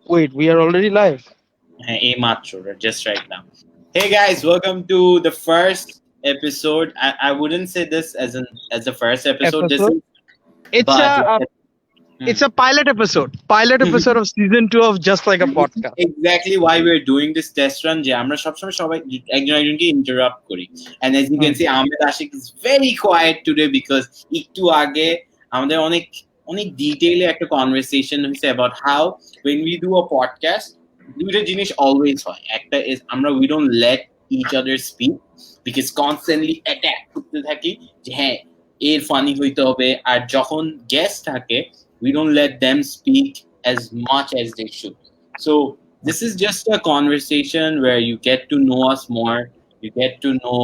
Wait, we are already live. Just right now. Hey guys, welcome to the first episode. I wouldn't say this as the first episode. This Episode. is It's but a, Hmm. it's a pilot episode. Pilot episode of season 2 of Just Like a This is Podcast. exactly why we're doing this test run. যে আমরা সবসময় সবাই একজন একজনকে interrupt করি. And as you can Hmm. see, Ahmed Ashik is very quiet today because একটু আগে আমাদের অনেক ডিটেইলে একটা কনভারসেশন হয়েছে about how when we do a podcast দুইটা জিনিস always হয়. একটা is we don't let each other speak because constantly attack করতে থাকি যে হ্যাঁ এর ফানি হইতে হবে আর যখন গেস্ট থাকে we don't let them speak as much as they should. So this is just a conversation where you get to know us more. You get to know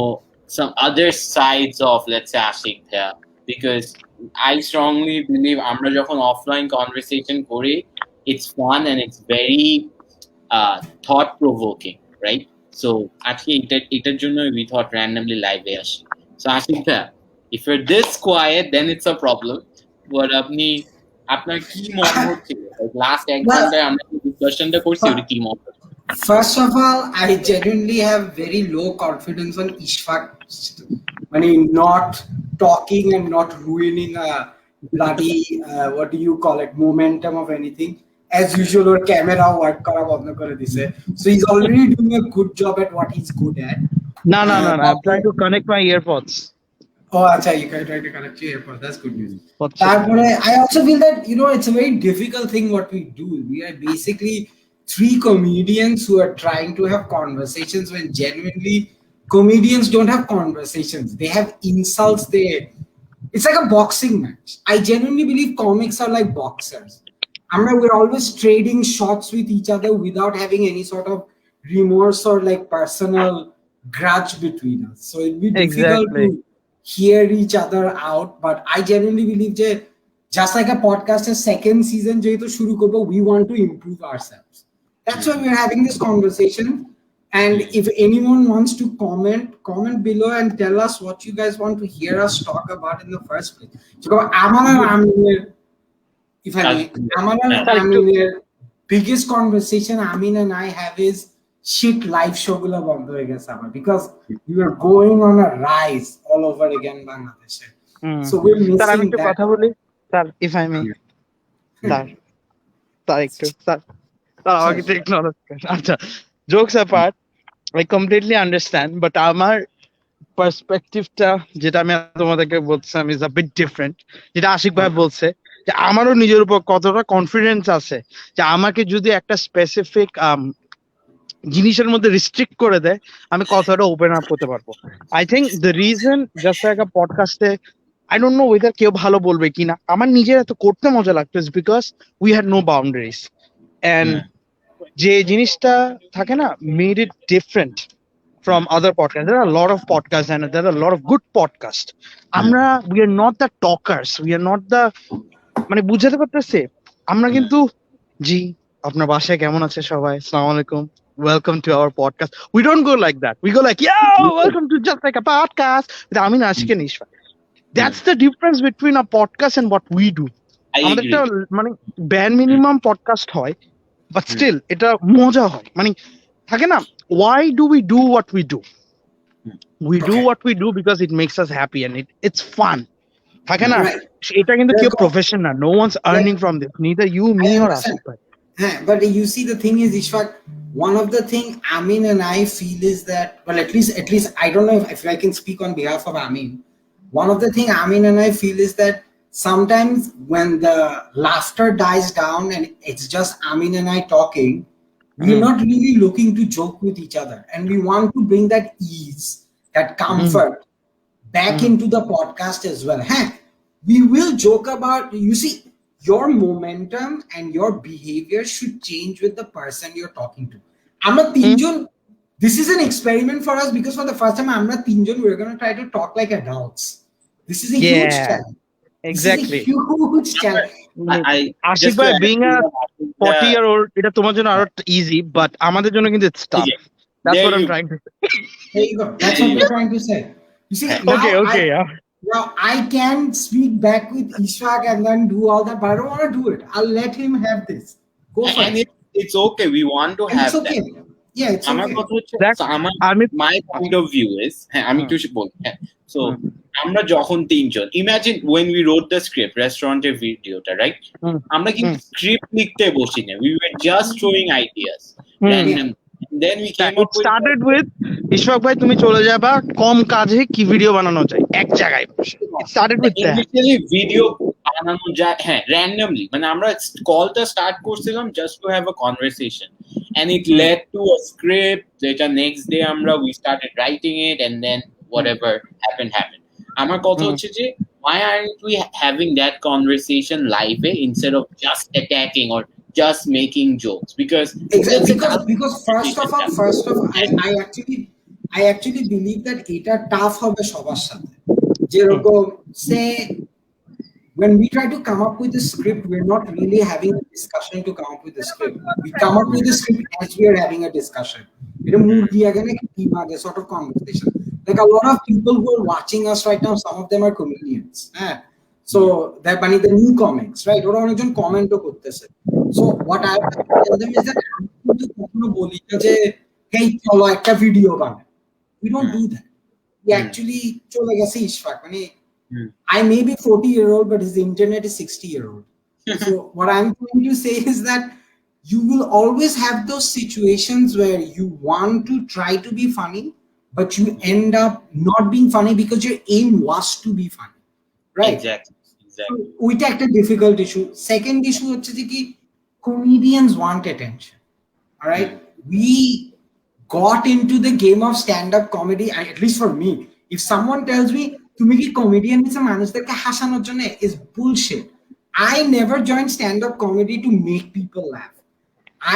some other sides of, let's say, Ashik here. Because I strongly believe আমরা যখন offline conversation করি, it's fun and it's very thought provoking, right? So actually, এটার জন্য we thought randomly live আসি. So Ashik here, if you're this quiet, then it's a problem. But আপনার কি মনে হচ্ছে লাস্ট এক Well, ঘন্টায় আমরা ডিসকাশনটা করছি ওটা কি মনে হচ্ছে? first of all, I genuinely have very low confidence on Ishfaq. I mean, not talking and not ruining a bloody, what do you call it, momentum of anything. As usual, or camera work kara bondho kore dise. So he's already doing a good job at what he's good at. No. I'm trying to connect my earpods. Oh, acha, you can try to connect your AirPods. That's good news. What's তারপরে I also feel that it's a very difficult thing what we do. We are basically three comedians who are trying to have conversations when genuinely comedians don't have conversations. They have insults. It's like a boxing match. I genuinely believe comics are like boxers. We're always trading shots with each other without having any sort of remorse or like personal grudge between us. So it'd be difficult Exactly. to hear each other out. But I genuinely believe that just like a podcast, a second season, we want to improve ourselves. That's why we're having this conversation. And if anyone wants to comment below and tell us what you guys want to hear us talk about in the first place. So, if I may, Amin's biggest conversation Amin and I have is shit live show gula bondho hoye geche amar because we were going on a rise all over again Bangladesh. So we're sir আমি missing একটু that. কথা বলি sir if I may sir sir একটু sir আমাকে একটু acknowledge করেন। আচ্ছা, jokes apart, I completely understand, but আমার পার্সপেক্টিভটা যেটা আমি তোমাদেরকে বলছিলাম ইজ আ বিট ডিফারেন্ট। যেটা আশিক ভাই বলছে যে আমারও নিজের উপর কতটা কনফিডেন্স আছে যে আমাকে যদি একটা স্পেসিফিক জিনিসের মধ্যে রিস্ট্রিক্ট করে দেয় আমি কথাটা ওপেন আপ করতে পারবো। I think the reason just like a পডকাস্টে আই ডোন্ট নো ওয়েদার কেউ ভালো বলবে কিনা, আমার নিজের এত করতে মজা লাগতো because we had no boundaries and যে জিনিসটা থাকে না made it different from other podcasts. There are a lot of podcasts and there are a lot of good podcasts. We are not the talkers. We are not the মানে বুঝাতে পারতেছে আমরা কিন্তু জি আপনার বাসায় কেমন আছে সবাই, আসসালামু আলাইকুম, welcome to our podcast. We don't go like that. We go like, yo, welcome to Just Like a Podcast with Amin, Ashik and Ishfaq. That's the difference between a podcast and what we do. আমাদের একটা মানে band minimum podcast হয়, but still এটা মজা হয়। মানে থাকে না, why do we do what we do? We do what we do because it makes us happy and it's fun. থাকে না, এটা কিন্তু কেউ প্রফেশন না, no one's earning from this, neither you, me or Ashik bhai. But you see, the thing is, Ishfaq, one of the thing Amin and I feel is that, well, at least I don't know if I can speak on behalf of Amin. One of the thing Amin and I feel is that sometimes when the laughter dies down and it's just Amin and I talking, we're not really looking to joke with each other, and we want to bring that ease, that comfort back into the podcast as well. We will joke about, you see, your momentum and your behavior should change with the person you're talking to. Amra Tinjon, this is an experiment for us because for the first time, Amra Tinjon, we're going to try to talk like adults. This is a huge challenge. Exactly. This is a huge challenge. Ashik bhai, being a 40-year-old, এটা তোমার জন্য আরো easy, but আমাদের জন্য কিন্তু it's tough. That's what I'm trying to say. There you go. That's what we're trying to say. You see, now I can speak back with Ishfaq and then do all that, but I don't want to do it. I'll let him have this. Go for it. it's okay. We want to And have it's okay. that. Yeah, it's আমার okay. কথা হচ্ছে, দেখ so আমি my point of view is, হ্যাঁ আমি একটু বলি, হ্যাঁ so হুম, আমরা যখন তিনজন, imagine when we wrote the script, রেস্টুরেন্টের ভিডিওটা, রাইট, হুম, আমরা কিন্তু হুম, স্ক্রিপ্ট লিখতে বসি না, we were just throwing ideas hmm. random, and then we came it up with started with Ishfaq ভাই তুমি চলে যাবা কম কাজে কি ভিডিও বানানো যায় এক জায়গায় বসে it started with that initially video বানানো যায়, হ্যাঁ র্যান্ডমলি, মানে আমরা কলটা স্টার্ট করছিলাম just to have a conversation, and it led to a script যেটা নেক্সট ডে আমরা we started writing it, and then whatever happened. আমার কথা হচ্ছে যে why aren't we having that conversation live instead of just attacking or just making jokes? Because Exactly, because first of all, I actually believe that এটা tough হবে সবার সাথে। যেরকম say when we try to come up with a script, we're not really having a discussion to come up with a script. We come up with a script as we are having a discussion. It's a mood diya gaya na ki team aage sort of conversation. Like a lot of people who are watching us right now, some of them are comedians. So they're bunny the new comics, right? Or অনেকজন কমেন্টও করতেছে। So what I have to tell them is that আমি কিন্তু কখনো বলি না যে hey চলো একটা ভিডিও বানাই। We don't do that. We actually চলে গেছে ইশফাক, মানে I may be 40-year-old, but his internet is 60-year-old. So what I'm trying to say is that you will always have those situations where you want to try to be funny, but you end up not being funny because your aim was to be funny, right? exactly. So we take a difficult issue. Second issue is that comedians want attention. All right, we got into the game of stand-up comedy. At least for me, if someone tells me তুমি কি comedian হিসেবে মানুষদেরকে হাসানোর জন্য is bullshit. I never joined stand-up comedy to make people laugh.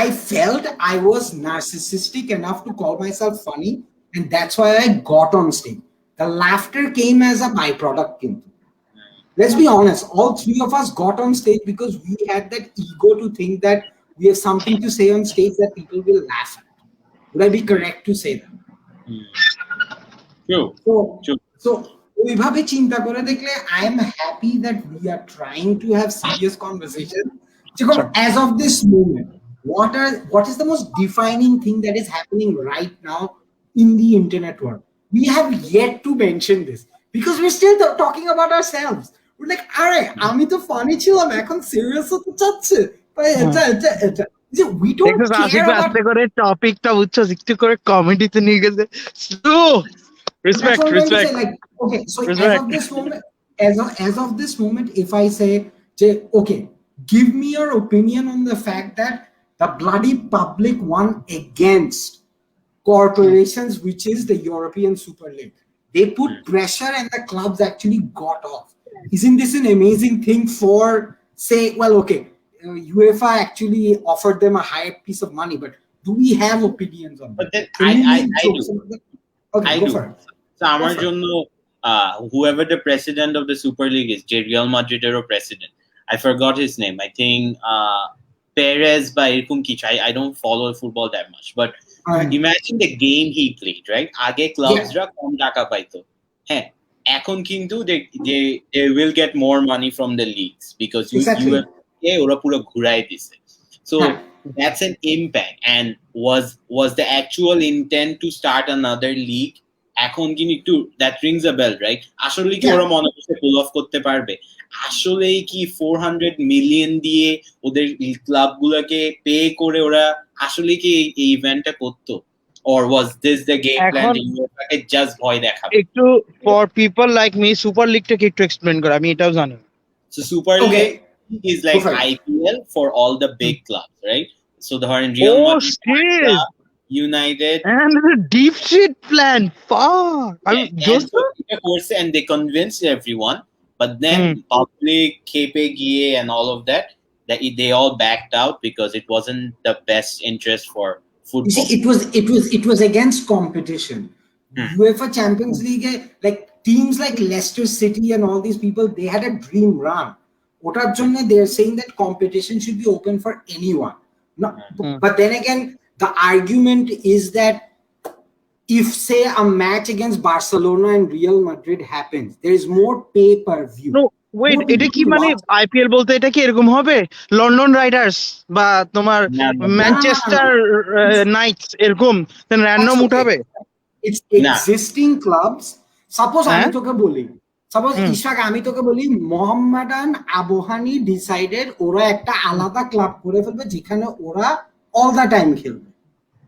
I felt I was narcissistic enough to call myself funny, and that's why I got on stage. The laughter came as a byproduct. Let's be honest, all three of us got on stage because we had that ego to think that we have something to say on stage that people will laugh at. Would I be correct to say that? True. So ওইভাবে চিন্তা করে দেখলে I am happy that we are trying to have serious conversation. As of this moment, what is the most defining thing that is happening right now in the internet world? We have yet to mention this because we're still talking about ourselves. We're like, আরে আমি তো funny ছিলাম, এখন serious হতে চাচ্ছে, we don't care about করে টপিকটা বুঝছো একটু করে কমেডিতে নিয়ে গেছে slow respect. Like, okay, so as of this moment, if I say, okay, give me your opinion on the fact that the bloody public won against corporations, which is the European Super League. They put pressure and the clubs actually got off. Isn't this an amazing thing for, say, well, okay, UEFA actually offered them a higher piece of money, but do we have opinions on that? But then I do. Okay, I go do. for it. So আমার জন্য whoever the president of the Super League is, যে Real Madrid president, I forgot his name. I think Perez বা এরকম কিছু. I don't follow football that much, but imagine the game he played, right? আগে ক্লাবসরা কম টাকা পাইতো, হ্যাঁ এখন কিন্তু they will get more money from the leagues because you ওরা পুরো ঘুরাই দিছে. So that's an impact. And was the actual intent to start another league? এখন কিন্তু that rings a bell, right? আসলে কি ওরা মনে করছে পুল অফ করতে পারবে? আসলেই কি 400 মিলিয়ন দিয়ে ওদের ক্লাবগুলোকে পে করে ওরা আসলে কি এই ইভেন্টটা করতো? Or was this the game plan? ইউএফাকে জাস্ট ভয় দেখাবে? একটু for people like me super লিগটাকে একটু এক্সপ্লেইন করো, আমি এটাও জানি। So Super League is like IPL for all the big clubs, right? So ধরেন Real Madrid, United, and the deep shit plan. Fuck. And they convinced everyone, but then public, KPG and all of that they all backed out because it wasn't the best interest for football. You see, it was against competition. UEFA Champions League, like teams like Leicester City and all these people, they had a dream run. ওটার জন্য they're saying that competition should be open for anyone. No, but then again, the argument is that if, say, a match against Barcelona and Real Madrid happens, there is more pay-per-view. No, wait, More এটা people কি will মানে watch. IPL বলতে এটা কি এরকম হবে? London Riders বা তোমার না না No, no, no, no. Manchester Knights এরকম র্যান্ডম That's okay. উঠাবে? It's না existing clubs. Suppose হ্যাঁ, আমি তোকে বলি, সাপোজ হুম, ইশাক আমি তোকে বলি মোহাম্মডান আবহানী ডিসাইডেড ওরা একটা আলাদা ক্লাব করে ফেলবে যেখানে ওরা অল দা টাইম খেলবে।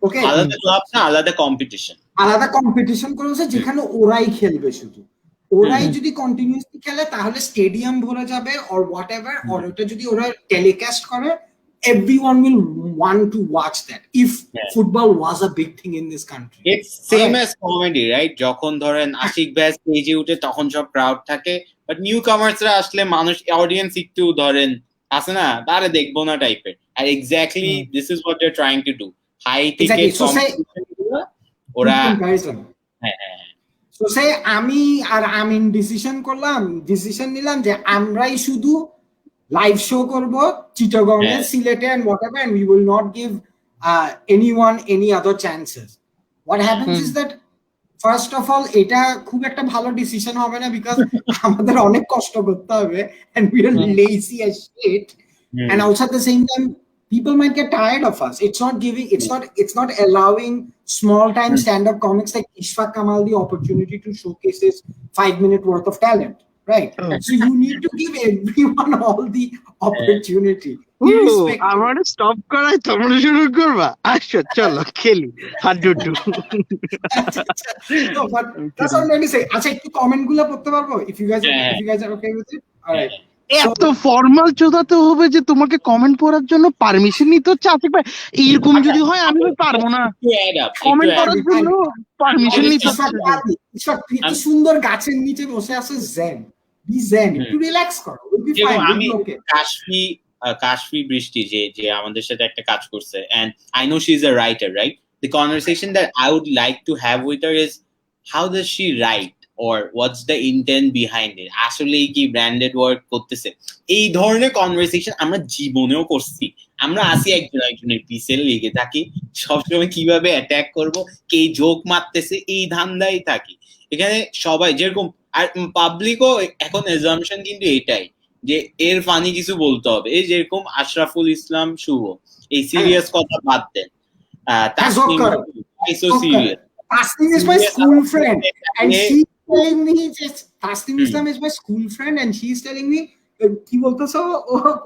ওকে, আলাদা ক্লাব না, আলাদা কম্পিটিশন। আলাদা কম্পিটিশন করেছে যেখানে ওরাই খেলবে শুধু। ওরাই যদি কন্টিনিউসলি খেলে তাহলে স্টেডিয়াম ভরে যাবে অর হোয়াট এভার, অর ওটা যদি ওরা টেলিকাস্ট করে everyone will want to watch that if Yeah. football was a big thing in this country. It's same Alright. As comedy, right? যখন ধরেন আশিক ব্যাস স্টেজে উঠে তখন সব ক্রাউড থাকে, বাট নিউ কামার্সরা আসলে মানুষ অডিয়েন্স একটু ধরেন আছে না, তারে দেখবো না টাইপের। আর exactly this is what they are trying to do. High ticket Exactly. So say competition গুলো ওরা comparison. হ্যাঁ হ্যাঁ So say আমি আর আমিন ডিসিশন নিলাম যে আমরাই শুধু লাইভ শো করব চিটাগং এ, হ্যাঁ সিলেটে and whatever, and we will not give anyone any other chances. What happens hmm, is that first of all এটা খুব একটা ভালো ডিসিশন হবে না বিকজ আমাদের অনেক কষ্ট করতে হবে and we are hmm, lazy as shit, hmm and also at the same time people might get tired of us. It's not allowing small time stand up comics like Ishfaq Kamal the opportunity to showcase his 5-minute worth of talent, right? Hmm. So you need to give everyone all the opportunity uh, irrespective. আমার stop করাই তোমরা শুরু করবা? আসো চলো খেলি হাডুডু। No, but that's what I'm trying to say. আচ্ছা একটু কমেন্ট গুলো পড়তে পারবো if you guys are okay with it? All right. এত ফর্মাল চোদাতে হবে যে তোমাকে কমেন্ট পড়ার জন্য পারমিশন নিতে হচ্ছে? আশিক ভাই, এইরকম যদি হয় আমি ভাই পারবো না। একটু অ্যাড আপ, একটু কমেন্ট অ্যাড করার জন্য পারমিশন নিতে হচ্ছে। ঈশ্বর তুই সুন্দর গাছের নিচে বসে আছে, জেন বি জেন, একটু রিল্যাক্স করো, উইল বি ফাইন, উইল আমি বি ওকে। কাশফি বৃষ্টি যে আমাদের সাথে একটা কাজ করছে, and I know she's a writer, right? The conversation that I would like to have with her is how does she write or what's the intent behind it? আসলে কি ব্র্যান্ডেড ওয়ার্ক করতেছে? এই ধরনের কনভারসেশন আমরা জীবনেও করছি। আমরা আসি একজনের পিছে লেগে থাকি, সবসময় কিভাবে অ্যাটাক করব, কে জোক মারতেছে, এই ধান্দাই থাকি এখানে সবাই যেরকম। আর পাবলিকও এখন এজাম্পশন কিন্তু এটাই যে এর ফানি কিছু বলতে হবে। এই যেরকম আশরাফুল ইসলাম শুভ, এই সিরিয়াস কথা বাদ দেন। Tasnim so serious. Tasnim is my school friend and she's telling me just Tasnim Islam is my school friend and she's telling me কি বলতেছো,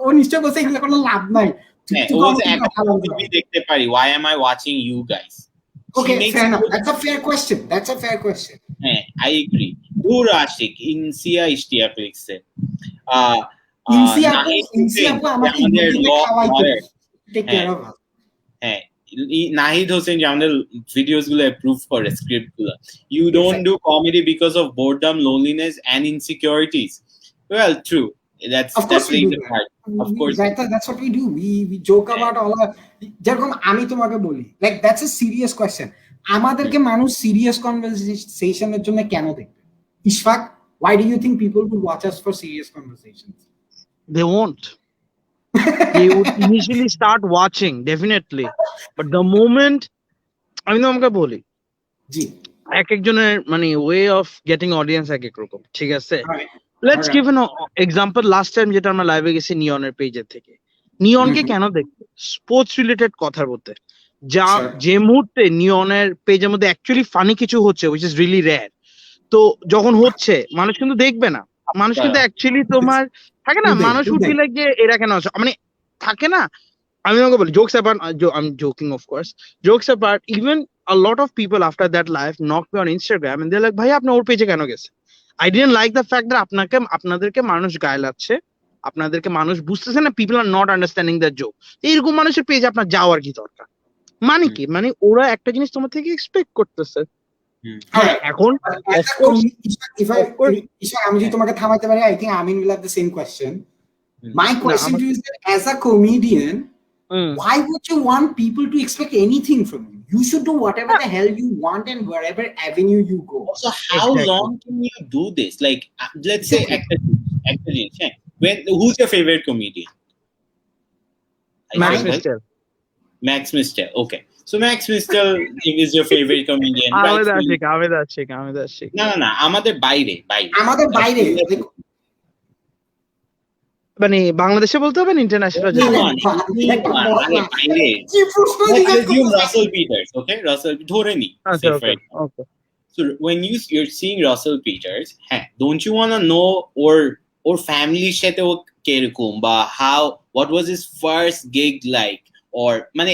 ও নিশ্চয় বলছে এগুলো কোনো লাভ নাই। দেখতে পারি why am I watching you guys? Okay, fair enough. That's a fair question. হ্যাঁ, I agree. দূর আশিক ইনসিয়া ইশতিয়াক লিখছে নাহিদ হোসেন যে আমাদের ভিডিওস গুলো অ্যাপ্রুভ করে, স্ক্রিপ্ট গুলো। You don't do comedy because of boredom, loneliness and insecurities. Well, true. That's the part. Of course. That's what we do. We joke about all our যেরকম আমি তোমাকে বলি, like that's a serious question. আমাদেরকে মানুষ serious কনভারসেশনের জন্য কেন দেখবে? Ishfaq, why do you think people would watch us for serious conversations? They won't. They would initially start watching, definitely. But the moment, আমি তোমাকে বলি, জি, এক একজনের মানে ওয়ে অফ গেটিং অডিয়েন্স এক এক রকম, ঠিক আছে? Let's Alright. Give an example. Last time যেটা আমরা লাইভে গেছি নিয়নের পেজের থেকে, নিয়নকে কেন দেখতে? স্পোর্টস রিলেটেড কথা বলতে। যে মুহূর্তে নিয়নের পেজের মধ্যে অ্যাকচুয়ালি ফানি কিছু হচ্ছে, which is really rare, তো যখন হচ্ছে মানুষ কিন্তু দেখবে না। মানুষ কিন্তু অ্যাকচুয়ালি তোমার থাকে না, মানুষ উড বি লাইক যে এরা কেন মানে থাকে না। আমি তোমাকে বলি, jokes apart, I'm joking of course, jokes apart, even a lot of people after that live knock me on Instagram and they're like, ভাই আপনি ওর পেজে কেন গেছে? I didn't like the fact that আপনাদেরকে মানুষ গায়ে লাগছে, আপনাদেরকে মানুষ বুঝতেছে না, people are not understanding the joke. এরকম মানুষের পেজে আপনার যাওয়ার কি দরকার? মানে কি, মানে ওরা একটা জিনিস তোমার থেকে এক্সপেক্ট করতেছে। এখন আমি যদি তোমাকে থামাইতে পারি, I think Amin will have the same question. My question to you is that as a comedian, why would you want people to expect anything from you? You should do whatever the hell you want and wherever avenue you go. So how long can you do this? Like, let's say actually, who's your favorite comedian? Max Mister. Okay. So Max Mister is your favorite comedian. আমেদ আশিক। না আমাদের বাইরে। মানে বাংলাদেশে বলতে হবে না international? Let's assume Russell Peters, okay? Russell, ধরে নি, আচ্ছা, say for okay example. Okay. So when you're seeing Russell Peters, don't you want to know or family সাথে ও কিরকম বা what was his first gig like, or মানে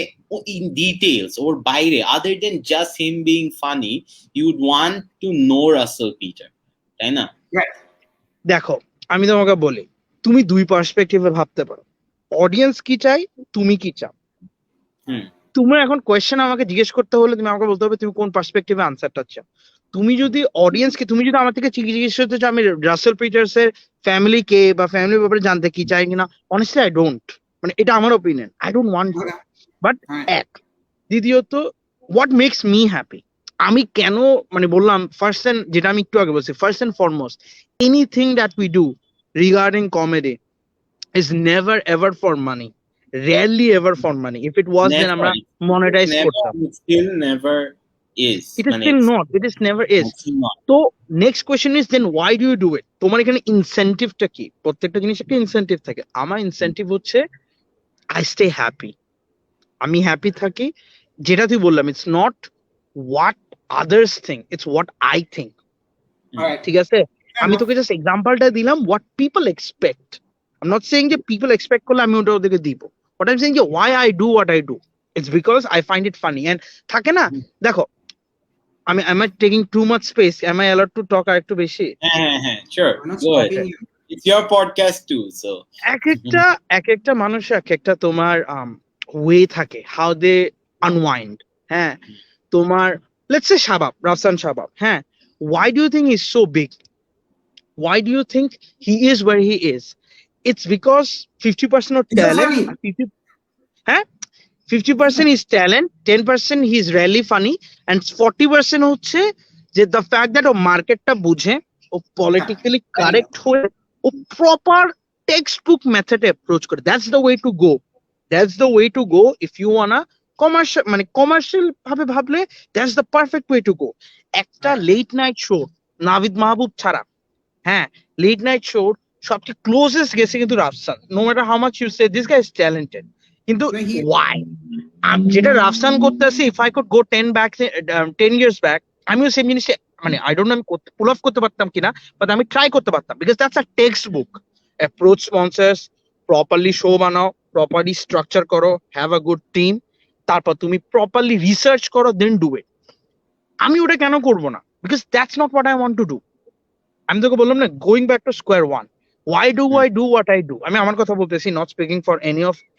in details or বাইরে, other than just him being funny, you'd want to know Russell Peters, তাই না? দেখো আমি তোমাকে বলি, তুমি দুই পার্সপেক্টিভে ভাবতে পারো। অডিয়েন্স কি চাই, তুমি কি চাও। তোমার এখন কোয়েশ্চেন আমাকে জিজ্ঞেস করতে হলে তুমি আমাকে বলতে হবে তুমি কোন পার্সপেক্টিভে আনসারটা চাও। তুমি যদি অডিয়েন্সকে, তুমি যদি আমার থেকে জিজ্ঞেস করতে চাও আমি রাসেল পিটার্স এর ফ্যামিলি কে বা ফ্যামিলির ব্যাপারে জানতে কি চাই কিনা, অনেস্টলি আই ডোন্ট, মানে এটা আমার opinion, I don't want to. But এক, দ্বিতীয়ত হোয়াট মেক্স মি হ্যাপি, আমি কেন মানে বললাম ফার্স্ট এন্ড, যেটা আমি একটু আগে বলছি, first and foremost anything that we do regarding comedy is never ever for money, rarely ever for money. If it was, then আমরা monetize করতাম। It still never is. It is still not. It is never is. So next question is then why do you do it? তোমার এখানে ইনসেনটিভটা কি? প্রত্যেকটা জিনিস একটা incentive থাকে। আমার ইনসেনটিভ হচ্ছে I stay happy. আমি হ্যাপি থাকি, যেটা তুই বললাম, it's not what others think, it's what I think. ঠিক আছে, আমি তোকে জাস্ট এক্সাম্পলটা দিলাম what people expect. I'm not saying যে people expect করলে আমি ওটা ওদেরকে দিব। What I'm saying যে why I do what I do, it's because I find it funny. And থাকে না, দেখো আমি am I taking too much space? Am I allowed to talk আরেকটু বেশি? Sure, go ahead. It's your podcast too, so এক একটা মানুষের এক একটা তোমার ওয়ে থাকে how they unwind. হ্যাঁ, তোমার let's say শাবাব, রাফসান শাবাব, হ্যাঁ, why do you think he's so big? Why do you think he is where he is? It's because 50% of talent, 50% is talent, 10% he is really funny, and 40% হচ্ছে যে the fact that ও মার্কেটটা বুঝে, ও politically correct হয়ে, ও proper textbook method approach করে। That's the way to go. That's the way to go if you wanna commercial, মানে commercial ভাবে ভাবলে that's the perfect way to go. একটা late night show নাভিদ মাহবুব ছাড়া, হ্যাঁ, late night show সবচেয়ে closest গেছে কিন্তু Rafsan. No matter how much you say this guy is talented, কিন্তু ওয়াই যেটা রাফসান করতেছে, if I could go 10 years back, আমিও সেম জিনিস, মানে আই ডোন্ট নো আমি পুল অফ করতে পারতাম কিনা, বাট আমি ট্রাই করতে পারতাম, because that's a text book. Approach sponsors, properly show বানাও, প্রপারলি স্ট্রাকচার করো, হ্যাভ আ গুড টিম, তারপর তুমি প্রপারলি রিসার্চ করো, দেন ডু ইট। আমি ওটা কেন করবো না? Because that's not what I want to do. আমি তোকে বললাম না, going back to square one, why do I do what I do? আমি আমার কথা বলতেছি, not speaking for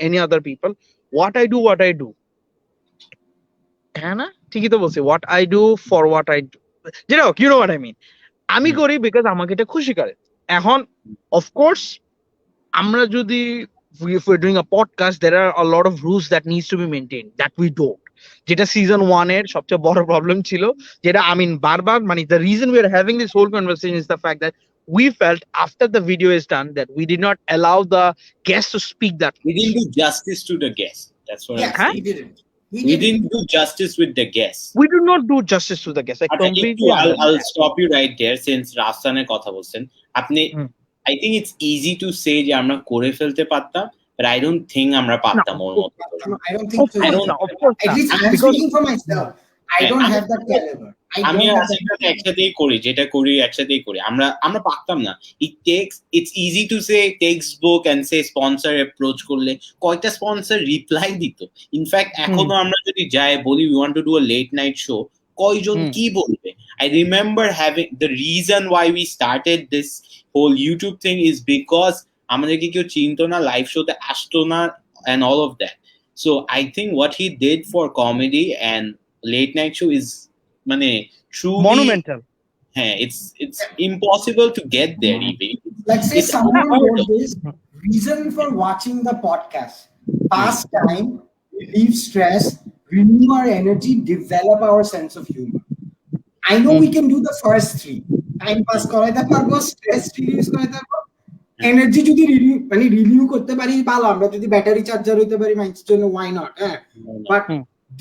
any other people. What I do, হ্যাঁ না, ঠিকই তো বলছি, what I do for what I do, যেটা হোক, you know what I mean. আমি করি বিকজ আমাকে এটা খুশি করে। এখন of course আমরা যদি if we're doing a podcast, there are a lot of rules that needs to be maintained that we don't, যেটা সিজন 1 এর সবচেয়ে বড় প্রবলেম ছিল, যেটা I mean বারবার, মানে the reason we are having this whole conversation is the fact that we felt after the video is done that we did not allow the guest to speak that. We didn't do justice to the guest. That's what I'm saying. We didn't. We didn't do justice with the guest. We do not do justice to the guest. I completely I'll stop you right there since রাফসানের কথা বলছেন আপনি। I think it's easy to say যে আমরা করে ফেলতে পারতাম, but I don't think আমরা পারতাম ওর মতো। I don't think so. Of course, at least I'm speaking for myself. I don't have that caliber. আমি একসাথেই করি, যেটা করি একসাথেই করি, আমরা পারতাম না। It's easy to say textbook and say sponsor approach করলে কয়টা স্পন্সর রিপ্লাই দিত। ইনফ্যাক্ট এখনো আমরা যদি যাই বলি we want to do a late night show, কয়জন কি বলবে? I remember having the reason why we started this whole YouTube thing is because আমাদেরকে কেউ চিনতো না, লাইভ শোতে আসতো না and all of that. So I think what he did for comedy and late night show is মানে truly monumental. It's impossible to get there even. Like say someone wrote this, reason for watching the podcast: pass time, relieve stress, renew our energy, develop our sense of humor. I know we can do the first three. Time pass করাইতে পারবো, stress relieve করাইতে পারবো, energy যদি renew করতে পারি ভালো, আমরা যদি ব্যাটারি চার্জার হইতে পারি মানুষের জন্য, why not? But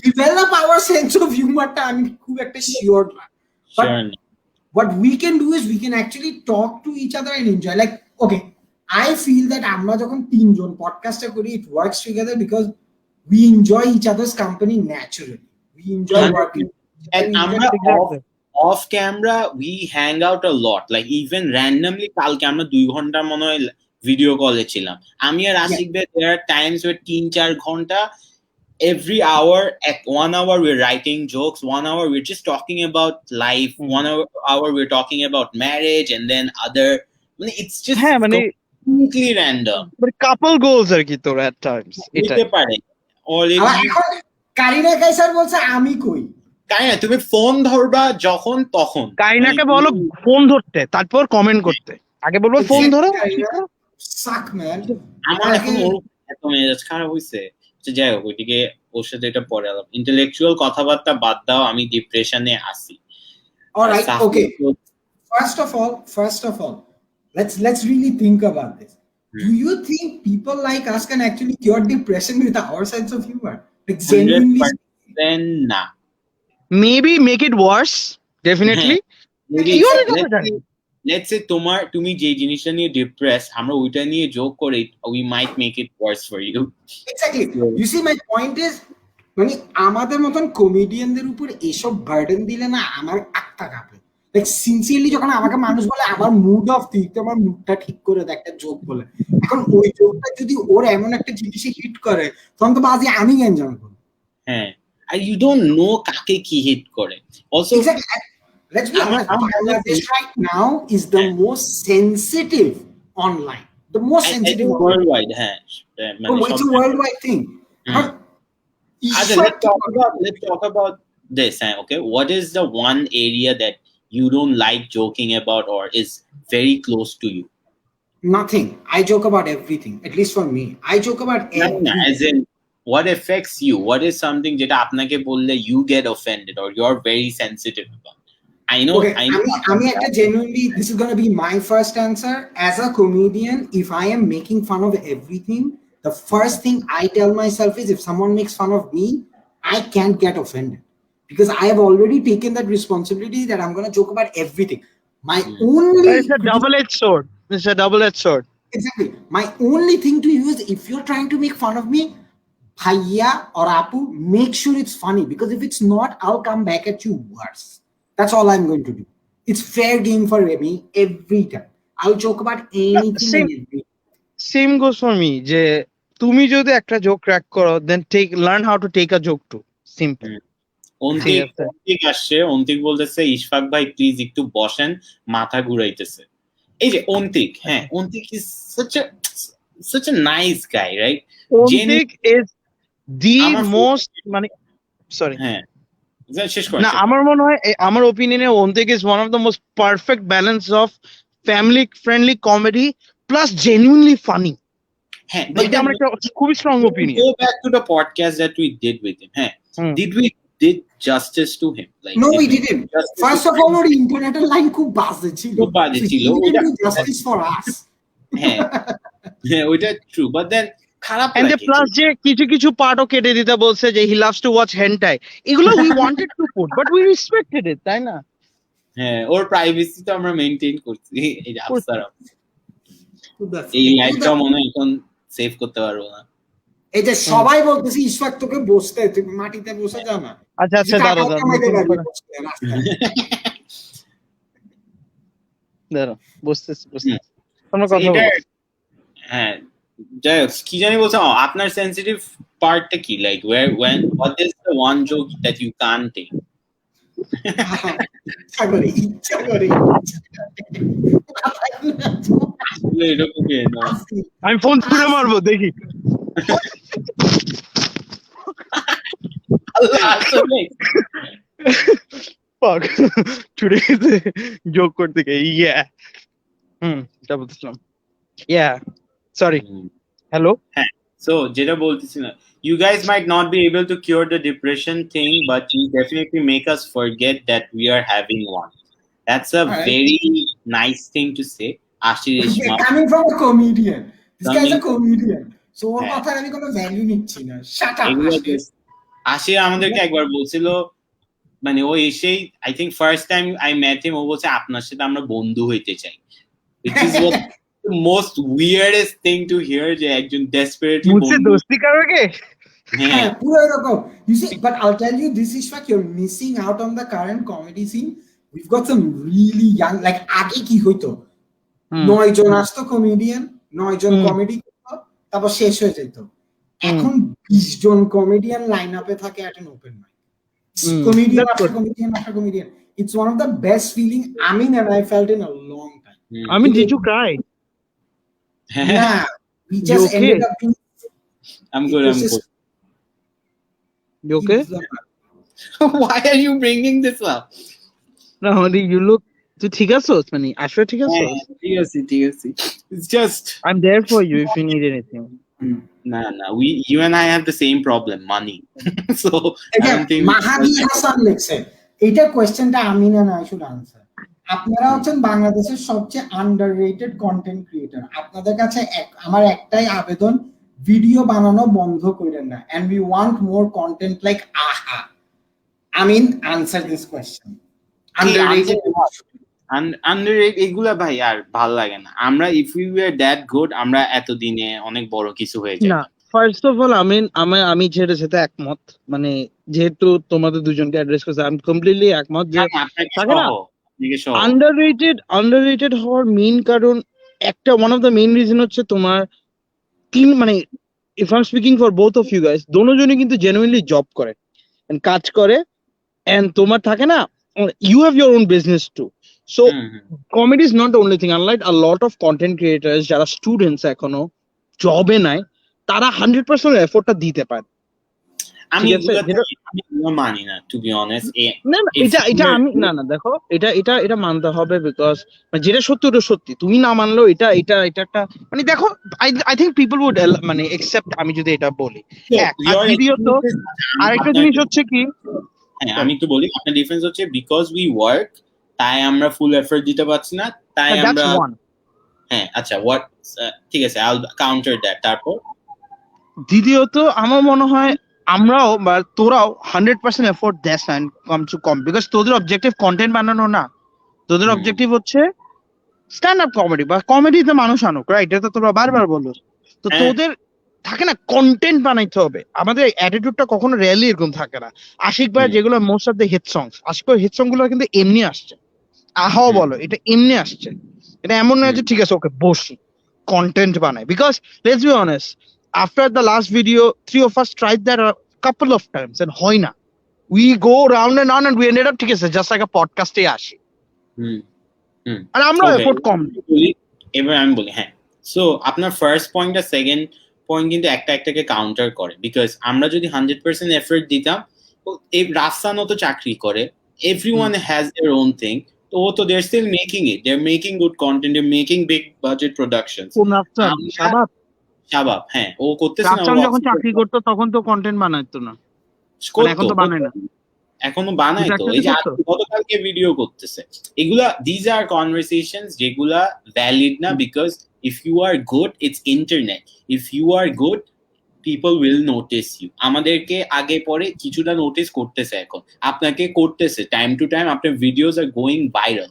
develop our sense of humor টা আমি খুব একটা শিওর না। But what we can do is we can actually talk to each other and enjoy. Like, okay, I feel that আমরা যখন তিনজন পডকাস্টটা করি, it works together because we enjoy each other's company naturally. We enjoy working. And We আমরা Exactly. off camera we hang out a lot, like even randomly কালকে আমরা 2 ঘন্টা মনে হয় ভিডিও কলে ছিলাম আমি আর আশিক ভাই। there are times where 3-4 ঘন্টা every hour, at 1 hour we're writing jokes, 1 hour we're just talking about life, 1 hour we're talking about marriage, and then other, it's just হ্যাঁ মানে completely random. কাপল গোলস আর কি তোর at times এটা হতে পারে or আবার এখন কারিনা কাইসার বলছে আমি কই তাই না, তুমি ফোন ধরবা যখন তখন, কাইনাকে বলো ফোন ধরতে তারপর কমেন্ট করতে, আগে বলবো ফোন ধরো। সাক ম্যান। আমার এখন ওর এত মেজাজ খারাপ হইছে যে যাই হোক ওইদিকে ওর সাথে এটা পরে আলাপ। ইন্টেলেকচুয়াল কথাবার্তা বাদ দাও, আমি ডিপ্রেশনে আছি। Alright, okay. First of all, let's really think about this. Do you think people like us can actually cure depression with our sense of humor? Like genuinely 100% না। Maybe make it worse definitely. Let's say তুমি যে জিনিসটা নিয়ে depress, আমরা ওইটা নিয়ে joke করে we might make it worse for you. Exactly. You see, my point is, মানে আমাদের মতন কমেডিয়ানদের উপর এসব বার্ডেন দিলে না আমার আত্মা কাঁপে। লাইক সিনসিয়ারলি যখন আমাকে মানুষ বলে আমার মুড অফ, তুই তো আমার মুডটা ঠিক করে দে একটা জোক বলে, এখন ওই জোকটা যদি ওর এমন একটা জিনিসে হিট করে তখন তো বাজে আমি এনজয় করব। হ্যাঁ, আর ইউ ডোন্ট নো কাকে কি হিট করে। Also let's be honest, Bangladesh right now is the most sensitive online, the most sensitive worldwide. It's a worldwide thing. Let's talk about this. Okay, what is the one area that you don't like joking about or is very close to you? Nothing. I joke about everything. At least for me, I joke about everything. As in, what affects you? What is something that apnake bolle you get offended or you're very sensitive about? I know. Okay, I mean, genuinely, this is going to be my first answer. As a comedian, if I am making fun of everything, the first thing I tell myself is if someone makes fun of me, I can't get offended. Because I have already taken that responsibility that I'm going to joke about everything. My only... It's a double-edged sword. It's a double-edged sword. Exactly. My only thing to use, if you're trying to make fun of me, Bhaiya or Apu, make sure it's funny. Because if it's not, I'll come back at you worse. That's all I'm going to do. It's fair game for me every time. I'll joke about anything. Same goes for me. যে তুমি যদি একটা joke crack করো, then learn how to take a joke too. Simple. Antik আসছে, অন্তিক বলতেছে ইশফাক ভাই please একটু বসেন, মাথা ঘুরাইতেছে। এই যে অন্তিক, হ্যাঁ Antik is such a nice guy, right? Antik is the most মানে sorry. হ্যাঁ না আমার মনে হয় আমার ওপিনিয়নে Antik is one of the most perfect balance of family friendly comedy plus genuinely funny. হ্যাঁ, এটা আমার একটা খুবই strong opinion. Go back to the podcast that we did with him. হ্যাঁ, did justice to him? Like, no, we didn't. First of all, our internet line খুব বাজে ছিল. খুব বাজে ছিল. ওটা justice for us. হ্যাঁ, হ্যাঁ ওটা true, but then খারাপ লাগে। And the plus যে কিছু পার্টও কেটে দিতে বলছে যে he loves to watch hentai, এগুলো we wanted to put but we respected it, তাই না? হ্যাঁ, ওর প্রাইভেসি তো আমরা মেইনটেইন করছি। এই যে আফসার এই লাইভটা মনে হয় এখন সেভ করতে পারবো না। এই যে সবাই বলতেছি ইশফাক তোকে বসতে, তুই মাটিতে বসে যা না। আচ্ছা দাঁড়াও বসতে তোমরা কথা বলো। হ্যাঁ যাই হোক, কি জানি বলছো আপনার সেন্সিটিভ পার্টটা কি, like what is the one joke that you can't take? ইচ্ছা করে আমি ফোন ছুড়ে মারবো দেখি। Fuck. Today joke করতে গিয়ে এটা বলছিলাম। Sorry. Hello. So যেটা বলতেছিলাম, you guys might not be able to cure the depression thing, but you definitely make us forget that we are having one. That's a very nice thing to say. Ashish coming from a comedian. This guy is a comedian. So ওর কথা আমি কোনো value নিচ্ছি না। Shut up. Ashis আমাদেরকে একবার বলছিল, মানে ও এসেই I think first time I met him ও বলছে আপনার সাথে আমরা বন্ধু হইতে চাই, which is what the most weirdest thing to hear যে একজন desperately মুঝসে বন্ধু দোস্তি কারোগে হ্যাঁ পুরো এরকম you see but I'll tell you this is what you're missing out on the current comedy scene. We've got some really young like আগে কি হইতো 9 জন আসতো কমেডিয়ান 9 জন কমেডি করতো তারপর শেষ হয়ে যেত এখন 20 জন কমেডিয়ান লাইন আপে থাকে at an open mic comedian That's after good. comedian after comedian. It's one of the best feeling I mean and I felt in a long time. I mean, did you cry? Yeah, we You just okay? ended up being I'm it good was I'm just- good You okay? why are you bringing this up না মানে you look তুই ঠিক আছোস মানে আসলে ঠিক আছোস? ঠিক আছে it's just I'm there for you if you need anything. nah you and I have the same problem money so I again don't think Mahadi Hasan লিখছে এটা কোশ্চেনটা আমিন and I should answer. আপনারা হচ্ছেন বাংলাদেশের সবচেয়ে আন্ডাররেটেড কন্টেন্ট ক্রিয়েটর আপনাদের কাছে আমার একটাই আবেদন ভিডিও বানানো বন্ধ করেন না and we want more content like aha I mean answer this question underrated underrated এগুলা ভাই আর ভালো লাগে না আমরা if we were that good আমরা এতদিনে অনেক বড় কিছু হয়ে না যেতাম ফার্স্ট অফ অল আমি যেটার সাথে একমত মানে যেহেতু তোমাদের দুজনকে অ্যাড্রেস করছে আমি কমপ্লিটলি একমত যে থাকে না আন্ডাররেটেড হওয়ার মেইন কারণ একটা one of the main reason হচ্ছে তোমার মানে if I am speaking for both of you guys দোনোজনই কিন্তু জেনুইনলি জব করে and কাজ করে and তোমার থাকে না you have your own business too so comedy is not the only thing unlike a lot of content creators যারা students এখনো জবে নাই তারা 100% এফোর্টটা দিতে পারে আমি ঠিক আছে, আমি মানি না টু বি অনেস্ট না এটা আমি না দেখো এটা মানতে হবে বিকজ যেটা সত্যি ওটা সত্যি তুমি না মানলেও এটা একটা মানে দেখো আই থিঙ্ক পিপল উড মানে একসেপ্ট আমি যদি এটা বলি আর দ্বিতীয়ত আরেকটা জিনিস হচ্ছে কি হ্যাঁ আমি একটু বলি আপনার ডিফারেন্স হচ্ছে বিকজ উই ওয়ার্ক তাই আমরা ফুল এফর্ট দিতে পারছি না তাই আমরা হ্যাঁ আচ্ছা হোয়াট ঠিক আছে আই উইল কাউন্টার দ্যাট তারপর দ্বিতীয়ত আমার মনে হয় আমরাও বা তোরাও 100% এফোর্ট দেস না কম বিকজ তোদের অবজেক্টিভ কন্টেন্ট বানানো না তোদের অবজেক্টিভ হচ্ছে স্ট্যান্ড আপ কমেডি বা কমেডিতে মানুষ আনুক রাইট এটা তো তোরা বারবার বলো তো তোদের থাকে না কন্টেন্ট বানাইতে হবে আমাদের অ্যাটিটিউডটা কখনো রিয়েলি এরকম থাকে না আশিক ভাই যেগুলো মোস্ট অফ দ্য হিট সংস আশিক ভাই হিট সং গুলো কিন্তু এমনি আসছে আহাও বলো এটা এমনি আসছে এটা এমন নয় যে ঠিক আছে ওকে বসি কন্টেন্ট বানাই because let's be honest after the last video 3 of us tried that a couple of times and হয় না we go round and round and we ended up ঠিক আছে just like a podcast এ আসি আর আমরা effort কম বলি এবার আমি বলি হ্যাঁ সো আপনার ফার্স্ট পয়েন্ট আর সেকেন্ড পয়েন্ট কিন্তু একটাকে কাউন্টার করে বিকজ আমরা যদি 100% এফোর্ট দিতাম এই রাফসানও তো চাকরি করে everyone has their own thing তো they're still making it they're making good content they're making big budget productions শাবাব হ্যাঁ ও করতেছে না যখন চাকরি করতো তখন তো কন্টেন্ট বানাইতো না এখন তো বানায় না এখনো বানায় তো এই যে গতকালকে ভিডিও করতেছে এগুলা দিস আর কনভারসেশনস যেগুলা ভ্যালিড না because if you are good it's internet if you are good people will notice you আমাদেরকে আগে পরে কিছুটা নোটিস করতেছে এখন আপনাকে করতেছে টাইম টু টাইম আপনার videos are going viral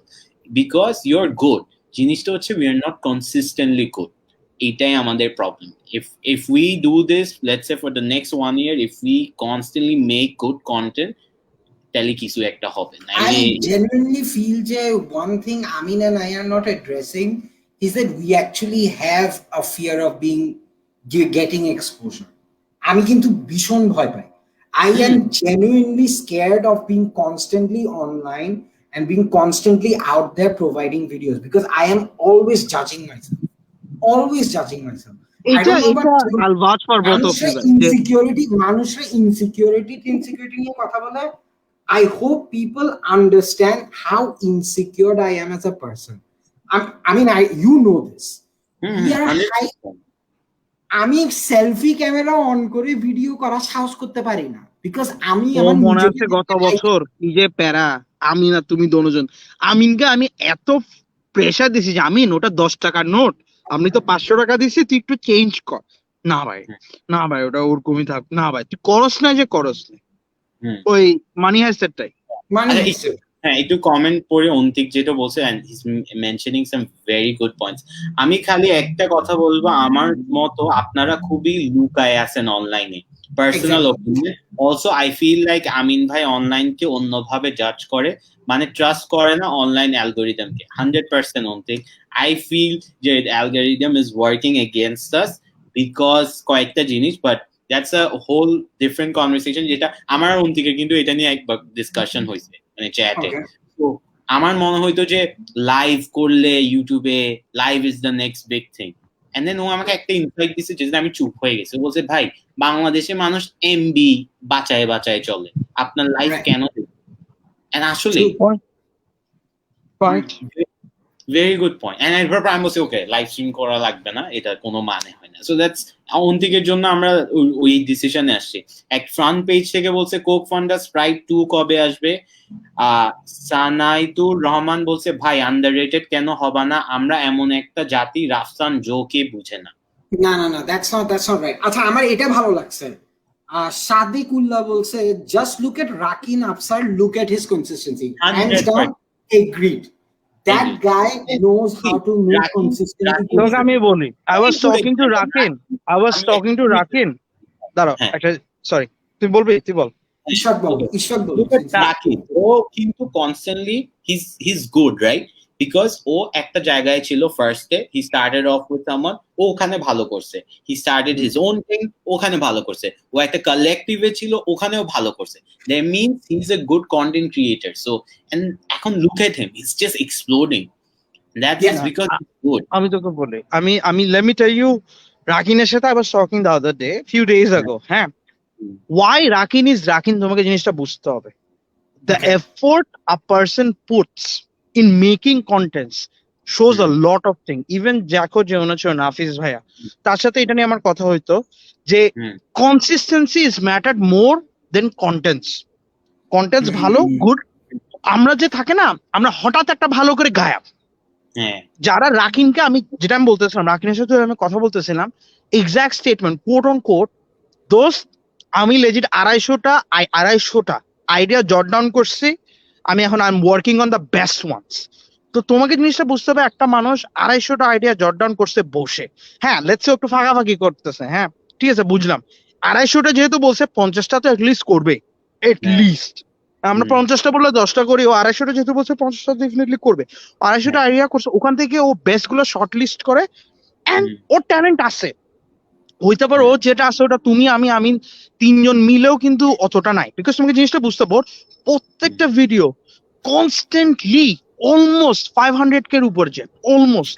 because you are good জিনিসটা হচ্ছে we are not consistently good এটাই আমাদের problem if we do this let's say for the next 1 year if we constantly make good content তাহলে কিছু একটা হবে না I genuinely feel যে one thing Amin and I are not addressing is that we actually have a fear of getting exposure আমি কিন্তু ভীষণ ভয় পাই I am genuinely scared of being constantly online and being constantly out there providing videos because I am always judging myself I'll vouch for both of you মানুষের insecurity নিয়ে কথা বলে I hope people understand how insecure I am as a person. You know this. আমি selfie camera on করে video করা সাহস করতে পারি না বিকজ আমি আমার মনে আছে গত বছর কি যে প্যারা আমি না তুমি দুজন আমিনকে আমি এত প্রেসার দিছি যে আমিন ওটা 10 টাকার নোট আমি তো 500 টাকা দিছি তুই একটু চেঞ্জ কর না ভাই ওটা ওরকমই থাক না ভাই তুই করস না যে করস না ওই মানি হাইস্টারটাই হ্যাঁ একটু কমেন্ট পড়ে অন্তিক যেটা বলছে and he's mentioning some very good points. আমি খালি একটা কথা বলবো, আমার মতো আপনারা খুবই লুকায় আছেন অনলাইনে, personal opinion. Also I feel like Amin ভাই অনলাইনকে অন্যভাবে জাজ করে, মানে ট্রাস্ট করে না অনলাইন অ্যালগোরিদমকে 100% অন্তিক। আই ফিল যে algorithm is working against us because কয়েকটা জিনিস, but that's a whole different conversation, যেটা আমার অন্তিকে কিন্তু এটা নিয়ে একবার ডিসকাশন হয়েছে মানে চ্যাটে। তো আমার মনে হইতো যে লাইভ করলে ইউটিউবে live is the next big thing, and then ও আমাকে একটা ইনসাইট দিছে যেটা আমি চুপ হয়ে গেছি। বলছে ভাই বাংলাদেশে মানুষ এমবি বাঁচায় বাঁচায় চলে, আপনার লাইভ কেন দেখবে? এন্ড আসলে ভেরি গুড পয়েন্ট। এন্ড এরপর আমি বলছি ওকে লাইভ স্ট্রিম করা লাগবে না, এটা কোনো মানে হয় না। সো দ্যাটস অন্তিকের জন্য আমরা ওই ডিসিশনে আসছি। এক ফ্রন্ট পেজ থেকে বলছে কোক ফান্ডা স্প্রাইট 2 কবে আসবে। সানাইতুর রহমান বলছে ভাই আন্ডাররেটেড কেন হবে না, আমরা এমন একটা জাতি রাফসান জোকে বুঝে না। না না না, দ্যাটস নট রাইট। আচ্ছা আমার এটা ভালো লাগছে, সাদিকুল্লাহ বলছে just look at Rakin Afsar, look at his consistency, hands down agreed. That guy knows how to make consistency. Look, আমি বলি, I was talking to Rakin. দাঁড়াও একটা, সরি তুই বলবি, তুই বল। ইশফাক বল। রাকিন ও কিন্তু constantly he's good, right? Because ও একটা জায়গায় ছিল ফার্স্টে, he started off with someone, ও ওখানে ভালো করছে। He started his own thing, ওখানে ভালো করছে। ও একটা কালেকটিভে ছিল, ওখানেও ভালো করছে। That means he is a good content creator. So and এখন look at him, he is just exploding. That is because he is good. আমি তোকে বলি, আমি let me tell you, রাকিনের সাথে I was talking the other day, few days ago, হ্যাঁ, why Rakin is Rakin তোমাকে জিনিসটা বুঝতে হবে। The effort a person puts in making contents shows a lot of things. Even Jacko Jeonacho Nafiz ভাইয়া, তার সাথে এটা নিয়ে আমার কথা হইতো যে consistency is mattered more than contents. Contents ভালো, গুড, আমরা যে থাকে না, আমরা হঠাৎ একটা ভালো করে গায়াব। যারা রাকিনকে, আমি যেটা আমি বলতেছিলাম, রাকিনের সাথে আমি কথা বলতেছিলাম, exact statement, quote on quote, দোস্ত আমি লেজিট 250টা আইডিয়া জট ডাউন করছি, আমি এখন I am working on the best ones. তো তোমাকে জিনিসটা বুঝতে হবে, একটা মানুষ 250টা আইডিয়া জট ডাউন করছে বসে, হ্যাঁ লেটস একটু ফাঁকাফাঁকি করতেছে, হ্যাঁ ঠিক আছে বুঝলাম, 250টা যেহেতু বলছে 50টা তো অ্যাটলিস্ট করবে, এটলিস্ট। আমরা 50টা বললে 10টা করি, ও 250টা যেহেতু বলছে 50টা ডেফিনেটলি করবে। 250টা আইডিয়া করছে, ওখান থেকে ও বেস্ট গুলো শর্ট লিস্ট করে, এন্ড ওর ট্যালেন্ট আছে, হইতে পারে ও যেটা আছে ওটা তুমি আমি তিনজন মিলেও কিন্তু অতটা নাই। বিকজ তোমাকে জিনিসটা বুঝতে পারো, প্রত্যেকটা ভিডিও কনস্ট্যান্টলি অলমোস্ট 500K এর উপর যায়, অলমোস্ট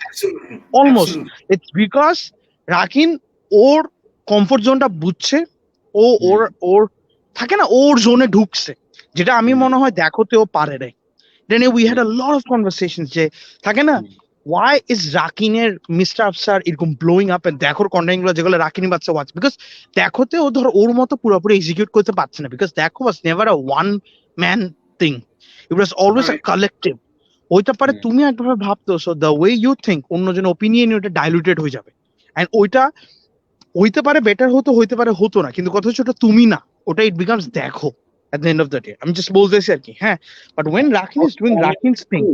ইটস বিকজ রাকিন ওর কমফোর্ট জোনটা বুঝছে, ওর থাকে না, ওর জোনে ঢুকছে, যেটা আমি মনে হয় দেখোতেও পারে রে। Then we had a lot of conversation যে থাকে না, why is রাকিনের মিস্টার আফসার এরকম ব্লোয়িং আপ, এন্ড দেখোর কন্টেন্ট গুলো যেগুলো রাকিনি বাচ্চা ওয়াচ, বিকজ দেখোতে ও ধর ওর মতো পুরোপুরি এক্সিকিউট করতে পারছে না, বিকজ দেখো was never a one man thing, it was always a collective. ওইটা পারে তুমি একভাবে ভাবতো, so the way you think অন্যজন ওপিনিয়ন ওটা ডাইলুটেড হয়ে যাবে, এন্ড ওইটা হইতে পারে বেটার হতো, হইতে পারে হতো না, কিন্তু কথা হচ্ছে ওটা তুমি না, ওটা ইট বিকামস দেখো at the end of the day. আমি জাস্ট বলতেছি আর কি, হ্যাঁ। But when Rakin is doing Rakin's thing,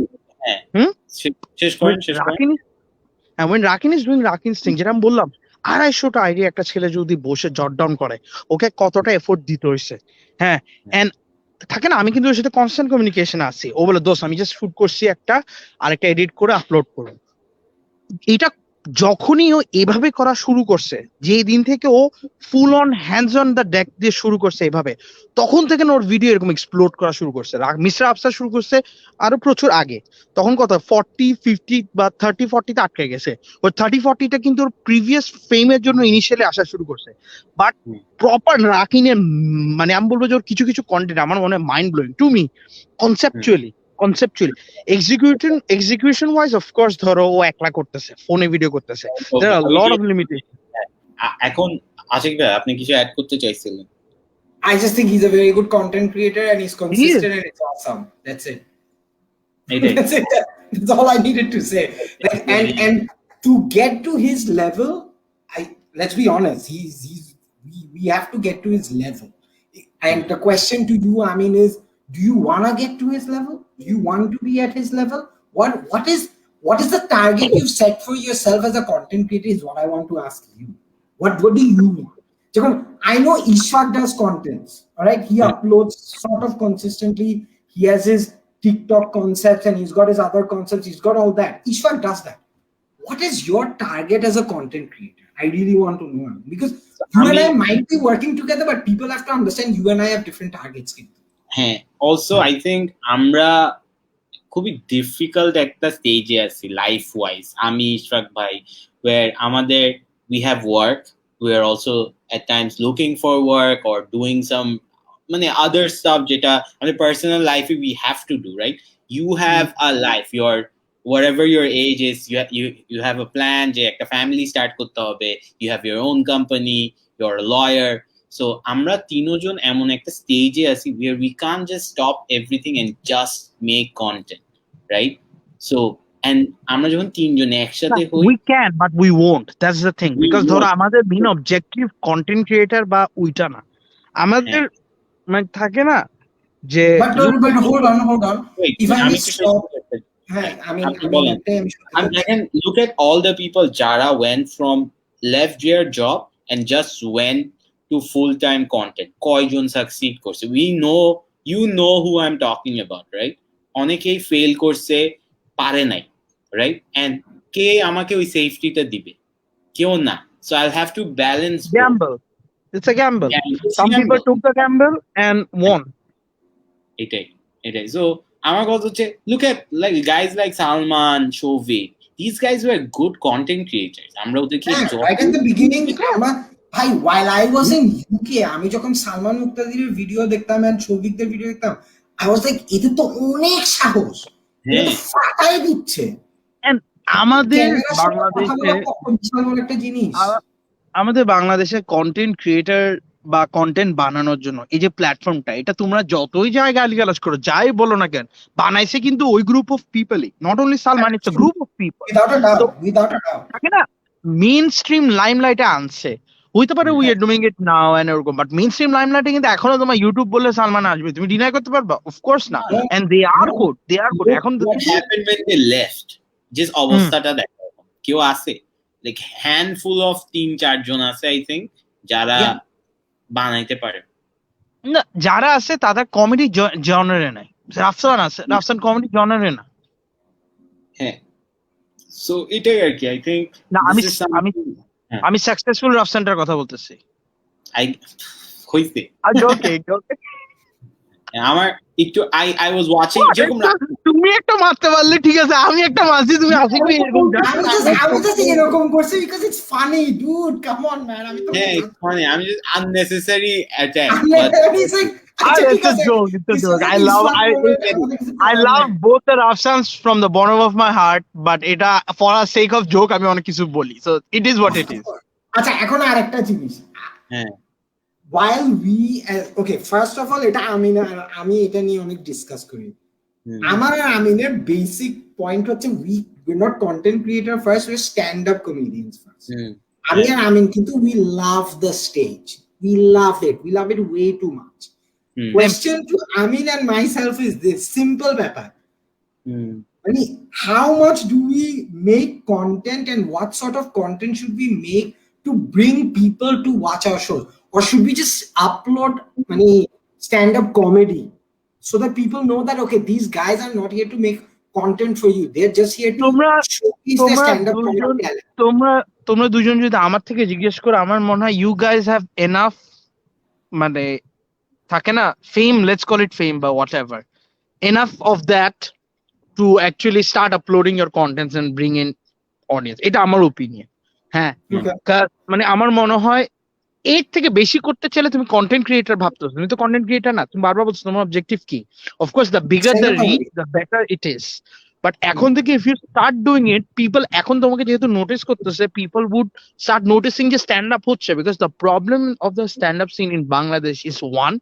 when Rakin is doing Rakin's thing, যেটা আমি বললাম 250টা আইডিয়া একটা ছেলে যদি বসে জট ডাউন করে, ওকে কতটা এফোর্ট দিতে হয়েছে, হ্যাঁ। এন্ড থাকে না, আমি কিন্তু ওর সাথে কনস্ট্যান্ট কমিউনিকেশন আছি, ও বলে দোস্ত আমি জাস্ট শুট করছি একটা, আরেকটা এডিট করে আপলোড করব। এটা যখনই ও এভাবে করা শুরু করছে, যে দিন থেকে ও full on hands on the deck দিয়ে শুরু করছে এভাবে, তখন থেকে ওর ভিডিও এরকম এক্সপ্লোড করা শুরু করছে। মিস্টার আফসার শুরু করছে আরো প্রচুর আগে, তখন কত 40-50 বা 30-40তে আটকে গেছে। ওর 30-40টা কিন্তু ওর প্রিভিয়াস ফেমের জন্য ইনিশিয়ালি আসা শুরু করছে, বাট প্রপার রাকিনের মানে আমি বলবো যে ওর কিছু কিছু কন্টেন্ট আমার মনে হয় mind blowing to me, conceptually execution wise of course ধরো ও একলা করতেছে, ফোনে ভিডিও করতেছে, there are a lot of limitations. এখন আশিক ভাই আপনি কিছু অ্যাড করতে চাইছিলেন? I just think he's a very good content creator and he's consistent and it's awesome. That's it. That's it. That's all I needed to say. Like, and to get to his level, let's be honest, we have to get to his level. And the question to you, I mean, is do you want to get to his level? you want to be at his level? What is the target you've set for yourself as a content creator is what I want to ask you. What do you want? I know Ishak does contents, all right? He uploads sort of consistently. He has his TikTok concepts and he's got his other concepts. He's got all that. Ishak does that. What is your target as a content creator? I really want to know, because you and I might be working together, but people have to understand you and I have different targets. Also, I think আমরা খুবই difficult একটা স্টেজে আছি life wise, আমি ইশরাক ভাই, where আমাদের we have work, we are also at times looking for work or doing some মানে other stuff যেটা আমাদের personal life we have to do, right? You have a life, your whatever your age is, you have a plan যে একটা family start করতে হবে, you have your own company, you're a lawyer. So আমরা তিনজন এমন একটা স্টেজে আছি where we can't just stop everything and just make content, right? So and আমরা যখন তিনজন একসাথে হই, we can but we won't, that's the thing, because ধরো আমাদের main objective content creator বা ওইটা না, আমাদের মানে থাকে না যে but hold on wait, if I may stop. Look at all the people Jara went from left their job and just went to full-time content. Koijon succeed course. You know who I'm talking about, right? Onekei fail korche pare nai, right? And ke amake oi safety ta dibe, keu na. So I'll have to balance gamble. It's a gamble. Some people took the gamble and won. It is. So আমার কথা হচ্ছে, look at like guys like Salman, Shovik. These guys were good content creators. আমরা ওদেরকে right in the beginning, ভাই while I was in UK, আমি যখন Salman মুক্তাদিরের video দেখতাম and শৌভিকদের video দেখতাম, I was like এদের তো অনেক সাহস, ফাটাই দিচ্ছে। and আমাদের বাংলাদেশে একটা জিনিস, আমাদের বাংলাদেশে কন্টেন্ট ক্রিয়েটর বা কন্টেন্ট বানানোর জন্য এই যে প্ল্যাটফর্মটা, এটা তোমরা যতই জায়গায় গালিগালাজ করো, যাই বলো না কেন, বানাইছে কিন্তু ওই গ্রুপ অফ পিপলই, not only Salman, it's a group of people. without a doubt থাকে না, মেইন স্ট্রিম লাইমলাইটে আনছে, হইতে পারে we are doing it now and এরকম, বাট মেইন স্ট্রিম লাইমলাইটে কিন্তু এখনো তোমার ইউটিউব বললে সালমান আসবে, তুমি ডিনাই করতে পারবা? অফ কোর্স না। এন্ড দে আর গুড, এখন what happened when they left, just অবস্থাটা দেখো, কেউ আছে লাইক হ্যান্ডফুল অফ 3-4 জন আছে আই থিংক যারা বানাইতে পারে না, যারা আছে তারা কমেডি জনরে নাই। রাফসান আছে, রাফসান কমেডি জনরে না। হ্যাঁ, সো এটাই আর কি আই থিংক। না, আমি সাকসেসফুল রাফসানটার কথা বলতেছি। হইছে আমার একটু আই ওয়াজ ওয়াচিং, যেরকম তুমি একটা মারতে পারলে ঠিক আছে, আমি একটা মারছি, তুমি আসি কি এরকম আমি জাস্ট এরকম করছি because it's funny dude, come on man. আমি তো ইটস ফানি, আমি just unnecessary attack, it's a joke. I love both the Rafsans from the bottom of my heart, but এটা for the sake of joke আমি অনেক কিছু বলি, so it is what it is. আচ্ছা, এখন আরেকটা জিনিস, while we okay, first of all এটা আমি এটা নিয়ে অনেক ডিসকাস করি। আমার আর আমিনের বেসিক পয়েন্ট হচ্ছে we're not content creator first, we're stand up comedians first. আমি আর আমিন কিন্তু we love the stage, we love it way too much. Question to Amin and myself is this simple ব্যাপার, মানে how much do we make content and what sort of content should we make to bring people to watch our shows, or should we just upload stand-up comedy so that people know that okay, these guys are not here to make content for you, they're just here to showcase their stand-up comedy talent. তোমরা দুজন যদি আমার থেকে জিজ্ঞেস করো, আমার মনে হয় you guys have enough মানে থাকে না fame, let's call it fame বা whatever, enough of that to actually start uploading your contents and bring in audience. এটা আমার ওপিনিয়ন। হ্যাঁ, মানে আমার মনে হয় এর থেকে বেশি করতে চাইলে তুমি কন্টেন্ট ক্রিয়েটর ভাবতেছো, তুমি তো কন্টেন্ট ক্রিয়েটর না। তুমি বারবার বলছো তোমার অবজেক্টিভ কি, of course the bigger the reach the better it is, but এখন থেকে if you start doing it, people এখন তোমাকে যেহেতু নোটিস করতেছে, পিপল উড স্টার্ট নোটিসিং যে স্ট্যান্ড আপ হচ্ছে, because the problem of the stand up scene in Bangladesh is one,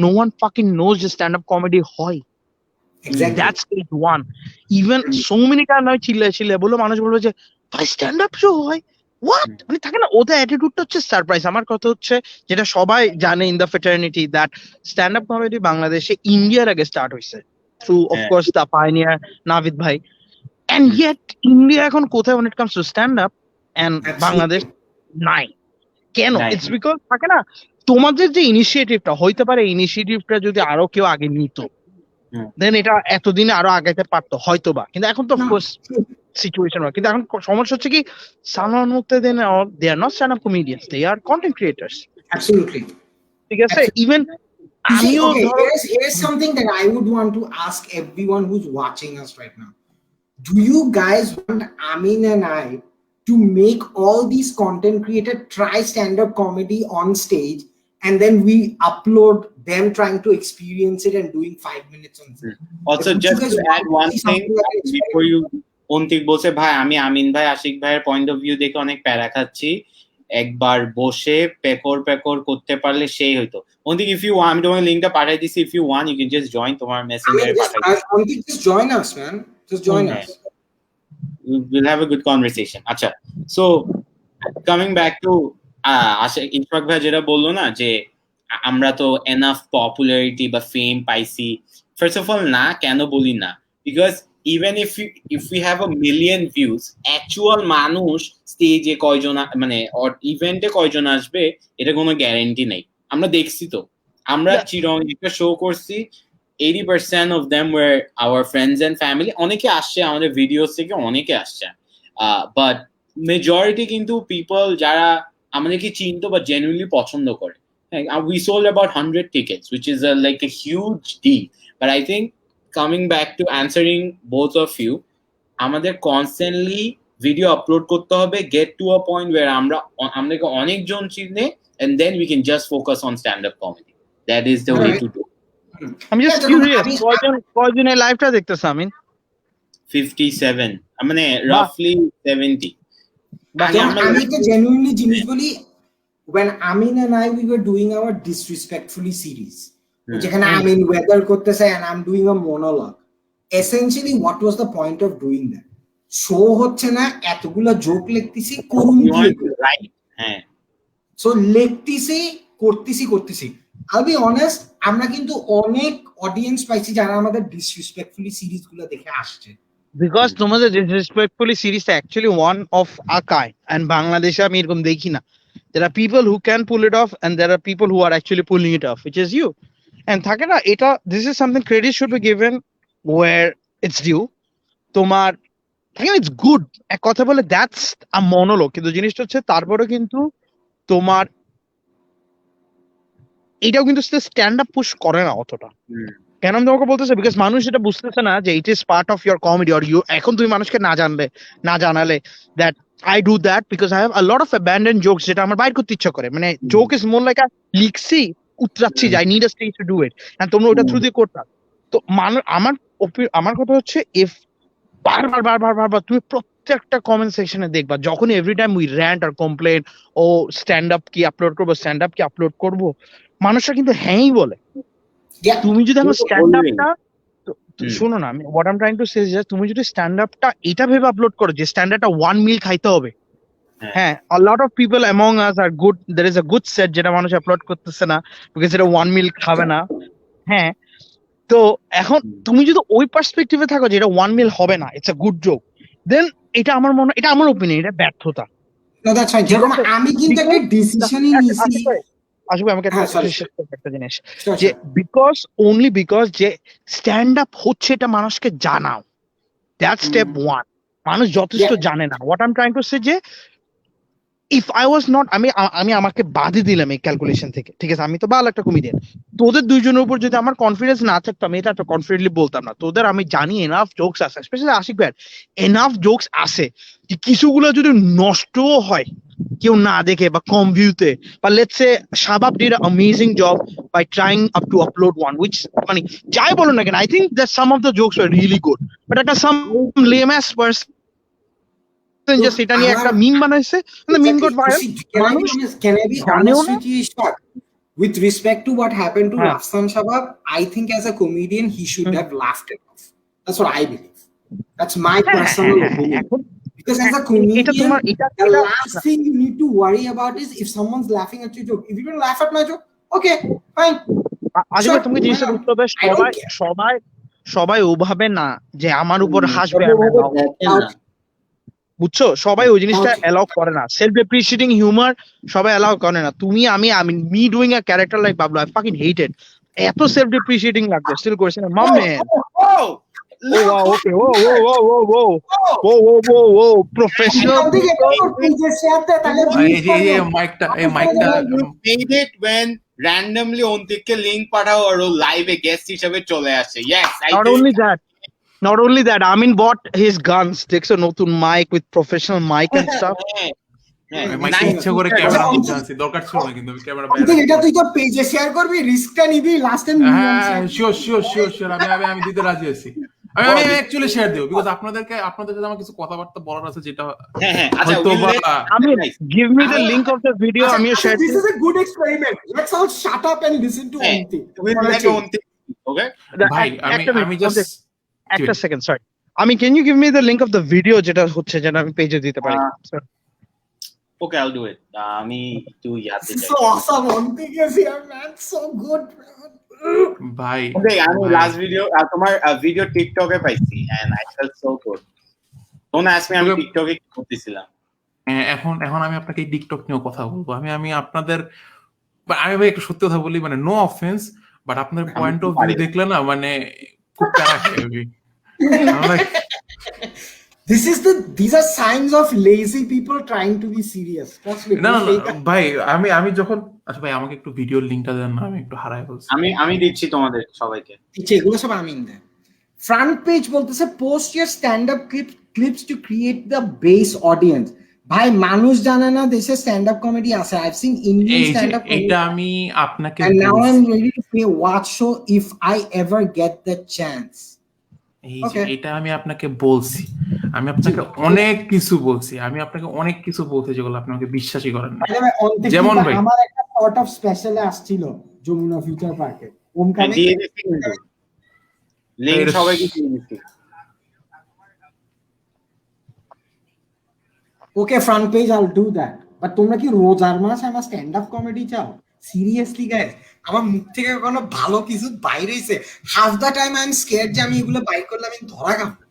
no one fucking knows যে stand up comedy হয়। Exactly. That's stage one. Even so many times I চিল্লায় বলে মানুষ বলবে যে ভাই স্ট্যান্ড আপ শো হয়, হোয়াট, মানে থাকে না, ওদের অ্যাটিটিউডটা হচ্ছে সারপ্রাইজ। আমার কথা হচ্ছে যেটা সবাই জানে in the fraternity, that stand up comedy বাংলাদেশে ইন্ডিয়ার আগে স্টার্ট হয়েছে, through, of course, the pioneer Navid Bhai. And yet, India এখন কোথায় when it comes to stand up and Bangladesh নাই কেন? It's because থাকে না তোমাদের যে ইনিশিয়েটিভটা হইতে পারে, ইনিশিয়েটিভটা যদি আরো কেউ আগে নিত দেন এটা এতদিনে আরো আগাইতে পারতো হয়তো বা, কিন্তু এখন তো অফকোর্স সিচুয়েশন হয়। কিন্তু এখন সমস্যা হচ্ছে কি Salman Mukta then they are not stand up comedians, they are content creators. Absolutely. ঠিক আছে, ইভেন You see, আমিও okay, ধরো here's something that I would want to ask everyone who's watching us right now. Do you guys want Amin and I to make all these content creators try stand-up comedy on stage, and then we upload them trying to experience it and doing 5 minutes on stage? Also, just to add one thing before you, Antik বলছে ভাই আমি আমিন ভাই আশিক ভাইয়ের point of view দেখে অনেক প্যারা খাচ্ছি, একবার বসে পেকর করতে পারলে সেই হইতো। অন্তিক ইফ ইউ ওয়ান্ট, আমি তোমাকে লিংকটা পাঠিয়ে দিছি, if you want you can just join, তোমার মেসেঞ্জারে পাঠাই দিছি। Ontik, just join us, man. Just join us. We'll have a good conversation. আচ্ছা, so coming back to Ishfaq ভাই যেটা বললো না যে আমরা তো এনাফ পপুলারিটি বা ফেম পাইছি, ফার্স্ট অফ অল না, কেন বলি না, because even if we have a million views, actual মানুষ স্টেজে কয়জন মানে ইভেন্টে কয়জন আসবে এটা কোনো গ্যারান্টি নেই। আমরা দেখছি তো, আমরা চিরং একটা শো করছি, 80% of them were our friends and family. অনেকে আসছে আমাদের ভিডিওস থেকে, অনেকে আসছে, বাট মেজরিটি কিন্তু পিপল যারা আমাদেরকে চিনতো বা জেনুইনলি পছন্দ করে। We sold about 100 tickets, which is like a huge deal. But I think coming back to answering both of you, আমাদের constantly video upload করতে হবে, get to a point where আমাদেরকে অনেকজন চিনে, and then we can just focus on stand-up comedy. That is the way to do it. আমি just curious কয়জনের লাইভটা দেখতেছ আমিন? 57, মানে roughly 70. আমি তো genuinely জিনিস বলি, when Amin and I we were doing our disrespectfully series, যেখানে Amin weather করতেছে and I'm doing a monologue, essentially what was the point of doing that? Show হচ্ছে না, এতগুলা জোক লিখতেছি, করুন কি রাইট, হ্যাঁ, সো লিখতেছি করতেছি। I'll be honest, আমরা কিন্তু অনেক অডিয়েন্স পাইছি যারা আমাদের ডিসরেসপেক্টফুলি সিরিজ গুলো দেখে আসছে, বিকজ তোমাদের ডিসরেসপেক্টফুলি সিরিজটা actually one of a kind, and বাংলাদেশে আমি এরকম দেখি না। There are people who can pull it off and there are people who are actually pulling it off, which is you. And থাকে না এটা, this is something credit should be given where it's due. তোমার it's good, এক কথা বলে that's a monologue, কিন্তু জিনিসটা হচ্ছে তারপরে কিন্তু তোমার এটাও কিন্তু স্ট্যান্ড আপ পুশ করে না অতটা। কেন আমি তোমাকে বলতেছি, বিকজ মানুষ এটা বুঝতেছে না যে it is part of your comedy, or you এখন তুমি মানুষকে না জানালে that I do that because I have a lot of abandoned jokes যেটা আমার বাইর করতে ইচ্ছা করে, মানে joke is more like a লিখছি উতরাচ্ছি, I need a stage to do it, and তোমরা ওটা থ্রু দিয়ে করতা। তো আমার কথা হচ্ছে if বারবার তুমি প্রত্যেকটা কমেন্ট সেকশনে দেখবা, যখন এভরি টাইম উই র্যান্ট আর কমপ্লেন, ও স্ট্যান্ড আপ কি আপলোড করবো, মানুষরা কিন্তু হ্যাঁই বলে। তুমি যদি আমার স্ট্যান্ড আপটা শুনো না, আমি what I am trying to say যে তুমি যদি স্ট্যান্ড আপটা এটা ভেবে আপলোড করো যে স্ট্যান্ড আপটা 1 মিল খাইতে হবে, হ্যাঁ, a lot of people among us are good, there is a good set যেটা মানুষ আপলোড করতেছে না বিকজ এটা 1 মিল খাবে না। হ্যাঁ, তো এখন তুমি যদি ওই পার্সপেক্টিভে থাকো যে এটা 1 মিল হবে না, ইটস আ গুড জোক, দেন এটা আমার ওপিনিয়ন, এটা ব্যর্থতা। No, that's fine. যেরকম আমি কিন্তু একটা ডিসিশনই নিয়েছি, আসবে আমাকে একটা জিনিস যে বিকজ যে স্ট্যান্ড আপ হচ্ছে এটা মানুষকে জানাও, দ্যাট স্টেপ 1, মানুষ যথেষ্ট জানে না। What I am trying to say যে ইফ আই ওয়াজ নট, আমি আমাকে বাদই দিলাম এই ক্যালকুলেশন থেকে, ঠিক আছে, আমি তো ভালো একটা কমেডিয়ান, তোদের দুইজনের উপর যদি আমার কনফিডেন্স না থাকতো আমি এটা কনফিডেন্টলি বলতাম না। তোদের আমি জানি এনাফ জোকস আছে, স্পেশালি আশিক ভাই এনাফ জোকস আছে যে কিছুগুলো যদি নষ্টও হয় কেউ না দেখে বা কম ভিউতে, বা let's say Shabab did a amazing job by trying up to upload one, which মানে যাই বলো না কেন, I think that some of the jokes are really good, but একটা some lame ass person just এটা নিয়ে একটা মিম বানাইছে, the meme got viral. Can I be honest with you, Ishaq? With respect to what happened to Rafsan Shabab, I think as a comedian he should have laughed it off. That's what I believe. That's my personal opinion. Because as a comedian, the last thing you need to worry about is if someone's laughing at your joke. If you don't laugh at my joke, okay, fine. আজকে তুমি জিনিসটা বুঝতে হবে, সবাই ওভাবে না যে আমার উপর হাসবে বুঝছো, সবাই ওই জিনিসটা অ্যালাউ করে না, সেলফ অ্যাপ্রিসিয়েটিং হিউমার সবাই অ্যালাউ করে না। তুমি আমি me doing a character like Bablu, I fucking hate it. এত সেলফ অ্যাপ্রিসিয়েটিং লাগছে, স্টিল করছে না মাম man. Oh wow, okay. Whoa. Professional. মাইকটা made it when randomly অন্তিককে লিংক পাঠাও আর ও লাইভে গেস্ট হিসেবে চলে আসে। Yes, Not only that, I mean bought his guns, takes a notun mic with professional mic and stuff. ইচ্ছা করে ক্যামেরা নিতে আসি, দরকার ছিল না কিন্তু ক্যামেরা এটা তুই তো পেজে শেয়ার করবি, রিস্কটা নিবি লাস্ট টাইম। হ্যাঁ শিওর আমি দিতে রাজি আছি। আমি অ্যাকচুয়ালি শেয়ার দেব বিকজ আপনাদের সাথে আমার কিছু কথাবার্তা বলার আছে যেটা হয়তো I mean give me the link of the video, আমি share. This is a good experiment. Let's all shut up and listen to Onti. Okay? ভাই আমি জাস্ট একটা second, sorry. I mean can you give me the link of the video যেটা হচ্ছে, যেটা আমি পেজে দিতে পারি? Okay, I'll do it. আমি একটু ইয়াদ দিই। So awesome, Onti is here, man. So good, man. ভাই Okay, আমি লাস্ট ভিডিও তোমার ভিডিও টিকটকে পাইছি and I felt so good. Don't ask me আমি টিকটকে কি করতেছিলাম। এখন আমি আপনাকে টিকটক নিয়ে কথা বলবো। আমি আপনাদের আমি ভাই একটু সত্যি কথা বলি, মানে নো অফেন্স, বাট আপনার পয়েন্ট অফ ভিউ দেখলে না মানে খুব প্যারা খাই। These are signs of lazy people trying to be serious. না ভাই আমি যখন আচ্ছা ভাই আমাকে একটু ভিডিওর লিংকটা দেন না, আমি একটু হারাই বলছি। আমি দিচ্ছি তোমাদের সবাইকে। এগুলো সব আমি দেন। ফ্রন্ট পেজ বলতেছে post your stand up clips to create the base audience. ভাই মানুষ জানে না দেশে স্ট্যান্ড আপ কমেডি আছে। I have seen Indian stand up comedy. এটা আমি আপনাকে and now I'm ready to pay watch show if I ever get the chance. এটা আমি আপনাকে বলছি, আমি আপনাকে অনেক কিছু বলছি, যেগুলো আপনি আমাকে বিশ্বাসই করেন না। যেমন ভাই আমার একটা সর্ট অফ স্পেশালে আসছিল যমুনা ফিউচার পার্কে, ওমকামিং লিংক সবাইকে দিয়ে দিচ্ছি। ওকে front page I'll do that. But তোমরা কি রোজার মাস আমার স্ট্যান্ড আপ কমেডি চাও? সিরিয়াসলি গাইস, আমার মুখ থেকে কোনো ভালো কিছু বাইরে হইছে? Half the time I am scared যে আমি এগুলো বাই করলে আমি ধরা খাবো।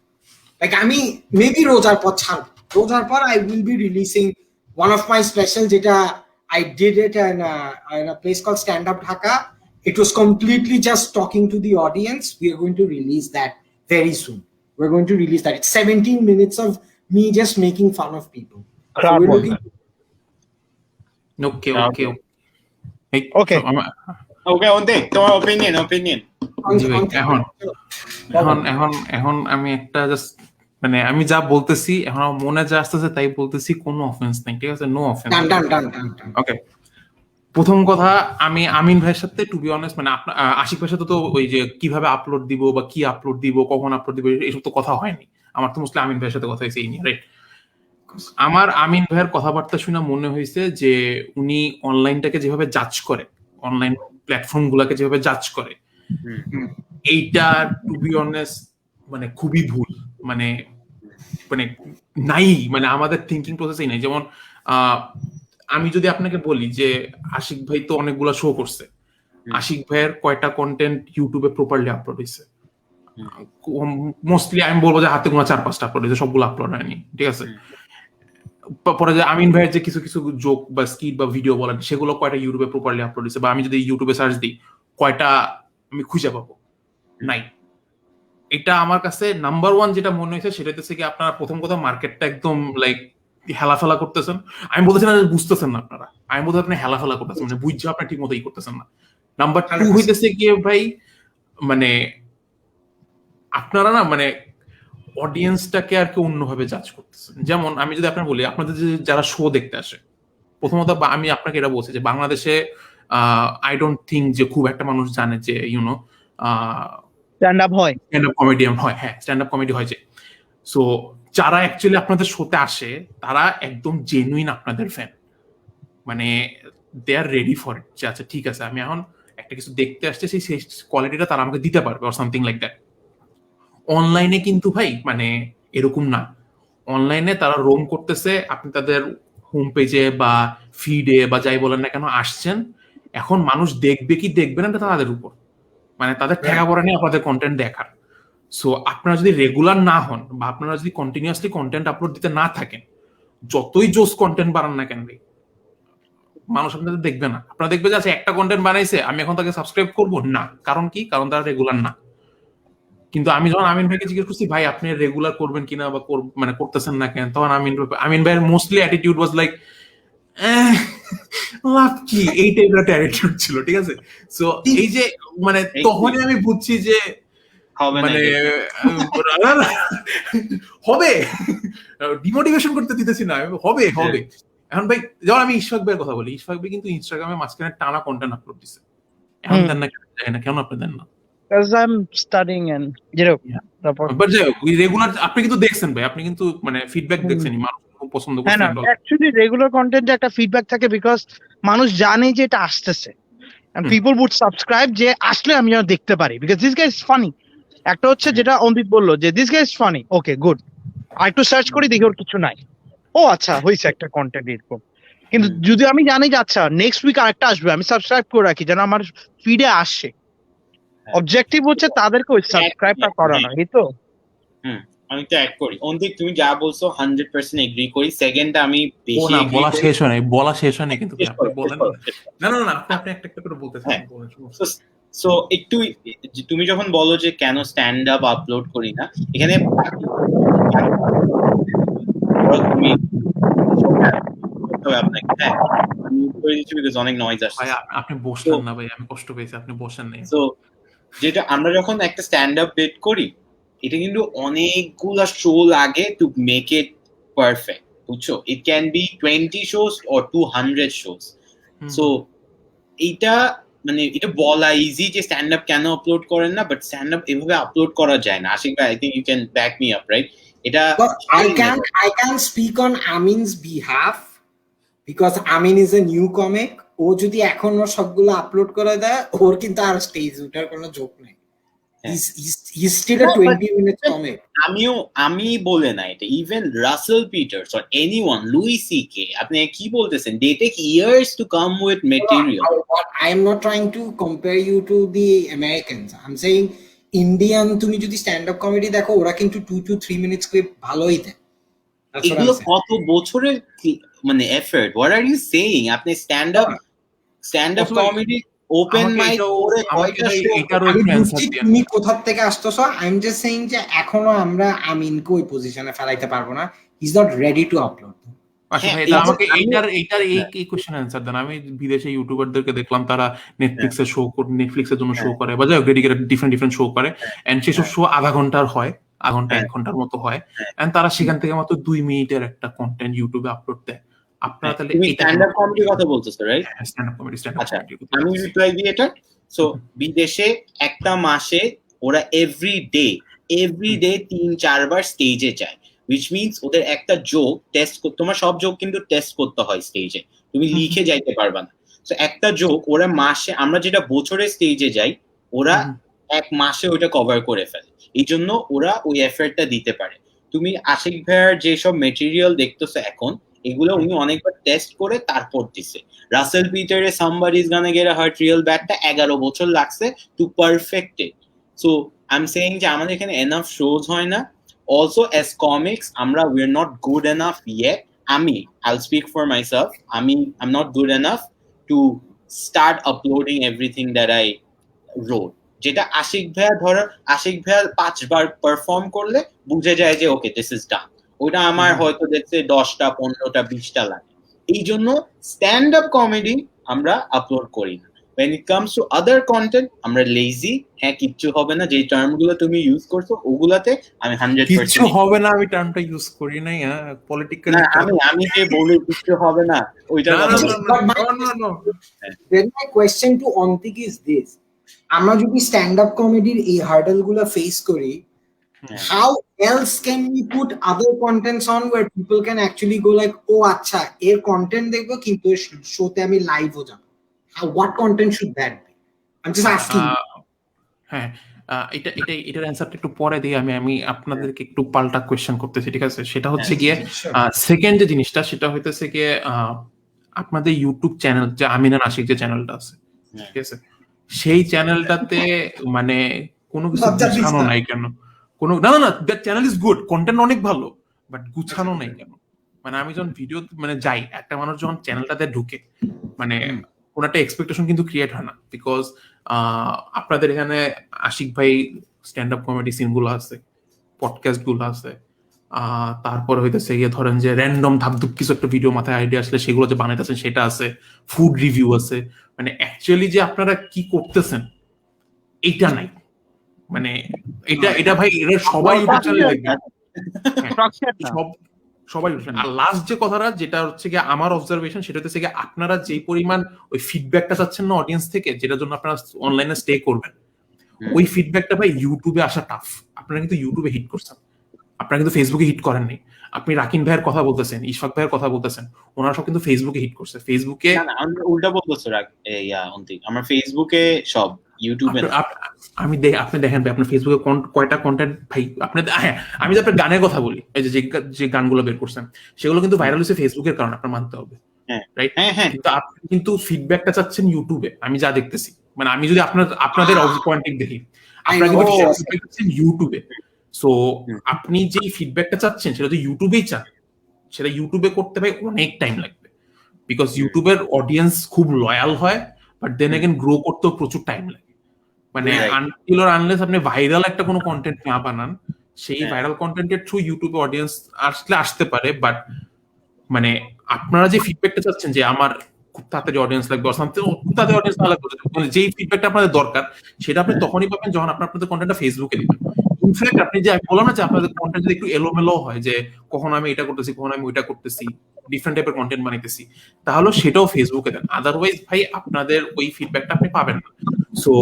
লাইক আমি মেবি রোজার পর ছাড়ব, রোজার পর I will be releasing one of my special, যেটা I did it in a place call stand up Dhaka. It was completely just talking to the audience. We are going to release that very soon. We're going to release that. It's 17 minutes of me just making fun of people. Okay. ওকে তোমার opinion এখন আমি একটা just মানে আমি যা বলতেছি এখন আমার মনে যা আসতেছে তাই বলতেছি, কোনো অফেন্স নাই, ঠিক আছে? No offence. ওকে, প্রথম কথা, আমি আমিন ভাইয়ের সাথে টু বি অনেস্ট মানে আশিক ভাইয়ের সাথে তো ওই যে কিভাবে আপলোড দিব বা কি আপলোড দিব, কখন আপলোড দিব, এইসব তো কথা হয়নি। আমার তো মোস্টলি আমিন ভাইয়ের সাথে কথা হয়েছে এই নিয়ে, রাইট? আমার আমিন ভাইয়ের কথাবার্তা শুনে মনে হয়েছে যে উনি অনলাইনটাকে যেভাবে জাজ করে, অনলাইন প্ল্যাটফর্ম গুলাকে যেভাবে জাজ করে, এইটা টু বি অনেস্ট মানে খুবই ভুল। মানে মানে নাই, মানে আমাদের থিঙ্কিং প্রসেসই নাই। যেমন আমি যদি আপনাকে বলি যে আশিক ভাই তো অনেকগুলা শো করছে, আশিক ভাইয়ের কয়টা কন্টেন্ট ইউটিউবে প্রপারলি আপলোড হয়েছে? মোস্টলি আমি বলবো যে হাতে গোনা 4-5টা আপলোড হয়েছে, সবগুলো আপলোড হয়নি, ঠিক আছে? পরে যে আমিন ভাইয়ের যে কিছু কিছু জোক বা স্কিট বা ভিডিও বলেন, সেগুলো কয়টা ইউটিউবে প্রপারলি আপলোড হয়েছে? বা আমি যদি ইউটিউবে সার্চ দিই কয়টা আমি খুঁজে পাবো? নাই। এটা আমার কাছে নাম্বার ওয়ান যেটা মনে হয়েছে সেটা হচ্ছে কি আপনারা প্রথম কথা মার্কেটটা একদম লাইক হেলাফেলা করতেছেন। আমি বলতেছি না বুঝতেছেন না আপনারা, আমি বলতে আপনি হেলাফেলা করতেছেন, মানে বুঝছে আপনি ঠিক মতোই করতেছেন না। নাম্বার টু হইতেছে কি ভাই, মানে আপনারা না মানে অডিয়েন্সটাকে আর কি অন্যভাবে জাজ করতেছেন। যেমন আমি যদি আপনার বলি, আপনাদের যে যারা শো দেখতে আসে, প্রথমত আমি আপনাকে এটা বলছি যে বাংলাদেশে আই ডোন্ট থিঙ্ক যে খুব একটা মানুষ জানে যে ইউনো স্ট্যান্ড আপ কমেডিয়ান হয়। হ্যাঁ, স্ট্যান্ড আপ কমেডি হয় যে। সো যারা অ্যাকচুয়ালি আপনাদের শোতে আসে তারা একদম জেনুইন আপনাদের ফ্যান, মানে দে আর রেডি ফর ইট যে আচ্ছা ঠিক আছে আমি এখন একটা কিছু দেখতে আসছে, সেই কোয়ালিটিটা তারা আমাকে দিতে পারবে অর সামথিং লাইক দ্যাট। অনলাইনে কিন্তু ভাই মানে এরকম না। অনলাইনে তারা রোম করতেছে, আপনি তাদের হোম পেজে বা ফিডে বা যাই বলেন না কেন আসছেন, এখন মানুষ দেখবে কি দেখবে না এটা তাদের উপর, মানে তাদের ঠেকা পড়া নেই আপনাদের কন্টেন্ট দেখার। সো আপনারা যদি রেগুলার না হন বা আপনারা যদি কন্টিনিউয়াসলি কন্টেন্ট আপলোড দিতে না থাকেন, যতই জোস কন্টেন্ট বানান না কেন ভাই, মানুষ আপনাদের দেখবে না। আপনারা দেখবে যে আচ্ছা একটা কন্টেন্ট বানাইছে, আমি এখন তাকে সাবস্ক্রাইব করবো না। কারণ কি? কারণ তারা রেগুলার না। কিন্তু আমি যখন আমিন ভাইকে জিজ্ঞেস করছি ভাই আপনি রেগুলার করবেন কিনা বা মানে করতেছেন না কেন, তখন আমিন ভাইয়ের mostly attitude was like love কি, এই টাইপের একটা অ্যাটিটিউড ছিল, ঠিক আছে? সো এই যে মানে তখনই আমি বুঝছি যে মানে হবে, ডিমোটিভেশন করতে দিতেছি না, হবে হবে। এখন ভাই যেমন আমি ইশফাক ভাইয়ের কথা বলি, ইশফাক ভাই কিন্তু ইনস্টাগ্রামে মাঝখানে টানা কন্টেন্ট আপলোড দিচ্ছে, এখন দেন না কেন? কেন আপনি দেন না? Because I'm studying and but যাই হোক, রেগুলার আপনি কিন্তু দেখছেন ভাই, আপনি কিন্তু মানে ফিডব্যাক দেখছেন, মানুষ খুব পছন্দ হ্যাঁ না, করছেন। অ্যাকচুয়ালি রেগুলার কন্টেন্টে একটা ফিডব্যাক থাকে বিকজ মানুষ জানে যে এটা আসতেছে, and people would subscribe যে আসলে আমি যেন দেখতে পারি because this guy is funny. একটা হচ্ছে যেটা অন্দিত বললো যে this guy is funny, okay good, আর একটু সার্চ করি দেখি ওর কিছু নাই, ও আচ্ছা হয়েছে একটা কন্টেন্ট এরকম। কিন্তু যদি আমি জানি যে আচ্ছা নেক্সট উইক আরেকটা আসবে, আমি সাবস্ক্রাইব করে রাখি যেন আমার ফিডে আসে। অবজেক্টিভ হচ্ছে তাদেরকে ওই সাবস্ক্রাইবটা করানো, এই তো। আমি তো অ্যাড করি অন্তিক, তুমি যা বলছো 100% এগ্রি করি। সেকেন্ড আমি বেশি না বলা শেষ হয় নাই, বলা শেষ হয় নাই, কিন্তু আপনি বলেন না না না, আপনি একটা একটা করে বলতেছেন। সো একটু তুমি যখন বলো যে কেন স্ট্যান্ড আপ আপলোড করি না, এখানে তুমি আপনাকে হ্যাঁ করে দিচ্ছি বিকজ অনেক নয়েজ আসছে। ভাই আপনি বসলেন না ভাই, আমি কষ্ট পেয়েছি, আপনি বসেন নাই। সো যেটা আমরা যখন একটা স্ট্যান্ড আপ বেট করি, এটা কিন্তু অনেকগুলা শো লাগে টু মেক ইট পারফেক্ট, বুঝছো? It can be 20 shows or 200 shows. So এইটা মানে এটা বলা ইজি যে স্ট্যান্ড আপ কেন আপলোড করেন না, বাট স্ট্যান্ড আপ এভাবে আপলোড করা যায় না। আশিক ভাই, I think you can back me up, right? এটা I can speak on Amin's behalf because Amin is a new comic. ও যদি এখন ওর সবগুলো আপলোড করে দেয়, ওর কিন্তু আর স্টেজ উঠার কোনো জোক নেই। He's still a 20-minute comic. আমি বলে না এটা, even Russell Peters or anyone, Louis CK, আপনি কি বলতেছেন? they take years to come with material. I am not trying to compare you to the Americans. I'm saying Indian, তুমি যদি stand up comedy দেখো, ওরা কিন্তু 2 to 3 minutes ক্লিপ ভালোই দেয়। এগুলো কত বছরের মানে effort. what are you saying? আপনি stand up comedy open mic করে কয়টা শো, তুমি কোথা থেকে আসতেছো? আই এম জাস্ট সেইং যে এখনো আমরা আমিনকে ওই পজিশনে ফেলাইতে পারবো না। He is not ready to upload. আচ্ছা ভাই, আমাকে এইটার এই কোশ্চেন অ্যানসার দেন। আমি বিদেশে ইউটিউবারদেরকে দেখলাম তারা নেটফ্লিক্সের শো করে, নেটফ্লিক্সের জন্য শো করে বা যাই হোক ডেডিকেটেড ডিফারেন্ট শো করে, এন্ড সেসব শো আধা ঘন্টার হয়, আধা ঘন্টা 1 ঘন্টার মতো হয়, এন্ড তারা সেখান থেকে মাত্র 2 মিনিটের একটা কন্টেন্ট ইউটিউবে আপলোড দেয়। আপনারা তাহলে স্ট্যান্ড আপ কমেডির কথা বলতেছো, রাইট? Stand up comedy. আচ্ছা, আমি রিপ্লাই দিই এটা। সো বিদেশে একটা মাসে ওরা এভরি ডে 3-4 বার স্টেজে যায়, which means ওদের একটা জোক টেস্ট করতে, তোমার সব জোক কিন্তু টেস্ট করতে হয় স্টেজে, তুমি লিখে যাইতে পারবা না। সো একটা জোক ওরা মাসে, আমরা যেটা বছরে স্টেজে যাই, ওরা 1 মাসে ওইটা কভার করে ফেলে। এই জন্য ওরা ওই এফর্টটা দিতে পারে। তুমি আশিক ভাইয়ার যেসব মেটেরিয়াল দেখতেছো এখন, এগুলো উনি অনেকবার টেস্ট করে তারপর দিছে। রাসেল পিটারের somebody is gonna get a hurt real ব্যাডটা 11 বছর লাগছে to perfect it. So I am saying যে আমাদের এখানে এনাফ শোজ হয় না। Also as comics, we're not good enough yet. I'll speak for myself. I'm not good enough to start uploading everything that I wrote. যেটা আশিক ভাইয়া 5 বার perform করলে বুঝে যায় যে ওকে দিস ইজ ডান, ওটা আমার হয়তো দেখছে 10টা 15টা 20টা লাগে। এই জন্য স্ট্যান্ড আপ কমেডি আমরা আপলোড করি না। when it comes to other content, আমরা লেজি। হ্যাঁ, কিচ্ছু হবে না, যে টার্মগুলো তুমি ইউজ করছো ওগুলাতে আমি 100% কিচ্ছু হবে না, আমি টার্মটা ইউজ করি নাই। পলিটিক্যালি আমি যে বলি কিচ্ছু হবে না, ওইটা then my question to Ontik is this: আমরা যদি স্ট্যান্ড আপ কমেডির এই হার্ডল গুলো ফেস করি, how else can we put other contents on where people can actually go like, oh আচ্ছা এর কন্টেন্ট দেখবো কিন্তু শোতে আমি লাইভও যাব? What content should that be? I'm just asking. হ্যাঁ, এটার অ্যানসারটা একটু পরে দিয়ে আমি আপনাদেরকে একটু পাল্টা কোয়েশ্চেন করতেছি, ঠিক আছে? সেটা হচ্ছে গিয়ে সেকেন্ড যে জিনিসটা, সেটা হইতেছে গিয়ে আপনাদের ইউটিউব চ্যানেল, যে আমিন আর আশিক যে চ্যানেলটা আছে, ঠিক আছে, সেই চ্যানেলটাতে মানে কোনো কিছু বোঝানো নাই কেন? কোনো না না না that channel is good, content অনেক ভালো, বাট গুছানো নেই কেন? মানে আমি যখন ভিডিও মানে যাই, একটা মানুষ যখন চ্যানেলটাতে ঢুকে মানে কোনো একটা এক্সপেকটেশন কিন্তু ক্রিয়েট হয় না, বিকজ আপনাদের এখানে আশিক ভাই স্ট্যান্ড আপ কমেডি সিনগুলো আছে, পডকাস্ট গুলো আছে, তারপর হইতেছে গিয়ে ধরেন যে র্যান্ডম ধাপধুপ কিছু একটা ভিডিও মাথায় আইডিয়া আসলে সেগুলো যে বানাইতেছেন সেটা আছে, ফুড রিভিউ আছে, মানে অ্যাকচুয়ালি যে আপনারা কি করতেছেন এইটা নাই। মানে এটা এটা ভাই এটা সবাই ইউটিউব চ্যানেলে দেখবে, সবাই। আর লাস্ট যে কথাটা যেটা হচ্ছে গিয়ে আমার অবজারভেশন, সেটা হচ্ছে গিয়ে আপনারা যে পরিমাণ ওই ফিডব্যাকটা চাচ্ছেন না অডিয়েন্স থেকে, যেটার জন্য আপনারা অনলাইনে স্টে করবেন, ওই ফিডব্যাকটা ভাই ইউটিউবে আসা টাফ। আপনারা কিন্তু ইউটিউবে হিট করছেন, আপনারা কিন্তু ফেসবুকে হিট করেননি। আপনি রাকিন ভাইয়ের কথা বলতেছেন, ইশফাক ভাইয়ের কথা বলতেছেন, ওনারা সব কিন্তু ফেসবুকে হিট করছে। ফেসবুকে উল্টা বলতেছো আমরা ফেসবুকে সব, ইউটিউবে আপনি দেখেন ভাই আপনার ফেসবুকে কয়টা কন্টেন্ট ভাই আপনি, হ্যাঁ আমি যদি আপনার গানের কথা বলি, এই যে গানগুলো বের করছেন সেগুলো কিন্তু ভাইরাল হয়েছে ফেসবুকের কারণে, আপনার মানতে হবে, রাইট? কিন্তু আপনি কিন্তু ফিডব্যাকটা চাচ্ছেন ইউটিউবে, আমি যা দেখতেছি, মানে আমি যদি আপনাদের পয়েন্ট দেখি, আপনারা কিন্তু ফিডব্যাক চাচ্ছেন ইউটিউবে। সো আপনি যেই ফিডব্যাকটা চাচ্ছেন সেটা যদি ইউটিউবেই চান, সেটা ইউটিউবে করতে ভাই অনেক টাইম লাগবে, বিকজ ইউটিউবের অডিয়েন্স খুব লয়াল হয়, বাট দেন এগেন গ্রো করতেও প্রচুর টাইম লাগে। মানে আনটিল অর আনলেস আপনি ভাইরাল একটা কোনো কন্টেন্ট না বানান, সেই ভাইরাল কন্টেন্টের থ্রু ইউটিউবে অডিয়েন্স আসতে পারে, বাট মানে আপনারা যে ফিডব্যাকটা চাচ্ছেন যে আমার খুব তাড়াতাড়ি অডিয়েন্স লাগবে, খুব তাড়াতাড়ি অডিয়েন্স না লাগবে, মানে যেই ফিডব্যাকটা আপনাদের দরকার সেটা আপনি তখনই পাবেন যখন আপনাদের কন্টেন্টটা ফেসবুকে দিবেন। ইনফ্যাক্ট আপনি যে বললাম না যে আপনাদের কন্টেন্ট যদি একটু এলোমেলো হয়, যে কখন আমি এটা করতেছি, কখন আমি ওইটা করতেছি, ডিফারেন্ট টাইপের কন্টেন্ট বানাইতেছি, তাহলে সেটাও ফেসবুকে দেন, আদারওয়াইজ ভাই আপনাদের ওই ফিডব্যাকটা আপনি পাবেন না। সো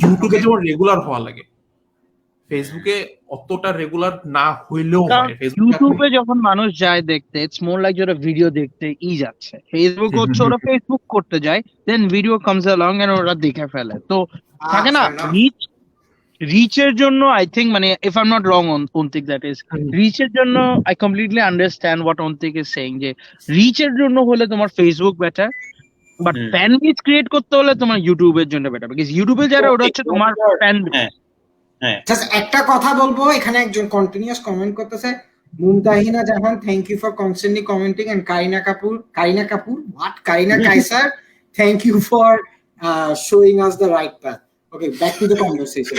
ইউটিউবে যেমন রেগুলার হওয়া লাগে, ফেসবুকে অতটা রেগুলার না হইলেও হয়। ইউটিউবে যখন মানুষ যায় দেখতে, ইটস মোর লাইক ওরা ভিডিও দেখতে যাচ্ছে। ফেসবুক হচ্ছে ওরা ফেসবুক করতে যায়, then video comes along and ওরা দেখে ফেলে। তো থাকে না রিচের জন্য, আই থিঙ্ক, মানে if I am not wrong Antik, that is রিচের জন্য I completely understand what Antik is saying, যে রিচের জন্য হলে তোমার Facebook better, but fan base create করতে হলে তোমার ইউটিউবের জন্য বেটার, বিকজ ইউটিউবে যারা ওটা হচ্ছে তোমার ফ্যান বেস। জাস্ট একটা কথা বলবো, এখানে একজন কন্টিনিউয়াস কমেন্ট করতেছে, Mumtahina Jahan, thank you for constantly commenting, and Kareena Kapoor what Kareena Kaiser, thank you for showing us the right path. Okay, back to the conversation.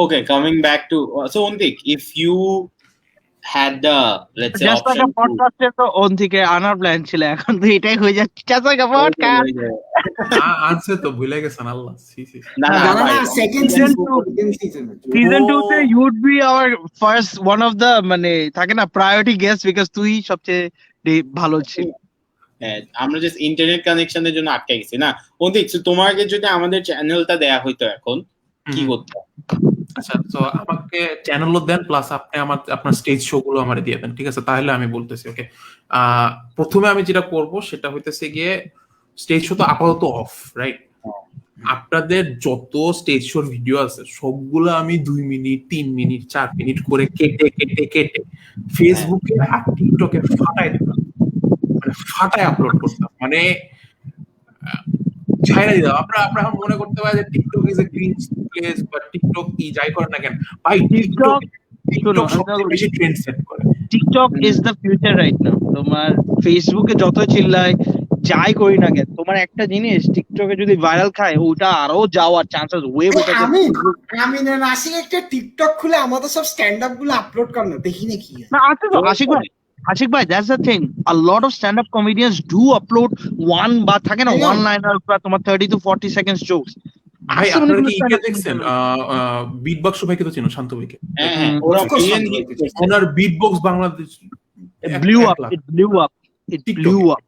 Okay, coming back to so Ontik, if you had the, let's say, just like a podcast তো অন্তিকে আনার plan ছিল, এখন তো এটাই হয়ে যাচ্ছে just like a podcast. Answer তো ভুলে গেছেন আল্লাহ। না সেকেন্ড season 2 তে you would be our first one of the, মানে থাকে না priority guest, because তুই সবচেয়ে ভালো ছিল। আমরা জাস্ট ইন্টারনেট কানেকশনের জন্য আটকে গেছি না। অন্তিক, তোমাকে যদি আমাদের চ্যানেলটা দেয়া হইতো এখন কি করতে? আচ্ছা, তো আমাকে চ্যানেলও দেন, প্লাস আপনি আপনার স্টেজ শো গুলো আমার দিয়ে দেন, ঠিক আছে? তাহলে আমি বলতেছি। ওকে, প্রথমে আমি যেটা করব সেটা হইতেছে গিয়ে, স্টেজ শো তো আপাতত অফ, রাইট? আপনাদের যত স্টেজ শোর ভিডিও আছে সবগুলো আমি 2 মিনিট 3 মিনিট 4 মিনিট করে কেটে ফেসবুকে আর টিকটকে ফাটায় আপলোড করতাম, মানে ছাইরা দিতাম। আপনারা মনে করতে পারেন যে TikTok is a green place, বা টিকটক কি যাই করে না কেন, ভাই টিকটক সবচেয়ে বেশি ট্রেন্ড সেট করে। TikTok is the future right now. তোমার ফেসবুকে যত চিল্লায় যাই করি না কেন, তোমার একটা জিনিস টিকটকে যদি ভাইরাল খায়, ওটা আরো যাওয়ার চান্সেস ওয়ে বেটার। আমি নাসিক একটা টিকটক খুলে আমাদের সব স্ট্যান্ড আপ গুলো আপলোড করনা, দেখি না কি না আছে তো। আশিক ভাই, that's the thing, a lot of stand up comedians do upload one বা থাকে না one liner বা তোমার 30 to 40 seconds jokes। ভাই আপনারা কি ইকে দেখছেন? বিট বক্স ভাইকে তো চিনো, শান্ত ভাইকে? হ্যাঁ, ওনার beat box Bangladesh blew up.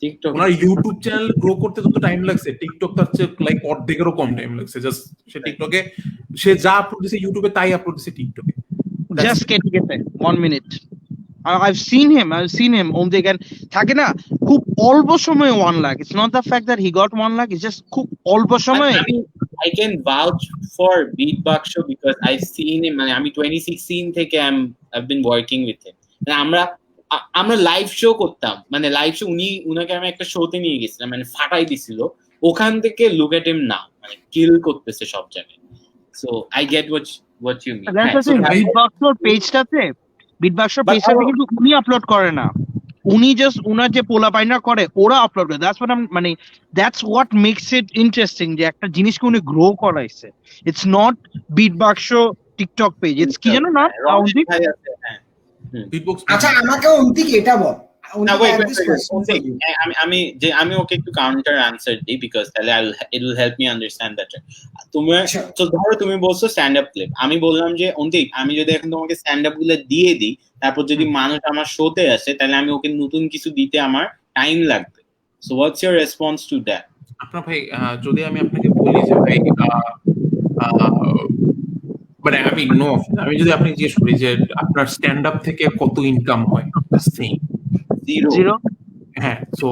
TikTok ওনার ইউটিউব চ্যানেল গ্রো করতে যত টাইম লাগছে, টিকটক তার চেয়ে লাইক অর্ধেকেরও কম টাইম লাগছে। জাস্ট সে টিকটকে সে যা আপলোড দিছে ইউটিউবে তাই আপলোড দিছে টিকটকে, just কেটে 1 minute. I've seen him on the again, থাকে না খুব অল্প সময়ে 1 lakh. It's not the fact that he got 1 lakh, it's just খুব অল্প সময়ে। I can vouch for Beatbox Show because I've seen him, মানে আমি 2016 থেকে I've been working with him, আমরা লাইভ শো করতাম, মানে লাইভ শো উনাকে আমি একটা শোতে নিয়ে গেছিলাম, মানে ফাটাই দিছিল ওখান থেকে। লুক এট হিম নাও, মানে কিল করতেছে সব জায়গায়। So I get what you mean. That's the So thing. that- বিটবক্সের পেজটাতে But কিন্তু উনি আপলোড করে না, উনি জাস্ট উনার যে পোলাপাইনা করে ওরা আপলোড করে। দ্যাটস হোয়াট মানে that's what makes it interesting, যে একটা জিনিসকে উনি গ্রো করাইছে। It's not beatbox TikTok page, it's কি জানো না রমেশ ভাই আছে, হ্যাঁ। বিটবক্স আচ্ছা আমাকে অন্তিক এটা বল, না, Antik, wait, I have wait, this wait, question for wait. you. আমি ওকে একটু কাউন্টার আনসার দিই, বিকজ তাহলে it will help me understand better. তুমি Sure. তো ধরো তুমি বলছো স্ট্যান্ড আপ ক্লিপ, আমি বললাম যে অন্তিক আমি যদি এখন তোমাকে স্ট্যান্ড আপ গুলো দিয়ে দিই, তারপর যদি মানুষ আমার শোতে আসে, তাহলে আমি ওকে নতুন কিছু দিতে আমার টাইম লাগবে। So what's your response to that? আপনার ভাই যদি আমি আপনাকে বলি যে ভাই মানে আমি যদি আপনি জিজ্ঞেস করি যে আপনার স্ট্যান্ড আপ থেকে কত ইনকাম হয়, সেম জিরো। হ্যাঁ। সো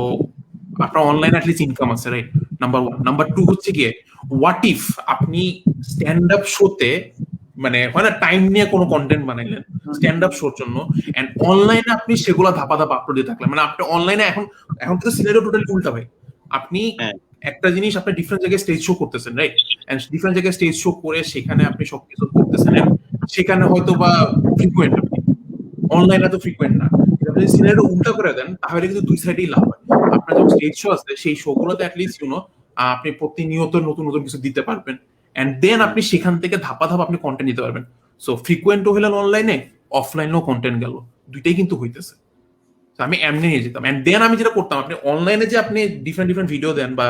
আপনার অনলাইন অ্যাটলিস্ট ইনকাম আছে, রাইট? নাম্বার 1। নাম্বার 2 হচ্ছে গিয়ে হোয়াট ইফ আপনি স্ট্যান্ড আপ শোতে মানে হয় না টাইম নিয়ে কোনো কন্টেন্ট বানাইলেন স্ট্যান্ড আপ শোর জন্য, এন্ড অনলাইনে আপনি সেগুলো ধাপা ধাপা আপলোড দিয়ে থাকলেন, মানে আপনি অনলাইনে এখন কিন্তু সিনারিও টোটালি উল্টা ভাই। আপনি একটা জিনিস আপনি ডিফারেন্ট জায়গায় স্টেজ শো করতেছেন, রাইট? এন্ড ডিফারেন্ট জায়গায় স্টেজ শো করে সেখানে আপনি সবকিছু করতেছেন, সেখানে হয়তো বা ফ্রিকুয়েন্ট, আপনি অনলাইনে তো ফ্রিকুয়েন্ট না। আপনি সিনারিও উল্টা করে দেন তাহলে কিন্তু দুই সাইডেই লাভ হয়। আপনার যখন স্টেজ শো আছে সেই শো গুলোতে অ্যাটলিস্ট আপনি প্রতিনিয়ত নতুন নতুন কিছু দিতে পারবেন, এন্ড দেন আপনি সেখান থেকে ধাপা ধাপা আপনি কন্টেন্ট দিতে পারবেন। সো ফ্রিকুয়েন্টও হলেন অনলাইনে, অফলাইনেও কন্টেন্ট গেল, দুইটাই কিন্তু হইতেছে। আমি এমনি নিয়ে যেতাম, এন্ড দেন আমি যেটা করতাম, আপনি অনলাইনে যে আপনি ডিফারেন্ট ভিডিও দেন, বা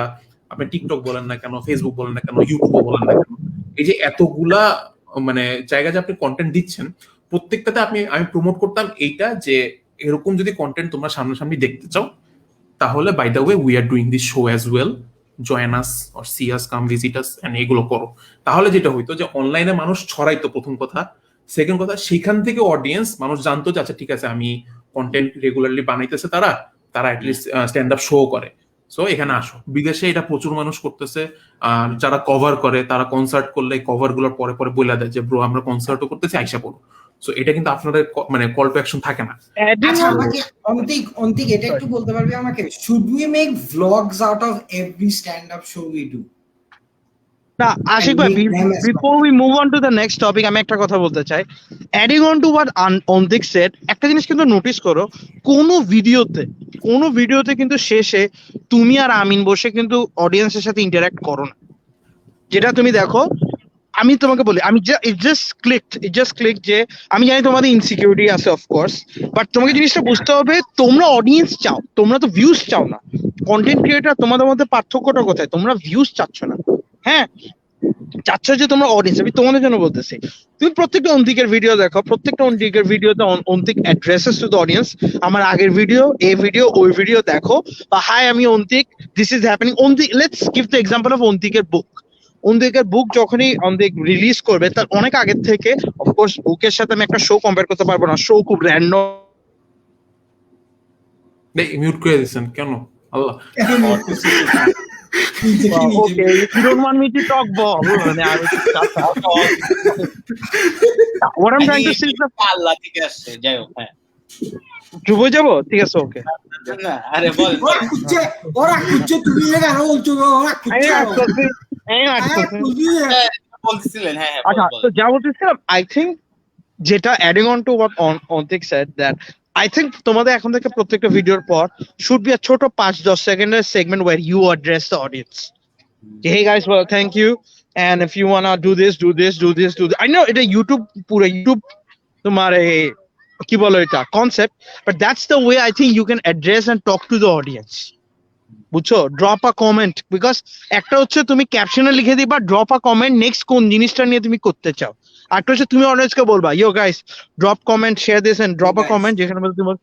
আপনি টিকটক বলেন না কেন, ফেসবুক বলেন না কেন, ইউটিউবও বলেন না কেন, এই যে এতগুলা মানে জায়গা যে আপনি কন্টেন্ট দিচ্ছেন, প্রত্যেকটাতে আমি প্রমোট করতাম এইটা যে এরকম যদি কন্টেন্ট তোমরা সামনাসামনি দেখতে চাও, তাহলে by the way we are doing this show as well, join us or see us, come visit us, and এগুলো করো। তাহলে যেটা হইতো যে অনলাইনে মানুষ ছড়াইতো, প্রথম কথা। সেকেন্ড কথা, সেখান থেকে অডিয়েন্স মানুষ জানতো যে আচ্ছা ঠিক আছে আমি কন্টেন্ট রেগুলারলি বানাইতেছে, তারা অ্যাটলিস্ট স্ট্যান্ড আপ শো করে, সো এখানে আসো। বিদেশে এটা প্রচুর মানুষ করতেছে, যারা কভার করে তারা কনসার্ট করলে কভার গুলোর পরে পরে বলে দেয় যে ব্রো আমরা কনসার্টও করতেছি, আইসা পড়ো। সো এটা কিন্তু আপনাদের মানে কল টু অ্যাকশন থাকে না। আচ্ছা আমাকে অন্তিক এটা একটু বলতে পারবি আমাকে, should we make vlogs out of every stand up show we do? না আশিক ভাই, before we move on to the next topic, আমি একটা কথা বলতে চাই। Adding on to what Antik said, একটা জিনিস কিন্তু নোটিস করো, কোন ভিডিওতে কিন্তু শেষে তুমি আর আমিন বসে কিন্তু অডিয়েন্সের সাথে ইন্টারঅ্যাক্ট করো না। যেটা তুমি দেখো, আমি তোমাকে বলি, আমি ইট জাস্ট ক্লিক যে আমি জানি তোমাদের ইনসিকিউরিটি আছে অফকোর্স, বাট তোমাকে জিনিসটা বুঝতে হবে, তোমরা অডিয়েন্স চাও, তোমরা তো ভিউজ চাও না। কন্টেন্ট ক্রিয়েটর, তোমাদের মধ্যে পার্থক্যটা কোথায়? তোমরা ভিউজ চাচ্ছ না, হ্যাঁ চাচ্ছ যে তোমরা অডিয়েন্স। আমি তোমাদের জন্য বলতেছি, তুমি প্রত্যেকটা অন্তিকের ভিডিও দেখো, প্রত্যেকটা অন্তিকের ভিডিওতে Antik addresses to the audience, আমার আগের ভিডিও, এই ভিডিও, ওই ভিডিও দেখো, বা হাই আমি Antik, this is happening. Antik, let's give the example of অন্তিকের বুক যখনই অন্তিক রিলিজ করবে তার অনেক আগের থেকে, অফকোর্স বুকের সাথে আমি একটা শো কম্পেয়ার করতে পারবো না, শো খুব র্যান্ডম। মিউট করে দিচ্ছেন কেন? আল্লাহ, Okay, if you don't want me to talk ball, then I will just shut up. What I'm trying to say is আল্লাহ ঠিক আছে, যাই হোক, হ্যাঁ ধ্রুব যাবো, ঠিক আছে, ওকে। না আরে বল ওরা খুঁজছে তুমি এটা বলছো, ওরা বলছিলেন, হ্যাঁ আচ্ছা, তো যা বলতেছিলাম, I think যেটা adding on to what Ontik said, that I think তোমাদের এখন থেকে প্রত্যেকটা ভিডিওর পর should be a ছোট 5-10 সেকেন্ডের segment where you address the audience. Hey guys, well, thank you, and if you wanna do this. I know এটা পুরো ইউটিউব তোমার কি বলো এটা concept, but that's the way I think you can address and talk to the audience. বুঝছো? Drop a comment, because একটা হচ্ছে তুমি ক্যাপশনে লিখে দিবা ড্রপ আ কমেন্ট, নেক্সট কোন জিনিসটা নিয়ে তুমি করতে চাও। আরেকটা হচ্ছে তুমি অডিয়েন্সকে বলবা yo guys drop comment, share this and drop a comment, যেখানে তুমি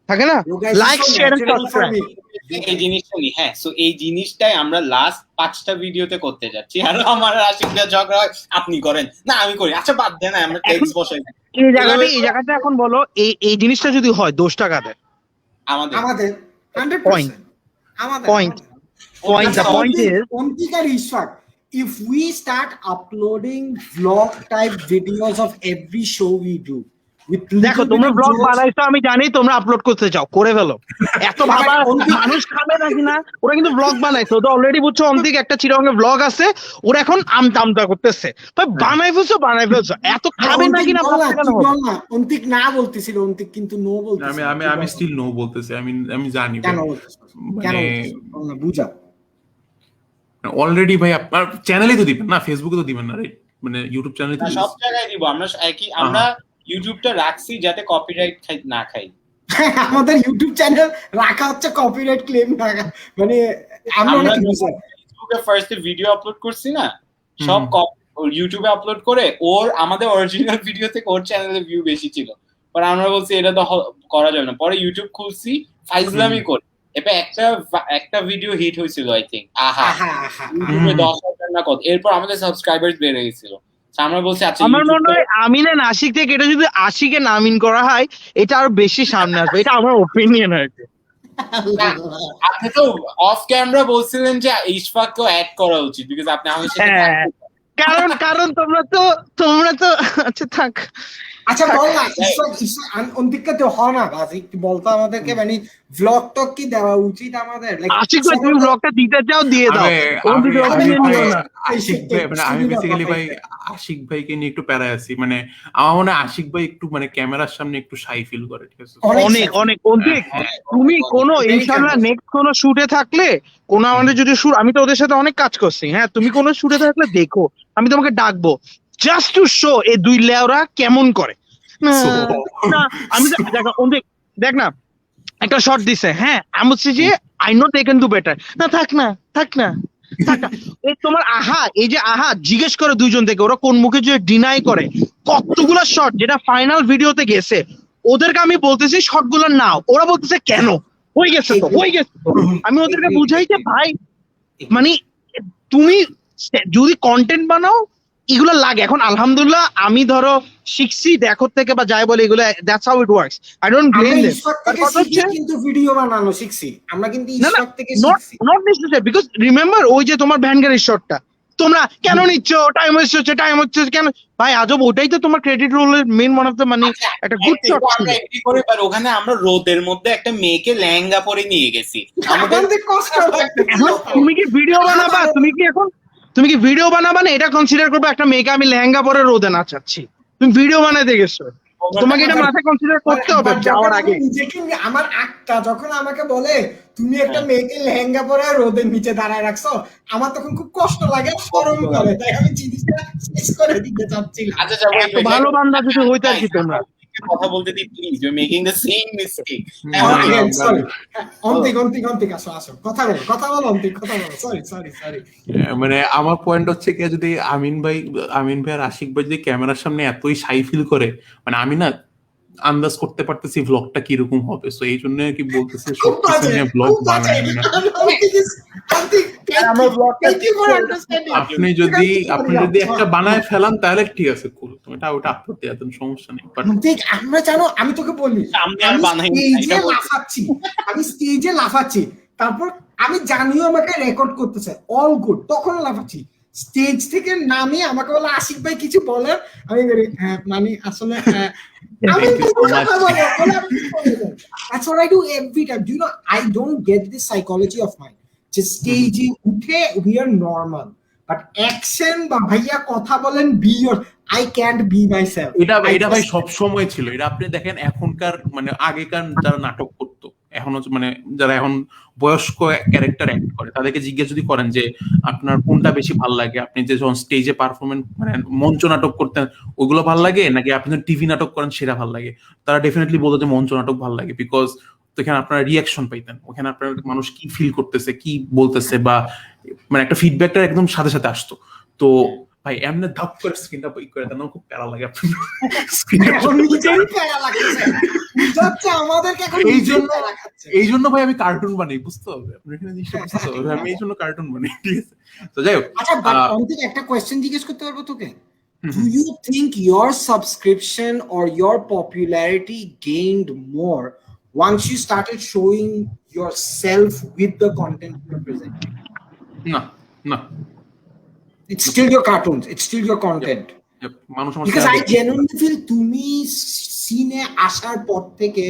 থাকে না লাইক, শেয়ার এন্ড সাবস্ক্রাইব। এই জিনিসটা নি, হ্যাঁ, সো এই জিনিসটাই আমরা লাস্ট 5টা ভিডিওতে করতে যাচ্ছি। আর আমার আশিক ভাই ঝগড়া হয়, আপনি করেন না আমি করি, আচ্ছা বাদ দেন, আমরা টেক্সট বসাই। এই জায়গাটা এখন বলো, এই জিনিসটা যদি হয় 10 টাকা দেয় আমাদের 100% point. The point is, Ontika Ishfaq, if we start uploading vlog type videos of every show we do, দেখো তোমরা ব্লগ বানাইছো আমি জানি তোমরা আপলোড করতে চাও, করে ফেলো। এত ভাবা মানুষ খাবে নাকি না, ওরা কিন্তু ব্লগ বানাইছো তো অলরেডি, বুঝছো? অন্তিক একটা চিরঙ্গে ব্লগ আছে, ওরা এখন আমতা করতেছে, ভাই বানাই ফেলছো, এত খাবে নাকি না? অন্তিক না বলতেছিল, অন্তিক কিন্তু নো বলতেছিল। আমি স্টিল নো বলতেছি, আমি জানি কেন মানে বুঝা অলরেডি ভাই আপনার চ্যানেলে তো দিবেন না, ফেসবুকে তো দিবেন না, রাইট? মানে ইউটিউব চ্যানেলে তো সব জায়গায় দিব আমরা। আমরা ইউটিউবটা রাখছি যাতে কপিরাইট না খাই। আমাদের ইউটিউব চ্যানেল রাখা হচ্ছে কপিরাইট ক্লেম রাখা, মানে আমরা ফেসবুকে ফার্স্টে ভিডিও আপলোড করছি না, সব ইউটিউবে আপলোড করে ওর আমাদের অরিজিনাল ভিডিও থেকে ওর চ্যানেলে ভিউ বেশি ছিল, পরে আমরা বলছি এটা তো করা যাবে না, পরে ইউটিউব খুলছি ফাইজলামি করে, এবার একটা ভিডিও হিট হয়েছিল আই থিঙ্ক, ইউটিউবে 10,000 না কত, এরপর আমাদের সাবস্ক্রাইবার্স বেড়ে গেছিল। আমরা বলছি আচ্ছা, আমার মনে হয় আমিনে নাসিক থেকে এটা যদি আশিকে নামিন করা হয় এটা আরো বেশি সামনে আসবে, এটা আমার ওপিনিয়ন আর কি। আপনি তো অফ ক্যামেরা বলছিলেন যে ইশফাককেও অ্যাড করা উচিত, বিকজ আপনি আমাদের সাথে কারণ তোমরা তো আচ্ছা থাক। আচ্ছা বল না, অন্তিককে তো হয় না বাজি বলতো আমাদেরকে, মানে ভ্লগ টক কি দেওয়া উচিত আমাদের? আশিক ভাই তুমি ব্লগটা দিতে চাও দিয়ে দাও, আমি বেসিক্যালি ভাই আশিক ভাইকে নিয়ে একটু প্যারায় আছি, মানে আমার মনে হয় আশিক ভাই একটু মানে ক্যামেরার সামনে একটু শাই ফিল করে, ঠিক আছে? অনেক অধিক। তুমি কোনো ইনশাআল্লাহ নেক্সট কোনো শুটে থাকলে, কোনো আমাদের যদি শুট, আমি তো ওদের সাথে অনেক কাজ করছি, হ্যাঁ তুমি কোনো শুটে থাকলে দেখো, আমি তোমাকে ডাকবো জাস্ট টু শো এই দুই লেওরা কেমন করে। না আমি দেখ না একটা শট দিছে, হ্যাঁ আমি বলছি যে I know they can do better, না থাক না এই তোমার এই যে জিজ্ঞেস করে দুইজন থেকে ওরা কোন মুখে যে ডিনাই করে কতগুলো শট যেটা ফাইনাল ভিডিওতে গেছে, ওদেরকে আমি বলতেছি শট গুলো নাও, ওরা বলতেছে কেন হয়ে গেছে তো। আমি ওদেরকে বুঝাই যে ভাই মানে তুমি যদি কন্টেন্ট বানাও এগুলো লাগে। এখন আলহামদুলিল্লাহ আমি ধরো শিখছি দেখো থেকে বা যাই বলে, এগুলো that's how it works, I don't blame them. কিন্তু ভিডিও বানানো শিখছি আমরা, কিন্তু ইশফাক থেকে শিখছি, নট নেসেসারি, বিকজ রিমেম্বার ওই যে তোমার ভ্যানগাড়ির শটটা তোমরা কেন নিচ্ছ, টাইম হচ্ছে কেন ভাই, আজব ওটাই তো তোমার ক্রেডিট রোলের মেইন ওয়ান অফ দ্য মানে একটা গুড শট ছিল। ওখানে আমরা রোদের মধ্যে একটা মেয়েকে লেহেঙ্গা পরে নিয়ে গেছি, আমাদের কষ্ট লাগছে। তুমি কি ভিডিও বানাবা, তুমি কি ভিডিও বানাবা না এটা কনসিডার করবে একটা মেয়েকে আমি লেহেঙ্গা পরে রোদে নাচাচ্ছি, তুমি ভিডিও বানাতে গেছো, তোমাকে এটা মাথায় কনসিডার করতে হবে যাওয়ার আগে। আমার আক্কা যখন আমাকে বলে তুমি একটা মেয়েকে লেহেঙ্গা পরে রোদের নিচে দাঁড়ায় রাখছো, আমার তখন খুব কষ্ট লাগে, শরম করে, তাই আমি জিনিসটা শেষ করে দিতে চাচ্ছিলাম। এত ভালো বান্দা যদি হইতে আর কি তোমরা কথা বলতে দিই please, you are making the same mistake. Antik আসো কথা বলো অন্তিক, কথা বলো, সরি। মানে আমার পয়েন্ট হচ্ছে কি, যদি আমিন ভাই আর আশিক ভাই যদি ক্যামেরার সামনে এতই শাই ফিল করে, মানে আমি না আন্দাজ করতে পারতেছি ভ্লগটা কিরকম হবে, সো এই জন্য কি বলতেছে সবকিছু নিয়ে ব্লগ বানাই না। আপনি যদি একটা বানায় ফেলান তাহলে ঠিক আছে, কুল, তুমি ওটা আপলোড দিয়ে দেন, সমস্যা নেই। আমরা জানো আমি তোকে বলি আমি স্টেজে লাফাচ্ছি, তারপর আমি জানিও আমাকে রেকর্ড করতেছে, অল গুড, তখন লাফাচ্ছি, স্টেজ থেকে নামে আমাকে বলে আশিক ভাই কিছু বলেন, আমি হ্যাঁ মানে আসলে that's what I do every time. Do you know, I don't get this psychology of mine. Just staging উঠে we are normal, but action বা ভাইয়া কথা বলেন be your, I can't be myself. এটা ভাই সব সময় ছিল, এটা আপনি দেখেন এখনকার মানে আগেকার যারা নাটক করতো, এখন মানে যারা এখন বয়স্ক ক্যারেক্টার অ্যাক্ট করে তাদেরকে জিজ্ঞেস যদি করেন যে আপনার কোনটা বেশি ভালো লাগে, আপনি যে যখন স্টেজে পারফরমেন্স মানে মঞ্চ নাটক করতেন ওইগুলো ভালো লাগে নাকি আপনি টিভি নাটক করেন সেটা ভালো লাগে, তারা ডেফিনেটলি বলতো যে মঞ্চ নাটক ভালো লাগে, বিকজ ওখানে আপনারা রিয়াকশন পাইতেন, ওখানে আপনার মানুষ কি ফিল করতেছে কি বলতেছে বা মানে একটা ফিডব্যাকটা একদম সাথে সাথে আসতো। তো ভাই এমনি ধাপ করে স্ক্রিনটা বই করে দেন, খুব প্যারা লাগে আপনার এই জন্য ভাই আমি কার্টুন বানাই, বুঝতে হবে আপনার এখানে জিনিসটা বুঝতে হবে, আমি এই জন্য কার্টুন বানাই, ঠিক আছে? তো যাই হোক, আচ্ছা অন্তিক একটা কোয়েশ্চেন জিজ্ঞেস করতে পারবো তোকে? Do you think your subscription or your popularity gained more once you started showing yourself with the content you're presenting? No. It's still your cartoons. It's still your content. Yep. Because I genuinely feel তুমি সিনে আসার পর থেকে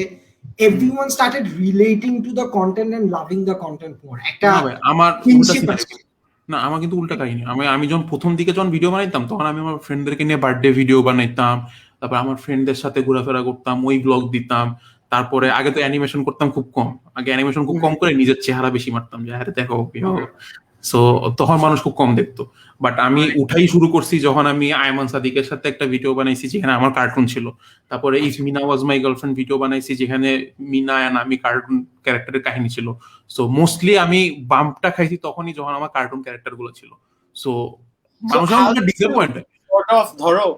everyone started relating to the content and loving the content more. একটা না ভাই, আমার উল্টা kinship scenario আসছে। না, আমার কিন্তু উল্টা কাহিনী। আমি যখন প্রথম দিকে যখন ভিডিও বানাইতাম তখন আমি আমার ফ্রেন্ডদেরকে নিয়ে বার্থডে ভিডিও বানাইতাম, তারপর আমার ফ্রেন্ডদের সাথে ঘোরাফেরা করতাম, ওই ব্লগ দিতাম। তারপরে আগে তো অ্যানিমেশন করতাম খুব কম, আগে অ্যানিমেশন খুব কম করে নিজের চেহারা বেশি মারতাম যে আরে দেখো সো তখন মানুষ খুব কম দেখতো। বাট আমি উঠাই শুরু করছি যখন আমি আয়মান সাদিকের সাথে একটা ভিডিও বানাইছি যেখানে আমার কার্টুন ছিল, তারপরে if Meena was my girlfriend video বানাইছি যেখানে মিনা এন্ড আমি কার্টুন ক্যারেক্টারের কাহিনী ছিল। সো মোস্টলি আমি বাম্পটা খাইছি তখনই যখন আমার কার্টুন ক্যারেক্টার গুলো ছিল। সো মানুষ আমাকে ডিসঅ্যাপয়েন্টেড sort of ধরো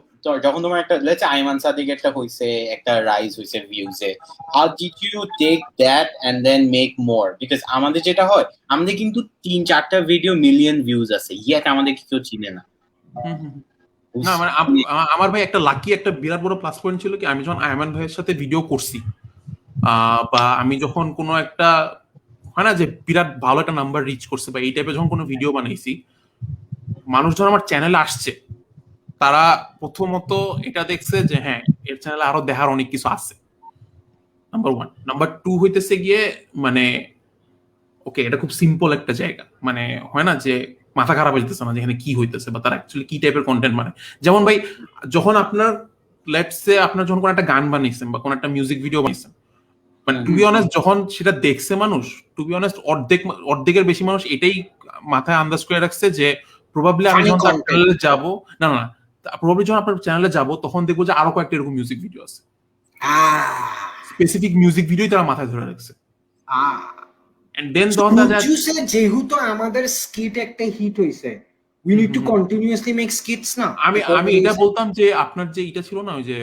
যখন তোমার একটা লেটস আইমান সাদিক একটা হইছে, একটা রাইজ হইছে ভিউজে, how did you take that and then make more? Because আমাদের যেটা হয়, আমাদের কিন্তু 3-4টা ভিডিও মিলিয়ন ভিউজ আছে, ইয়েট আমাদের কেউ চিনে না। না মানে আমার ভাই একটা লাকি একটা বিরাট বড় প্লাস পয়েন্ট ছিল কি, আমি যখন আয়মান ভাইয়ের সাথে ভিডিও করছি বা আমি যখন কোনো একটা হয় না যে বিরাট ভালো একটা নাম্বার রিচ করছে বা এই টাইপের যখন কোনো ভিডিও বানাইছি, মানুষ যখন আমার চ্যানেলে আসছে তারা প্রথমত এটা দেখছে যে হ্যাঁ এর চ্যানেলে আরো দেখার অনেক কিছু আছে, নাম্বার 1। নাম্বার 2 হইতেছে গিয়ে মানে ওকে এটা খুব সিম্পল একটা জায়গা, মানে হয় না যে মাথা খারাপ হয়ে যেতেছে না যেখানে কি হইতেছে বা তারা অ্যাকচুয়ালি কি টাইপের কন্টেন্ট মানে। যেমন ভাই যখন আপনার লেটস সে আপনার যখন কোনো একটা গান বানিয়েছেন বা কোনো একটা মিউজিক ভিডিও বানিয়েছেন, মানে টু বি অনেস্ট যখন সেটা দেখছে মানুষ, টু বি অনেস্ট অর্ধেকের বেশি মানুষ এটাই মাথায় আন্দাজ করে রাখছে যে প্রবাবলি আমি যখন তার চ্যানেলে যাবো, না না প্রবাবলি যখন আপনার চ্যানেলে যাবো তখন দেখবো যে আরো কয়েকটা এরকম মিউজিক ভিডিও আছে, স্পেসিফিক মিউজিক ভিডিওই তারা মাথায় ধরে রাখছে। And then যেহেতু আমাদের স্কিট একটা হিট হইছে, we need to continuously make skits না। আমি এটা বলতাম যে আপনার যে এটা ছিল না ওই যে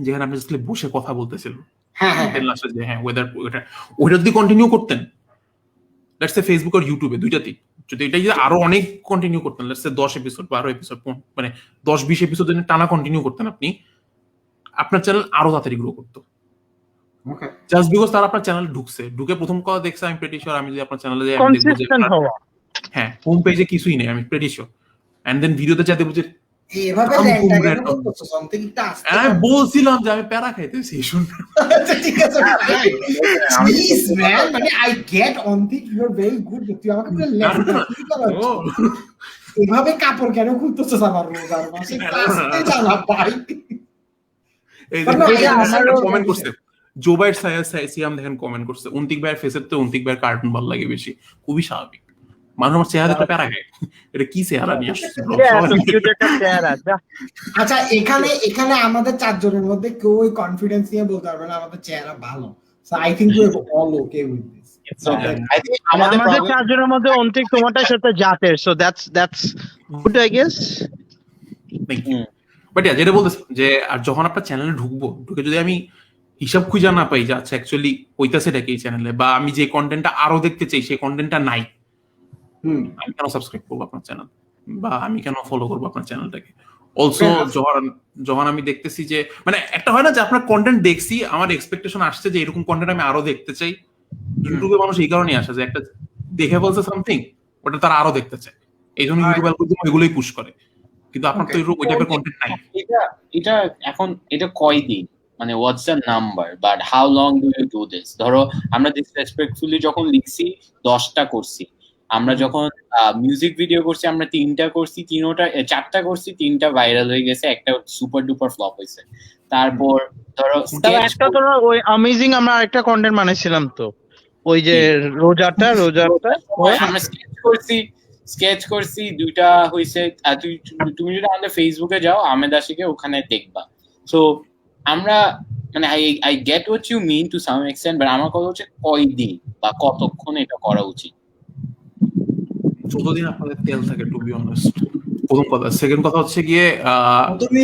যেখানে আপনি জাস্ট বসে কথা বলতেছিলেন, হ্যাঁ ওয়েদার ওইটা যদি কন্টিনিউ করতেন লেটস সে ফেসবুক আর ইউটিউবে দুইটাতেই, যদি এটা যদি আরো অনেক কন্টিনিউ করতেন লেটস সে 10 এপিসোড 12 এপিসোড মানে 10-20 এপিসোড যদি টানা কন্টিনিউ করতেন আপনি, আপনার চ্যানেল আরো তাড়াতাড়ি গ্রো করতো। জাস্ট বিকজ তারা আপনার চ্যানেলে ঢুকে প্রথম কথা দেখছে, আমি প্রেটি শিওর আমি যদি আপনার চ্যানেলে যাই আমি দেখবো যে হ্যাঁ হোম পেজে কিছুই নেই, আমি প্রেটি শিওর। এন্ড দেন ভিডিওতে যা দেখবো যে এভাবে আমি বলছিলাম যে আমি প্যারা খাইতেছি শুনুন। ঠিক আছে প্লিজ ম্যান, মানে I get on thing you are very good, তুই আমাকে পুরো এভাবে কাপড় কেন খুলতেছিস আমার রোজার মাসে? কাস্তে জানা ভাই। এই যে আমার কমেন্ট করছে জোবাইর সিয়াম দেখেন কমেন্ট করছে অন্তিক ভাইয়ের ফেসের তো অন্তিক ভাইয়ের কার্টুন ভালো লাগে বেশি, খুবই স্বাভাবিক। মানুষ আমার চেহারা দেখতে প্যারা খায়, এটা কি চেহারা নিয়ে আসছে? আচ্ছা এখানে আমাদের 4 জনের মধ্যে কেউ ওই কনফিডেন্স নিয়ে বলতে পারবে না আমাদের চেহারা ভালো। So I think we are all okay with this. I think আমাদের 4 জনের মধ্যে অন্তিক তোমারটার সাথে জাতের, so that's good I guess. But যেটা বলতেছি যে আর যখন আপনার চ্যানেলে ঢুকে যদি আমি হিসাব খুঁজে না পাই যে আচ্ছা অ্যাকচুয়ালি হইতাছে এটা কি এই চ্যানেলে, বা আমি যে কন্টেন্টটা আরো দেখতে চাই সেই কন্টেন্টটা নাই, আমি কেন সাবস্ক্রাইব করবো আপনার চ্যানেল বা আমি কেন ফলো করবো আপনার চ্যানেলটাকে? অলসো যখন আমি দেখতেছি যে মানে একটা হয় না যে আপনার কন্টেন্ট দেখছি, আমার এক্সপেকটেশন আসছে যে এরকম কন্টেন্ট আমি আরো দেখতে চাই। ইউটিউবে মানুষ এই কারণেই আসে যে একটা দেখে বলছে সামথিং, ওটা তারা আরো দেখতে চায়, এই জন্য ইউটিউব অ্যালগরিদম এগুলোই পুশ করে। কিন্তু আপনার তো ওই টাইপের কন্টেন্ট নাই। এটা এখন এটা কয়দিন মানে what's the number, but how long do you do this? ধরো আমরা ডিসরেসপেক্টফুলি যখন লিখছি 10টা করছি, আমরা যখন মিউজিক ভিডিও করছি আমরা 3টা করছি, 4টা করছি, 3টা ভাইরাল হয়ে গেছে, একটা সুপার ডুপার ফ্লপ হয়েছে। তারপর ধরো একটা তো ওই অ্যামেজিং আমরা আরেকটা কন্টেন্ট বানাইছিলাম তো, ওই যে রোজাটা আমরা স্কেচ করছি 2টা হইছে। তুমি যদি আমাদের ফেসবুকে যাও আহমেদ আশিকে ওখানে দেখবা। সো আমরা মানে I get what you mean to some extent, but আমার কথা হচ্ছে কয়দিন বা কতক্ষণ এটা করা উচিত? যতদিন আপনাদের তেল থাকে টু বি অনেস্ট, প্রথম কথা। সেকেন্ড কথা হচ্ছে গিয়ে তুমি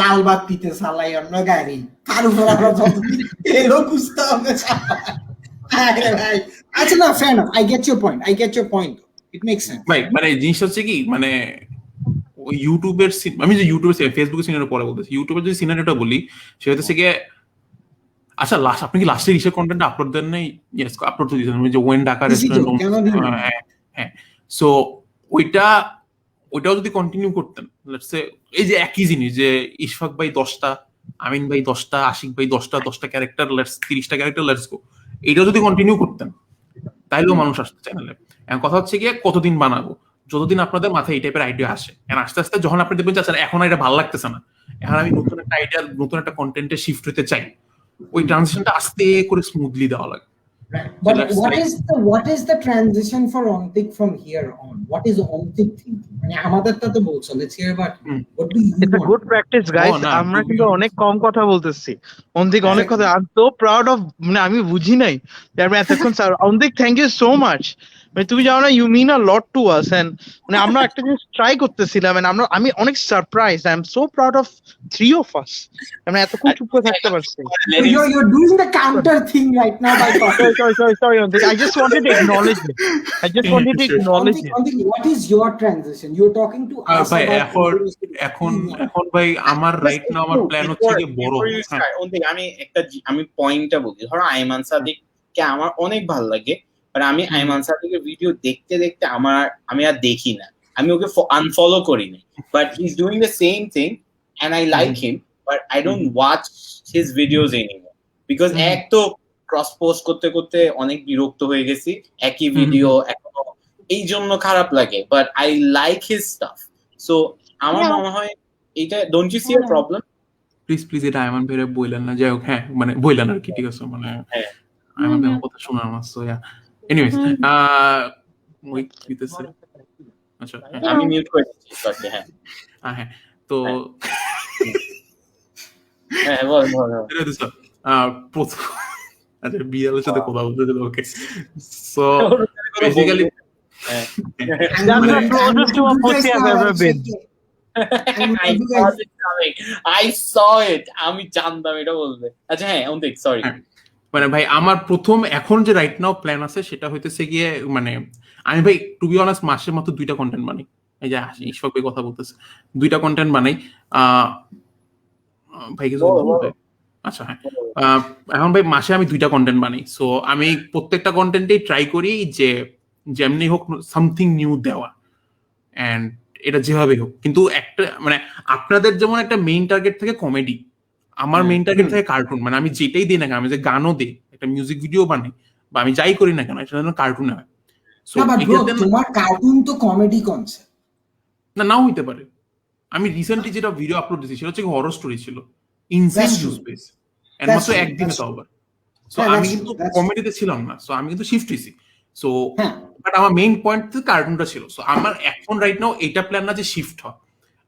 লাল বাতিতে চালাই অন্য গাড়ি, তার উপর আমরা যতদিন তেলও খুঁজতে হবে। আচ্ছা না fan, I get your point, it makes sense ভাই। মানে জিনিসটা হচ্ছে কি মানে ওই ইউটিউবের আমি যে ইউটিউবের ফেসবুকের সিনারিও পরে বলতেছি, ইউটিউবের যদি সিনারিওটা বলি সেটা হচ্ছে গিয়ে আচ্ছা আপনি কি লাস্টে রিসের কন্টেন্ট আপলোড দেন নাই? ইয়েস আপলোড তো দিয়েছেন, যে ওয়েন ঢাকা রেস্টুরেন্ট। হ্যাঁ সো ওইটাও যদি কন্টিনিউ করতেন লেটস সে এই যে একই জিনিস যে ইশফাক ভাই 10টা আমিন ভাই 10টা, আশিক ভাই 10টা ক্যারেক্টার, 30টা ক্যারেক্টার, লেটস গো। এটা যদি কন্টিনিউ করতেন তাইলেও মানুষ আসতো চ্যানেলে। এখন কথা হচ্ছে গিয়ে কতদিন বানাবো, যতদিন আপনাদের মাথায় এই টাইপের আইডিয়া আসে। এখন আস্তে আস্তে যখন আপনি দেখবেন যে আচ্ছা এখন এটা ভালো লাগতেছে না, এখন আমি নতুন একটা আইডিয়া, নতুন একটা কন্টেন্টে শিফট হতে চাই, ওই ট্রানজিশনটা আস্তে করে স্মুথলি দেওয়া লাগে। But what is the transition for Ontik from here on? What is Ontik thinking? মানে আমাদেরটা তো বলছো, let's hear about what do you It's a want? good practice, guys. না, আমরা to be কিন্তু honest, অনেক কম কথা বলতেছি, অন্তিক অনেক কথা। I'm so proud of, মানে আমি বুঝি নাই যে আপনি এতক্ষণ sir. Antik, thank you so much. মানে তুমি জানো না, you mean a lot to us. And মানে আমরা একটা জিনিস ট্রাই করতেছিলাম, and আমি অনেক surprise. I am so proud of three of us. আমরা এতক্ষণ চুপ করে থাকতে পারছি। You're doing the counter thing right now by talking. Sorry, Ontik. I just wanted to acknowledge it. I just wanted to acknowledge it. Ontik, what is your transition? You're talking to us ভাই about এখন ভাই আমার right now আমার plan হচ্ছে যে বড়। আমি পয়েন্টটা বলি। ধরো আইমান সাদিককে আমার অনেক ভালো লাগে, বাট আমি আইমান সাদিকের ভিডিও দেখতে দেখতে আমি আর দেখি না, আমি ওকে আনফলো করি না। But he is doing the same thing and I like him, but I don't watch his videos anymore because এক তো ক্রস পোস্ট করতে করতে অনেক বিরক্ত হয়ে গেছি, একই ভিডিও এখনো, এই জন্য খারাপ লাগে। But I like his stuff. So আমার মনে হয় এটা, don't you see a problem? Please এটা আইমান ভাইরে বইলেন না, যাই হোক। হ্যাঁ মানে বইলেন আর কি, ঠিক আছে, মানে আইমান ভাই আমার কথা শোনার আমার। সো ইয়া, এনিওয়েজ ওয়েট দিতেছে। আচ্ছা আমি মিউট করে দিচ্ছি। হ্যাঁ হ্যাঁ, তো হ্যাঁ বল। প্রথম আচ্ছা বিয়ালের সাথে কথা বলতে দিল, okay. So basically That's the closest to a pussy I've ever been. I saw it. আমি জানতাম এটা বলবে। আচ্ছা হ্যাঁ, অন্তিক সরি। মানে ভাই আমার প্রথম এখন যে রাইট নাও প্ল্যান আছে সেটা হইতেছে গিয়ে, মানে আমি ভাই টু বি অনেস্ট মাসের মতো 2টা কন্টেন্ট বানাই। এই যে ইশফাক ভাই কথা বলতেছে, 2টা কন্টেন্ট বানাই। ভাই কিছু বলবে? আচ্ছা হ্যাঁ, এখন ভাই মাসে আমি 2টা কন্টেন্ট বানাই। সো আমি প্রত্যেকটা কন্টেন্টেই ট্রাই করি যে যেমনি হোক সামথিং নিউ দেওয়া, এন্ড এটা যেভাবেই হোক। কিন্তু একটা মানে আপনাদের যেমন একটা মেইন টার্গেট থাকে কমেডি, আমার মেইন টার্গেট থাকে কার্টুন। মানে আমি যেটাই দিই না কেন, আমি যে গানও দিই, একটা মিউজিক ভিডিও বানাই, বা আমি যাই করি না কেন, এটা যেন কার্টুন হয়। তোমার কার্টুন তো কমেডি কনসেপ্ট না, নাও হইতে পারে। আমি রিসেন্টলি যেটা ভিডিও আপলোড দিয়েছি সেটা হচ্ছে হরর স্টোরি ছিল, ইনসেন জুস বেস, এন্ড মাত্র একদিনে তো আবার। সো আমি কিন্তু কমেডিতে ছিলাম না, সো আমি কিন্তু শিফট হইছি। সো বাট আমার মেইন পয়েন্ট কার্টুনটা ছিল। সো আমার এখন রাইট নাও এটা প্ল্যান না যে শিফট হয়,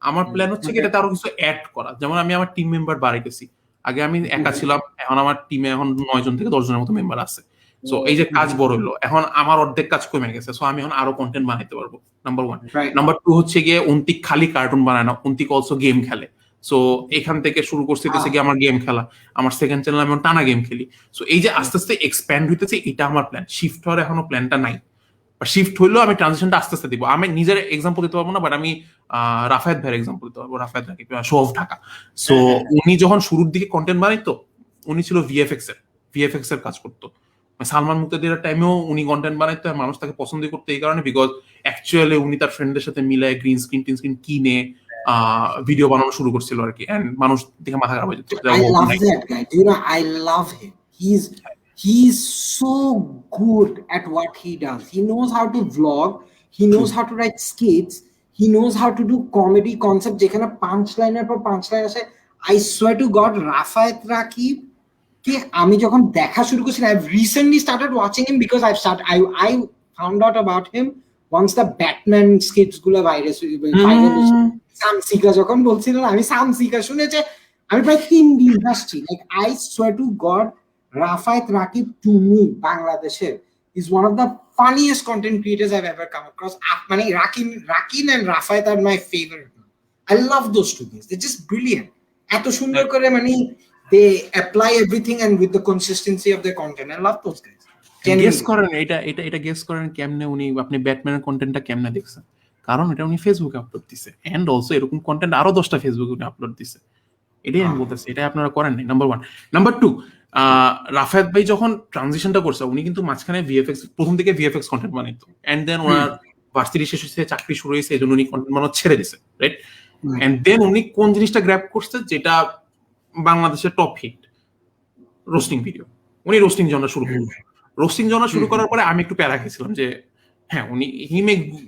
আমার প্ল্যান হচ্ছে কি এটাতে আরো কিছু অ্যাড করা। যেমন আমি আমার টিম মেম্বার বাড়াইতেছি। আগে আমি একা ছিলাম, এখন আমার টিমে এখন 9 জন থেকে 10 জনের মতো মেম্বার আছে। সো এই যে কাজ বড় হলো, এখন আমার অর্ধেক কাজ কমে গেছে। সো আমি এখন আরো কন্টেন্ট বানাইতে পারবো, নাম্বার 1। নাম্বার 2 হচ্ছে গিয়ে অন্তিক খালি কার্টুন বানায় না, অন্তিক অলসো গেম খেলে। সো এখান থেকে শুরু করছে গিয়ে আমার গেম খেলা, আমার সেকেন্ড চ্যানেল আমি টানা গেম খেলি। সো এই যে আস্তে আস্তে এক্সপ্যান্ড হইতেছে, এটা আমার প্ল্যান। শিফট হওয়ার এখনো প্ল্যানটা নাই, বা শিফট হইলেও আমি ট্রানজিশনটা আস্তে আস্তে দিব। আমি নিজের এক্সাম্পল দিতে পারবো না, বাট আমি রাফায়েত ভাইয়ের এক্সাম্পল দিতে পারবো। রাফায়েত ভাই শো অফ ঢাকা। সো উনি যখন শুরুর দিকে কন্টেন্ট বানাইতো, উনি ছিল ভিএফএক্স এর কাজ করতো। সালমান মুক্তাদির টাইমেও উনি কন্টেন্ট বানাইতো, মানুষ তাকে পছন্দ করতো এই কারণে, বিকজ অ্যাকচুয়ালি উনি তার ফ্রেন্ডদের সাথে মিলায় গ্রিন স্ক্রিন টিন স্ক্রিন কিনে ভিডিও বানানো শুরু করছিল আর কি, এন্ড মানুষ দেখে মাথা খারাপ হয়ে যেত। I love that guy. Do you know, I love him. He's so good at what he does. He knows how to vlog, he knows how to write skits, he knows how to do comedy concept যেখানে পাঞ্চলাইনের পর punchline আছে। I swear to God, Rafayet Rakib কে আমি যখন দেখা শুরু করছি, I've recently started watching him because I found out about him once the Batman skits গুলো viral সামসিকা যখন বলছিল না, আমি সামসিকা শুনেছে আমি প্রায় 3 দিন হাসছি। Like I swear to God, Rafayet Rakib to me বাংলাদেশের is one of the funniest content creators I've ever come across. মানে Rakin and Rafayet are my favorite. I love those two guys. They're just brilliant. এত সুন্দর করে মানে they apply everything and with the consistency of their content. I love those guys. Guess করেন এটা guess করেন কেমনে উনি আপনি ব্যাটম্যানের কন্টেন্টটা কেমনে দেখছেন? কারণ এটা উনি ফেসবুকে আপলোড দিছে, এন্ড অলসো এরকম কন্টেন্ট আরো 10টা ফেসবুকে উনি আপলোড দিছে। এটাই আমি বলতেছি, এটা আপনারা করেন নাই, নাম্বার 1। নাম্বার 2, রাফায়েত ভাই যখন ট্রানজিশনটা করছে, উনি কিন্তু মাঝখানে প্রথম দিকে ভিএফএক্স কন্টেন্ট বানাইতো, এন্ড দেন ওনার ভার্সিটি শেষ হয়েছে, চাকরি শুরু হয়েছে, এই জন্য উনি কন্টেন্ট বানানো ছেড়ে দিছে, রাইট? এন্ড দেন উনি কোন জিনিসটা গ্র্যাব করছে, যেটা বাংলাদেশের টপ হিট রোস্টিং ভিডিও, উনি রোস্টিং জনরা শুরু করলেন। রোস্টিং জনরা শুরু করার পরে আমি একটু প্যারা খেয়েছিলাম যে হ্যাঁ উনি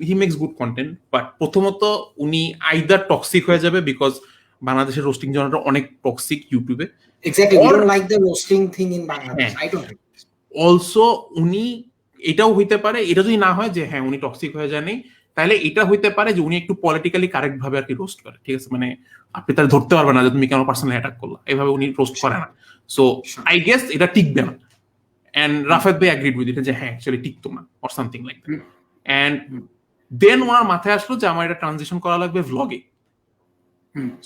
he makes good content, but প্রথমত উনি আইদার টক্সিক হয়ে যাবে বিকজ বাংলাদেশের রোস্টিং জনরা অনেক টক্সিক ইউটিউবে। Exactly, we don't like the roasting thing in Bangladesh. I don't like it. Also উনি এটাও হইতে পারে, এটা যদি না হয় যে হ্যাঁ উনি টক্সিক হয়ে যায়নি, তাহলে এটা হইতে পারে যে উনি একটু পলিটিক্যালি কারেক্ট ভাবে আর কি রোস্ট করে, ঠিক আছে, মানে আপনি তার ধরতে পারবেন না যে তুমি কেন পার্সোনালি অ্যাটাক করলা, এইভাবে উনি রোস্ট করে না। সো আই গেস এটা টিকবে না। এন্ড রাফেদ ভাই অ্যাগ্রিড উইথ ইট যে হ্যাঁ অ্যাকচুয়ালি টিকতো না or something like that. And then ওনার মাথায় আসলো যে আমার এটা ট্রানজিশন করা লাগবে ভ্লগে।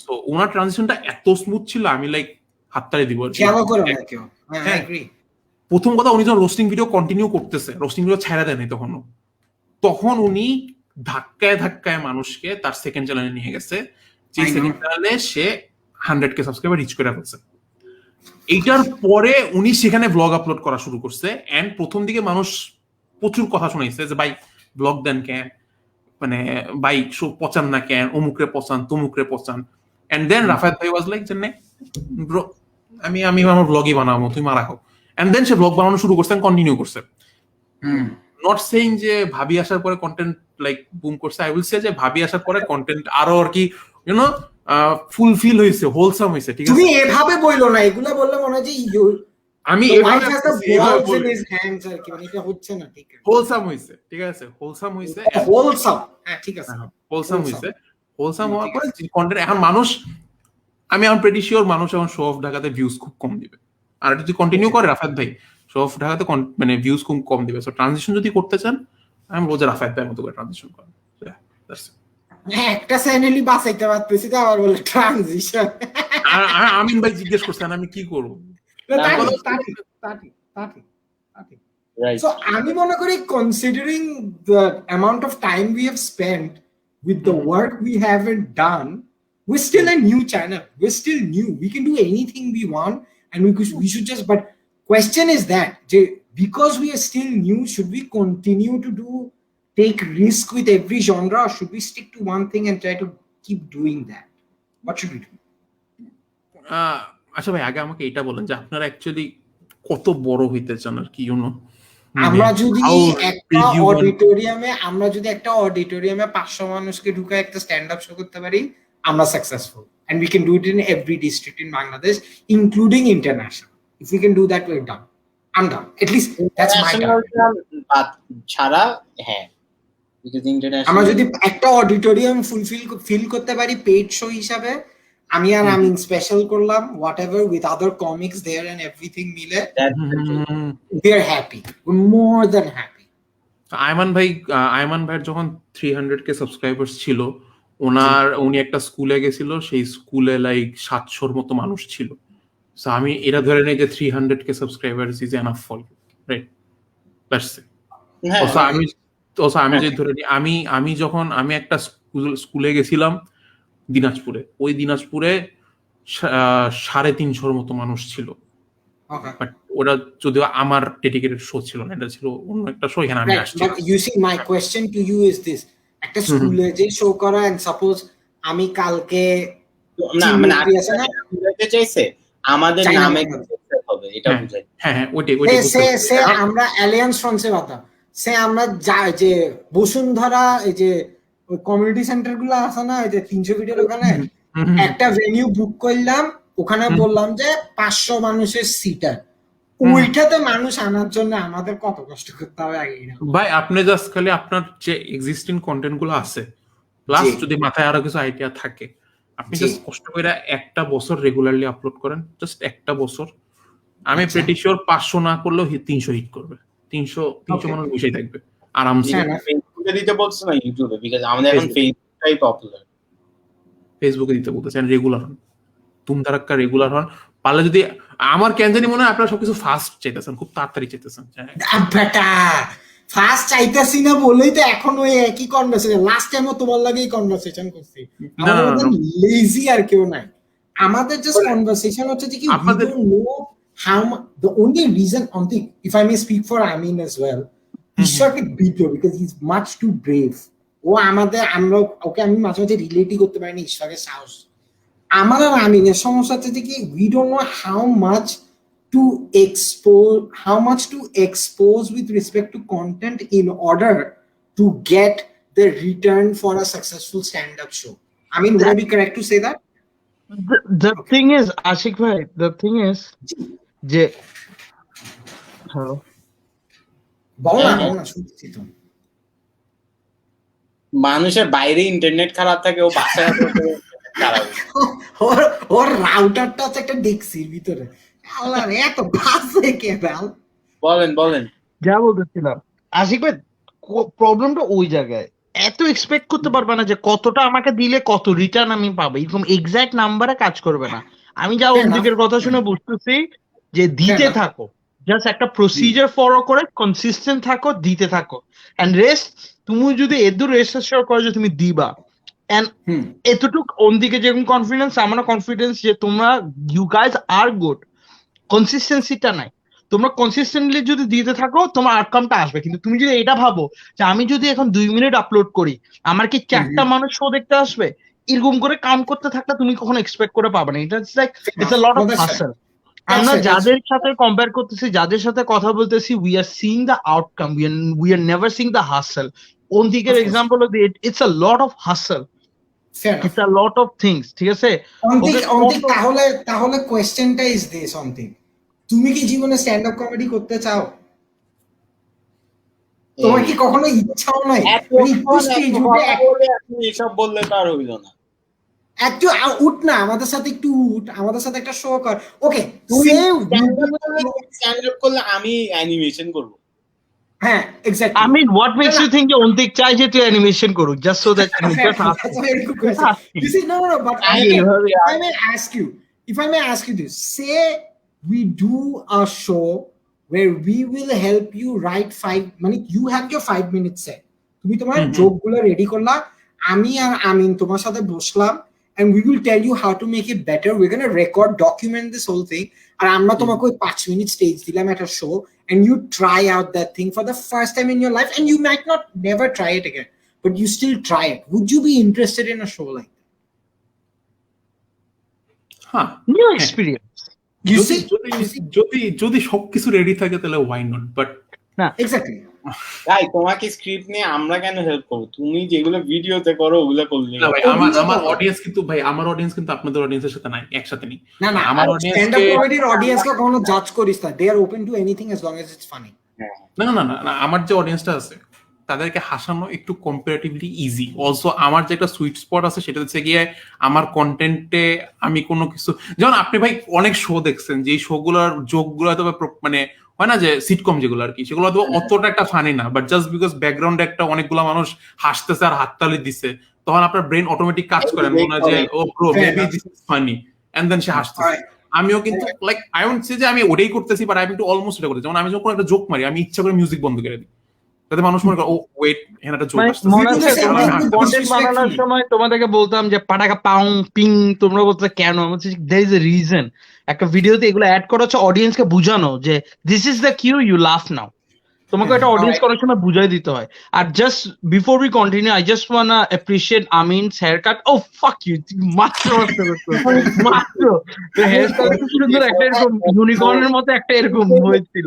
সো ওনার ট্রানজিশনটা এত স্মুথ ছিল, আমি লাইক হাততালি দিব। প্রথম কথা, উনি যখন রোস্টিং ভিডিও কন্টিনিউ করতেছে, রোস্টিং ভিডিও ছেড়ে দেয়নি তখন উনি ধাক্কায় ধাক্কায় মানুষকে তার সেকেন্ড চ্যানেলে নিয়ে গেছে, যে সেকেন্ড চ্যানেলে সে 100K সাবস্ক্রাইবার রিচ করে ফেলছে। এইটার পরে উনি সেখানে ব্লগ আপলোড করা শুরু করছে। এন্ড প্রথম দিকে মানুষ প্রচুর কথা শুনাইছে যে ভাই ব্লগ দেন কেন, মানে ভাই পচান না কেন, অমুকরে পচান তমুকরে পচান। এন্ড দেন রাফেদ ভাই ওয়াজ লাইক যে ব্রো আমি আমার ব্লগই বানাবো, তুই মারা খাও। এন্ড দেন সে ব্লগ বানানো শুরু করছে, কন্টিনিউ করছে। নট সেইং যে ভাবি আসার পরে কন্টেন্ট লাইক বুম করছে, আই উইল সে যে ভাবি আসার পরে কন্টেন্ট আরো আর কি ইউনো ফুলফিল হইছে, হোলসাম হইছে। ঠিক আছে, তুমি এভাবে বইলো না, এগুলা বললে মনে হয় যে আমি এভাবে হচ্ছে না। ঠিক আছে, হোলসাম হইছে, ঠিক আছে, হোলসাম হইছে, হোলসাম, হ্যাঁ ঠিক আছে, হোলসাম হইছে। হোলসাম হওয়ার পরে কন্টেন্ট এখন মানুষ, আমি প্রেটি শিওর মানুষ এখন শো অফ ঢাকাতে ভিউজ খুব কম দিবে। আর যদি কন্টিনিউ করে রাফেদ ভাই, শো অফ ঢাকাতে মানে ভিউজ খুব কম দিবে। সো ট্রানজিশন যদি করতে চান, আমি বলছি রাফেদ ভাইয়ের মতো করে ট্রানজিশন করেন। একটা চ্যানেলই বাঁচাইতে পারতেছি তো আবার বলে ট্রানজিশন। আমিন ভাই জিজ্ঞেস করছেন আমি কি করব। So আমি মনে করি considering the amount of time we have spent with the work we haven't done, we're still a new channel, we're still new, we can do anything we want, and we should just, but question is that because we are still new, should we continue to take risk with every genre, or should we stick to one thing and try to keep doing that? What should we do? আচ্ছা ভাই, আগে আমাকে এটা বলেন যে আপনারা actually কত বড় হইতে চান আর কি, ইউনো। আমরা যদি একটা অডিটোরিয়ামে 500 মানুষকে ঢুকায় একটা স্ট্যান্ড আপ শো করতে পারি, আমরা successful, and we can do it in every district in Bangladesh, including international. If we can do that, we're done. I'm done. At least that's my target. ছাড়া হ্যাঁ, because international আমরা যদি একটা auditorium feel করতে পারি paid show হিসাবে, আমি আর আমি স্পেশাল করলাম whatever with other comics there and everything মিলে, we are happy, we're more than happy. Ayman ভাইয়ের যখন 300K সাবস্ক্রাইবার্স ছিল, উনি একটা স্কুলে গেছিল, সেই স্কুলে লাইক 700-র মতো মানুষ ছিল। সো আমি এটা ধরে নেই যে 300K subscribers is enough for you, right? That's it. আমি যদি ধরে নিই, আমি একটা স্কুলে গেছিলাম দিনাজপুরে, ওই দিনাজপুরে 350-র মতো মানুষ ছিল। বাট ওটা যদিও আমার ডেডিকেটেড শো ছিল না, এটা ছিল অন্য একটা শো, এখানে আমি আসছি। But you see, my question to you is this: একটা স্কুলে যে শো করা, and suppose আমি কালকে না মানে বুঝাইতে চাইছে আমাদের নামে হবে, এটা বুঝাই। হ্যাঁ ওইটাই সে আমরা অ্যালিয়ান্স ফ্রান্সে কথা, সে আমরা যে বসুন্ধরা, এই যে ওই কমিউনিটি সেন্টার গুলো আছে না, এই যে 300 ফিটের ওখানে একটা ভেনিউ বুক করলাম, ওখানে বললাম যে 500 মানুষের সিটার, ওইটাতে মানুষ আনার জন্য আমাদের কত কষ্ট করতে হবে আগে ভাই। আপনি জাস্ট খালি আপনার যে এক্সিস্টিং কন্টেন্ট গুলো আছে, প্লাস যদি মাথায় আরো কিছু আইডিয়া থাকে, আপনি জাস্ট কষ্ট করে একটা বছর রেগুলারলি আপলোড করেন, জাস্ট একটা বছর, আমি প্রেটি শিওর 500 না করলেও 300 হিট করবে। 300 মানুষ বসেই থাকবে আরামসে। ফেসবুকে দিতে বলছো না ইউটিউবে, বিকজ আমাদের এখন ফেসবুকটাই পপুলার। ফেসবুকে দিতে বলতেছেন, রেগুলার হন, তুমতারাক্কা রেগুলার হন। পারলে যদি, আমার কেন জানি মনে হয় আপনারা সবকিছু ফাস্ট চাইতেছেন, খুব তাড়াতাড়ি চাইতেছেন। ফার্স্ট চাইতাছি না বলেই তো এখন ওই একই কনভারসেশন, লাস্ট টাইমও তোমার লাগে এই কনভারসেশন করছি। আমাদের লেজি আর কেউ নাই, আমাদের জাস্ট কনভারসেশন হচ্ছে যে কি we don't know how the only reason on the, if I may speak for Amin as well, Ishwak beat because he's much too brave. ও আমাদের, আমরা ওকে আমি মাঝে মাঝে রিলেটই করতে পারিনি ঈশ্বরের সাহস। আমার আর আমিনের সমস্যা হচ্ছে যে কি we don't know how much to expose with respect to content in order to get the return for a successful stand-up show. I mean, would I be correct to say that? The thing is, Ashik bhai, the thing is, যে hello, বল না শুনছি তো। মানুষের বাইরে internet খারাপ থাকে, ও বাসায় খারাপ। ওর রাউটারটা হচ্ছে একটা ডেক্সির ভিতরে। আল্লাহ রে, এত বাজে কে ভাই? বলেন যা বলতেছিলাম আশিক ভাই, প্রবলেমটা ওই জায়গায়। এত এক্সপেক্ট করতে পারবে না যে কতটা আমাকে দিলে কত রিটার্ন আমি পাবো, এরকম এক্সাক্ট নাম্বারে কাজ করবে না। আমি যা অন্দিকের কথা শুনে বুঝতেছি যে দিতে থাকো, জাস্ট একটা প্রসিজার ফলো করে কনসিস্টেন্ট থাকো, দিতে থাকো, এন্ড রেস্ট তুমি যদি এদুর রেস্ট করো যে তুমি দিবা। এন্ড এতটুক অন্দিকে যেরকম কনফিডেন্স, আমারও কনফিডেন্স যে তোমরা ইউ গাইজ আর গুড। কনসিস্টেন্সিটা নাই, তোমরা কনসিস্টেন্টলি যদি দিতে থাকো তোমার আউটকামটা আসবে। কিন্তু তুমি যদি এটা ভাবো যে আমি যদি এখন 2 মিনিট আপলোড করি আমার কি 4টা মানুষ শো দেখতে আসবে, এরকম করে কাউন্ট করতে থাকলে তুমি কখনো এক্সপেক্ট করে পাবে না। এটা like it's a lot of hassle. আমরা যাদের সাথে কম্পেয়ার করতেছি, যাদের সাথে কথা বলতেছি, we are seeing the outcome, we are never seeing the hassle. ওন দিকের এক্সাম্পল হলো it's a lot of hassle, it's a lot of things. ঠিক আছে, তাহলে কোয়েশ্চেনটা ইজ দিস, অন্তিক, তুমি কি জীবনে স্ট্যান্ড আপ কমেডি করতে চাও? তোমার কি কখনো ইচ্ছাও নাই? এসব বললে তো আর হইল না। একটু উঠ না, আমাদের সাথে একটু উঠ, আমাদের সাথে একটা শো কর। ওকে, স্ট্যান্ড আপ করলে আমি অ্যানিমেশন করব। হ্যাঁ, exactly. I mean, what makes you think যে অন্তিক চাই যে তুই অ্যানিমেশন করুক just so that you just ask? This is no, but if I may ask you this, say we do a show where we will help you write 5, মানে you have your 5 minute set, তুমি তোমার জোকগুলো ready করলা, আমি আর আমিন তোমার সাথে বসলাম, and we will tell you how to make it better. We're going to record, document this whole thing, আর আমরা তোমাকে ওই 5 মিনিট স্টেজ দিলাম একটা show, and you try out that thing for the first time in your life, and you might not never try it again, but you still try it. Would you be interested in a show like that? New experience. যদি সবকিছু ready থাকে তাহলে why not, but না, exactly. ভাই তোমাকে script নিয়ে আমরা কেন হেল্প করব? তুমি যেগুলো ভিডিওতে করো ওগুলো করলে না ভাই, আমার অডিয়েন্স কিন্তু ভাই, আমার অডিয়েন্স কিন্তু আপনাদের অডিয়েন্সের সাথে নাই, একসাথে নেই। না আমার স্ট্যান্ড আপ কমেডির অডিয়েন্সকে কখনো জাজ করিস না, they are open to anything as long as it's funny. না, আমার যে অডিয়েন্সটা আছে তাদেরকে হাসানো একটু কম্পারেটিভলি ইজি। অলসো আমার যে একটা সুইট স্পট আছে সেটা হচ্ছে গিয়ে আমার কন্টেন্টে আমি কোনো কিছু, যেমন আপনি ভাই অনেক শো দেখছেন যে শো গুলার জোকগুলো হয়তো মানে হয় না যে সিটকম যেগুলো আর কি, সেগুলো হয়তো অতটা একটা ফানি না, বাট জাস্ট বিকজ ব্যাকগ্রাউন্ডে একটা অনেকগুলো মানুষ হাসতেছে আর হাততালি দিচ্ছে, তখন আপনার ব্রেন অটোমেটিক কাজ করে, মনে হয় যে ও bro maybe this is funny, and then সে হাসতেছে। আমিও কিন্তু লাইক আই ওন্ট সে যে আমি ওটাই করতেছি, বাট আই টু অলমোস্ট এটা করতেছি। যেমন আমি যখন একটা জোক মারি আমি ইচ্ছা করে মিউজিক বন্ধ করে দিই, যাতে মানুষ মনে করে ও ওয়েট এখানে একটা জোক আসছে। কন্টেন্ট বানানোর সময় তোমাদেরকে বলতাম যে পাটাকা পাউ পিং, তোমরা বলতে কেন? আমি বলছি দেয়ার ইজ এ রিজন। একটা ভিডিওতে এগুলো অ্যাড করা হচ্ছে অডিয়েন্সকে বুঝানো যে this is the cue, you laugh now. তোমাকে একটা অডিয়েন্স করার সময় বুঝাই দিতে হয়। আর just before we continue, I just wanna appreciate Amin's hair cut. Oh fuck you, মাত্র হেয়ার কাট খুব সুন্দর, একটা এরকম ইউনিকর্নের মতো একটা এরকম হয়েছিল।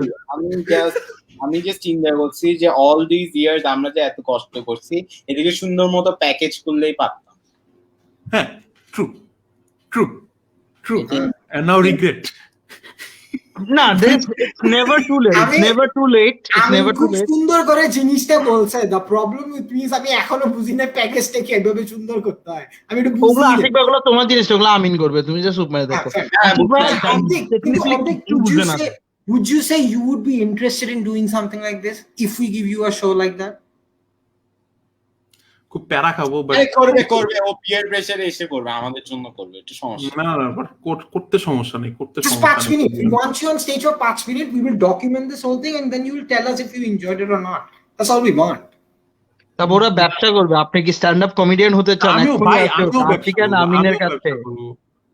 আমি জাস্ট চিন্তা করছি যে অল দিস ইয়ার্স আমরা যে এত কষ্ট করছি, এদিকে সুন্দর মতো প্যাকেজ করলেই পারতাম। হ্যাঁ, ট্রু and now regret. না, it's never too late. It's never too late. It's never too late. সুন্দর করে জিনিসটা বলছে। The problem with me is আমি এখনো বুঝি না প্যাকেজটা কিভাবে সুন্দর করতে হয়। আমি একটু বুঝি না। আশিক ভাইগুলো তোমার জিনিস, ওগুলো আমিন করবে, তুমি যে সুপ মেরে দেখো। Would you say you would be interested in doing something like this if we give you a show like that? খুব প্যারা খাবো, বাট করবে ও পিয়ার প্রেসারে এসে করবে, আমাদের জন্য করবে, একটু সমস্যা না, বাট করতে সমস্যা নেই, করতে সমস্যা নেই। 5 minute, we want you on stage for 5 minutes, we will document this whole thing and then you will tell us if you enjoyed it or not. That's all we want. তারপর ওরা ব্যবসা করবে। আপনি কি স্ট্যান্ড আপ কমেডিয়ান হতে চান? আমিনের কাছে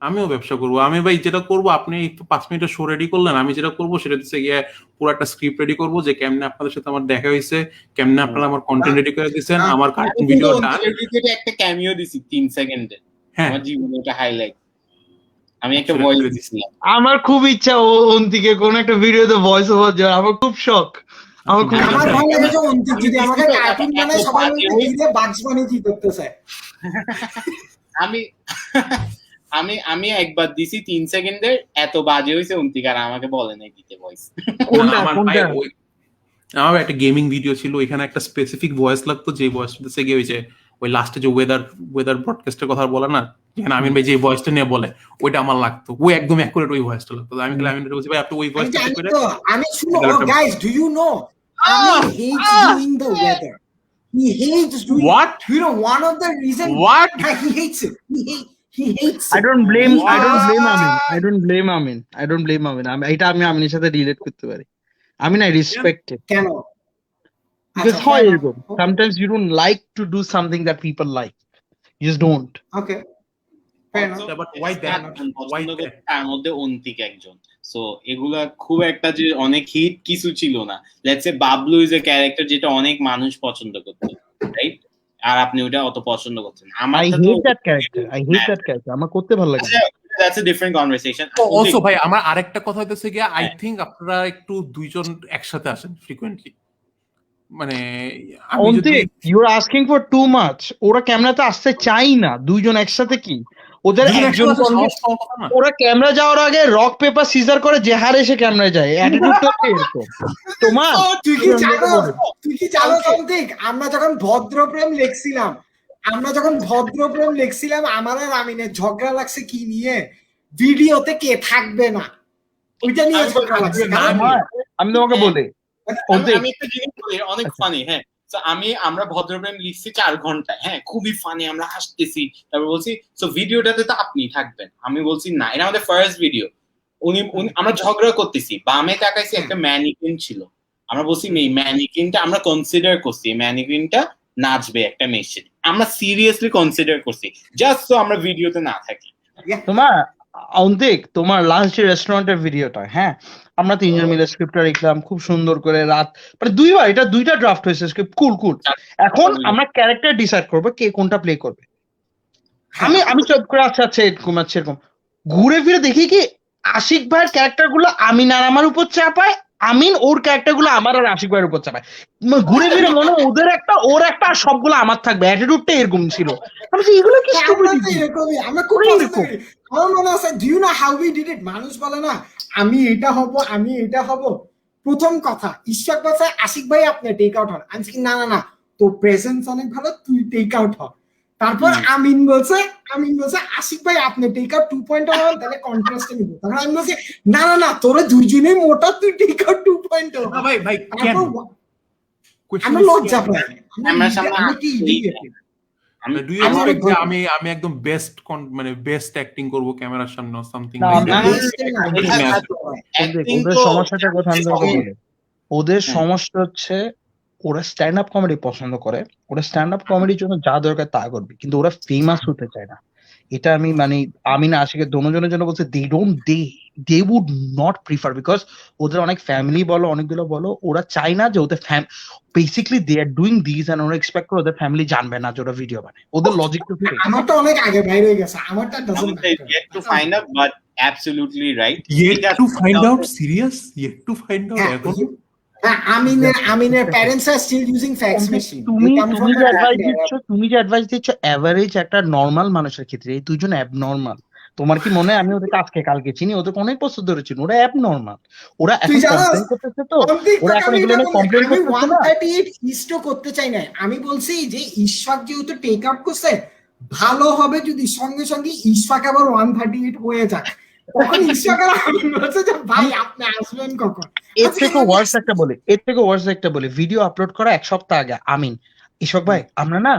আমিও ব্যবসা করবো। আমি ভাই যেটা করবো, আপনি 5 মিনিটের শো রেডি করলেন, আমি যেটা করবো সেটা হচ্ছে গিয়ে পুরো একটা স্ক্রিপ্ট রেডি করবো যে কেমনে আপনাদের সাথে আমার দেখা হয়েছে, কেমনে আপনারা আমার কন্টেন্ট রেডি করে দিয়েছেন, আমার কার্টুন ভিডিও একটা ক্যামিও দিছি 3 সেকেন্ডে, আমার জীবনে এটা হাইলাইট। আমি একটা ভয়েস দিছিলাম। আমার খুব ইচ্ছা অন্তিকে কোন একটা ভিডিওতে ভয়েস ওভার দেওয়ার, আমার খুব শখ। আমার খুব আমার ইচ্ছা। ভালো লাগে যে অন্তিক যদি আমাকে কার্টুন বানায় সবাই বলবে কি রে বাগস বানি কি করতেছে। আমি আমি আমি একবার দিছি 3 সেকেন্ডের, এত বাজে হয়েছে অন্তিক আর আমাকে বলে নাই দিতে ভয়েস। কোনটা আমার কোনটা? আমার একটা গেমিং ভিডিও ছিল, এখানে একটা স্পেসিফিক ভয়েস লাগতো, যে ভয়েসটা থেকে ওই যে ওই লাস্টে যে ওয়েদার ব্রডকাস্টের কথা বলে না, যেখানে আমিন ভাই যে ভয়েসটা নিয়ে বলে, ওইটা আমার লাগতো, ওই একদম অ্যাকুরেট ওই ভয়েসটা লাগতো। আমি বলছি ভাই আপনি ওই আমি ভয়েসটা জানি করে তো, আমি শুনো guys, do you know Amin hates doing the weather. He hates doing What? You know, one of the reasons What? he hates it. He hates it. I don't blame What? Amin. এটা আমি আমিনের সাথে relate করতে পারি। I respect it. কেন? Because আচ্ছা, হয় fair এরকম। enough. Sometimes you don't like to do something that people like. You just don't. Okay. Fair enough. But why that? Why পছন্দ that? করতে তার মধ্যে অন্তিক একজন। সো এগুলা খুব একটা যে অনেক হিট কিছু ছিল না। Let's say Bablu is a character যেটা অনেক মানুষ পছন্দ করতো, রাইট? আর আপনি ওটা অত পছন্দ করছেন। I আমারটা তো hate that character. আমার করতে ভালো লাগে না। That's a different conversation. Also ভাই আমার আরেকটা কথা হইতেছে গিয়ে, আই থিংক আপনারা একটু দুইজন একসাথে আসেন ফ্রিকোয়েন্টলি, মানে আমি যদি Antik, you're asking for too much. ওরা ক্যামেরাতে আসতে চাই না, দুইজন একসাথে কি? ওদের দুজন একজন একসাথে সাহস পাওয়ার কথা না। ওরা ক্যামেরা যাওয়ার আগে রক পেপার সিজার করে যে হারে এসে ক্যামেরায় যায়, অ্যাটিটিউডটা এরকম। তোমার তুই কি জানো অন্তিক, আমরা যখন ভদ্রপ্রেম লিখছিলাম আমার আর আমিনের ঝগড়া লাগছে কি নিয়ে, ভিডিওতে কে থাকবে না ওইটা নিয়ে ঝগড়া লাগছে। আমি তোমাকে বলি আমি একটা জিনিস বলি, অনেক ফানি। হ্যাঁ, আমরা ভদ্রপ্রেম লিখছি 4 ঘন্টায়, হ্যাঁ খুবই ফানি, আমরা হাসতেছি। তারপর বলছি সো ভিডিওটাতে তো আপনি থাকবেন। আমি বলছি না, এটা আমাদের ফার্স্ট ভিডিও। আমরা ঝগড়া করতেছি, বামে তাকাইছি একটা ম্যানিকুইন ছিল। আমরা বলছি এই ম্যানিকুইনটা আমরা কনসিডার করছি, ম্যানিকুইনটা নাচবে একটা মেশিন, আমরা সিরিয়াসলি কনসিডার করছি জাস্ট তো আমরা ভিডিওতে না থাকি। তোমার লাস্ট যে রেস্টুরেন্টের ভিডিওটা, হ্যাঁ আমরা 3 জন মিলে স্ক্রিপ্টটা লিখলাম খুব সুন্দর করে, রাত মানে 2বার, এটা 2টা ড্রাফট হয়েছে স্ক্রিপ্ট, কুল। এখন আমরা ক্যারেক্টার ডিসাইড করবো কে কোনটা প্লে করবে। আমি চট করে আচ্ছা এরকম ঘুরে ফিরে দেখি কি আশিক ভাইয়ের ক্যারেক্টার গুলো আমিন আর আমার উপর চাপায়, আমিন ওর ক্যারেক্টার গুলো আমার আর আশিক ভাইয়ের উপর চাপায়। ঘুরে ফিরে মনে ওর একটা আর সবগুলো আমার থাকবে, অ্যাটিটিউডটা এরকম ছিল। আমি এগুলো কি আমার মনে আছে, do you know how we did it? মানুষ বলে না আমি এটা হব, প্রথম কথা ঈশ্বর বলছে আশিক ভাই আপনি টেক আউট হন। আমি না তোর প্রেজেন্স অনেক ভালো, তুই টেক আউট হ। তারপর আমিন বলছে আশিক ভাই আপনি টেক আউট 2.0 হন, তাহলে কন্ট্রাস্টে নিব। তখন আমি বলছি না তোরা দুইজনেই মোটা, তুই টেক আউট 2.0। না ভাই কেন আমি লজ্জা পাই, আমার সামনে আমি একদম বেস্ট মানে বেস্ট অ্যাক্টিং করব ক্যামেরার সামনে সামথিং। ওদের সমস্যাটা কথা আমি তোমাকে বলি, ওদের সমস্যা হচ্ছে ওরা স্ট্যান্ড আপ কমেডি পছন্দ করে, ওরা স্ট্যান্ড আপ কমেডির জন্য যা দরকার তা করবে, কিন্তু ওরা ফেমাস হতে চায় না। এটা আমি না আশিকের দোনোজনের জন্য বলছি, they would not prefer, because ওদের অনেক ফ্যামিলি বলো অনেকগুলো বলো, ওরা চায় না যে ওদের basically they are doing this and ওরা এক্সপেক্ট করে ওদের ফ্যামিলি জানবে না যে ওরা ভিডিও বানায়। ওদের লজিক তো আমারটা অনেক আগে বাইরে হয়ে গেছে, আমারটা doesn't matter. yet to find out, but absolutely right. Yet to find out, serious? Yet to find out এখন? আমিনের parents are still using fax machine. তুমি যে অ্যাডভাইস দিচ্ছ এভারেজ একটা নরমাল মানুষের ক্ষেত্রে, এই দুজন অ্যাবনর্মাল। তোমার কি মনে হয় আমি ওদের আজকে কালকে চিনি? ওদের অনেক বছর ধরে চিনি, ওরা অ্যাবনর্মাল। ওরা এখন কমপ্লেইন করতেছে, তো ওরা এখন এগুলো নিয়ে কমপ্লেইন করতেছে না। 138 ইস্টো করতে চাই না, আমি বলছি যে ইশফাক যেহেতু টেক আউট করছে, ভালো হবে যদি সঙ্গে সঙ্গে ইশফাক আবার 138 হয়ে যায়। তখন ইশফাক আর আমি বলছে যে ভাই আপনি আসবেন কখন? এর থেকে ওয়ার্স একটা বলি, ভিডিও আপলোড করা 1 সপ্তাহ আগে আমিন, ইশফাক ভাই আমরা না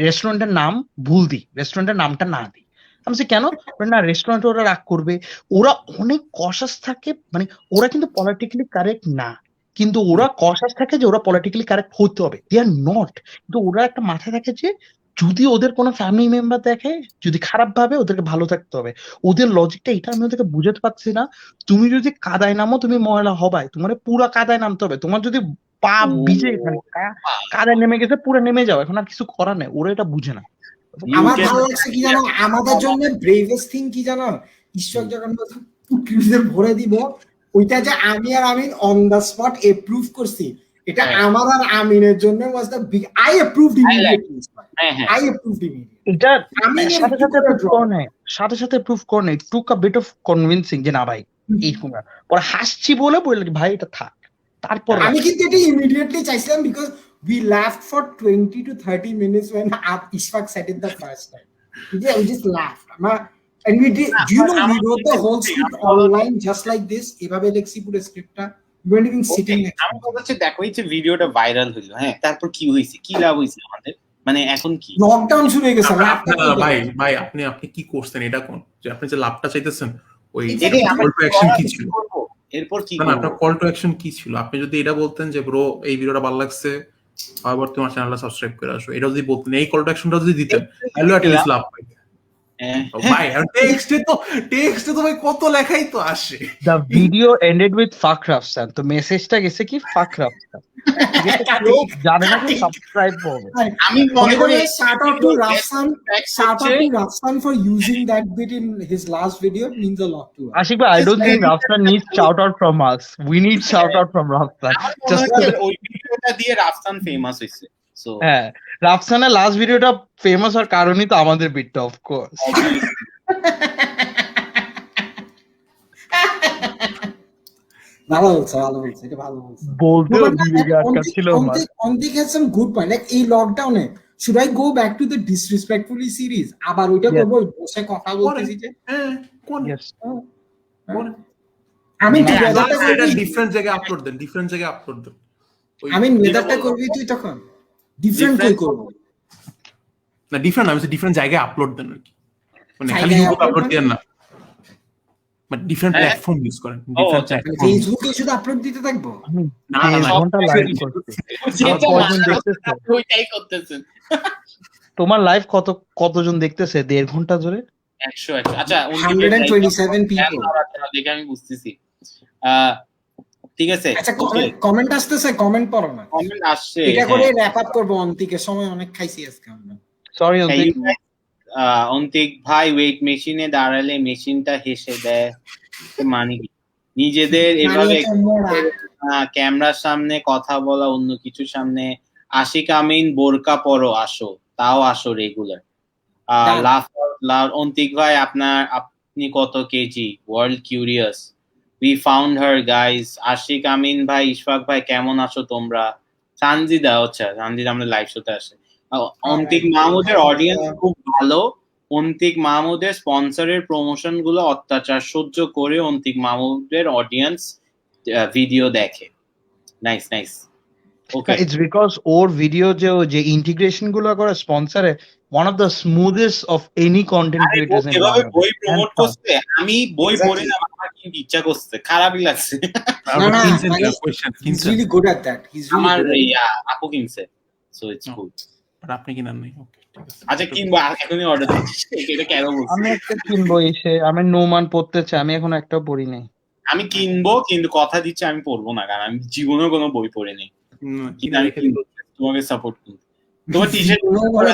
রেস্টুরেন্টের নাম ভুল দিই, রেস্টুরেন্টের নামটা না দিই। আমি কেন না, রেস্টুরেন্টে ওরা রাগ করবে, ওরা অনেক কশাস থাকে, মানে ওরা কিন্তু পলিটিক্যালি কারেক্ট না, কিন্তু ওরা কশাস থাকে যে ওরা পলিটিক্যালি কারেক্ট হতে হবে, দে আর নট। কিন্তু ওরা একটা মাথায় রাখে যে যদি ওদের কোনো ফ্যামিলি মেম্বার দেখে যদি খারাপ ভাবে, ওদেরকে ভালো থাকতে হবে। ওদের লজিকটা এটা আমি ওদেরকে বুঝাতে পারছি না। তুমি যদি কাদায় নামো তুমি ময়লা হবাই, তোমার পুরা কাদায় নামতে হবে। তোমার যদি পা ভিজে কাদায় নেমে গেছে পুরো নেমে যাও, এখন আর কিছু করার নেই। ওরা এটা বুঝে না। আমার ভালো লাগছে কি জানো, আমাদের জন্য ব্রেভেস্ট থিং কি জানো, ঈশ্বর যখন পুটলিতে ভরে দিব ওইটা যে আমি আর আমিন অন দ্য স্পট এপ্রুভ করছি এটা আমার আর আমিনের জন্য was the big I approved immediately I approved immediately এটা আমিনের সাথে একটু সাথে করে প্রুফ draw। করে নেয় সাথে প্রুফ করে নেয় টুক আ বিট অফ কনভিন্সিং যে না ভাই এই সময় পরে হাসছি বলে বলল ভাই এটা থাক তারপর আমি কিন্তু এটা immediately চাইছিলাম because we laughed for 20 to 30 minutes when Ishfaq said it the first time we just laughed and we did do you know we wrote the whole script online just like this এভাবে লেখছি পুরো স্ক্রিপ্টটা we weren't even sitting next to আমি বলছি দেখো এই যে ভিডিওটা viral হলো হ্যাঁ তারপর কি হইছে কি লাভ হইছে আমাদের মানে এখন কি লকডাউন শুরু হয়ে গেছে ভাই আপনি কি করছেন এটা কোন যে আপনি যে লাভটা চাইতেছেন ওই এটাই কল টু অ্যাকশন কি ছিল এরপর কি না আপনার কল টু অ্যাকশন কি ছিল আপনি যদি এটা বলতেন যে ব্রো এই ভিডিওটা ভালো লাগছে আবার তোমার চ্যানেলটা সাবস্ক্রাইব করে আসো এটা যদি বলতেন এই কল টু অ্যাকশনটা যদি দিতেন তাহলে অ্যাট লিস্ট লাভ পাইতেন ভাই আর টেক্সটে তো ভাই কত লেখাই তো আসে the video ended with fuck Rafsan তো মেসেজটা গেছে কি fuck Rafsan কেউ জানে না যে সাবস্ক্রাইব করবে আমি মনে করি shout out to Rafsan for using that bit in his last video it means a lot to us Ashik bhai, I don't think Rafsan needs shout out from us. We need shout out from Rafsan. Just ওই ভিডিওটা দিয়ে Rafsan famous হইছে so হ্যাঁ রাফসানের last ভিডিওটা famous হওয়ার কারণই তো আমাদের বিটটা অফ কোর্স ভালো বলছে এটা ভালো বলছে বলতেও দিদিকে আটকাচ্ছিল আমার Antik has some good point like এই লকডাউনে should I go back to the disrespectfully series আবার ওইটা করব বসে কথা বলতেছি যে কোন Yes. আমি এটা ডিফারেন্ট জায়গায় আপলোড দেন আমি ওয়েদারটা করবি তুই তখন ডিফারেন্ট কই করব না ডিফারেন্ট আমি ডিফারেন্ট জায়গায় আপলোড দেন আর কি মানে খালি জায়গায় ইউটিউবে আপলোড upload দেন না বাট ডিফারেন্ট প্ল্যাটফর্ম ইউজ করেন ডিফারেন্ট প্ল্যাটফর্ম ফেসবুকে শুধু আপলোড দিতে থাকবো না না দেড় ঘন্টা লাইভ করছি কতজন দেখতেছে ওইটাই করতেছেন তোমার লাইভ কতজন দেখতেছে 1.5 ঘন্টা ধরে 100 আচ্ছা 127 people দেখে আমি বুঝতেছি ঠিক আছে আচ্ছা কমেন্ট আসতেছে কমেন্ট পড়ো না কমেন্ট আসছে এটা করে র‍্যাপ আপ করব অন্তিকের সময় অনেক খাইছি আজকে আমরা সরি অন্তিক ভাই ওয়েট মেশিনে দাঁড়ালে মেশিনটা হেসে দেয় মানে কি নিজেদের এভাবে ক্যামেরার সামনে কথা বলা অন্য কিছুর সামনে আশিক আমিন বোরকা পরো আসো তাও আসো রেগুলার অন্তিক ভাই আপনি কত kg world curious we found her guys Ashiq Amin ভাই ইশফাক ভাই কেমন আছো তোমরা সানজিদা আমরা লাইভ শোতে আসে অন্তিক মাহমুদের অডিয়েন্স খুব ভালো অন্তিক মাহমুদের স্পন্সরের প্রমোশন গুলো অত্যাচার সহ্য করে অন্তিক মাহমুদের অডিয়েন্স ভিডিও দেখে nice Okay. It's because or video যে ইন্টিগ্রেশন গুলো করে স্পন্সরে one of the smoothest of any content creators in এভাবে বই প্রমোট করতে আমি বই পড়ে না আমার কিন্তু ইচ্ছা করছে খারাপই লাগছে he's really good at that আমার আপু কিনছে সো ইটস গুড বাট আপনি কিনেন নাই ওকে ঠিক আছে আচ্ছা কিনবো এখনই অর্ডার দিচ্ছি এটা কেন বলছিস আমি একটা কিনবো এসে আমি নোমান পড়তে চাই আমি এখন একটাও পড়ি নাই আমি কিনবো কিন্তু কথা দিচ্ছি আমি পড়বো না কারণ আমি জীবনে কোনো বই পড়িনি তোমাকে সাপোর্ট করি তোমার টি-শার্ট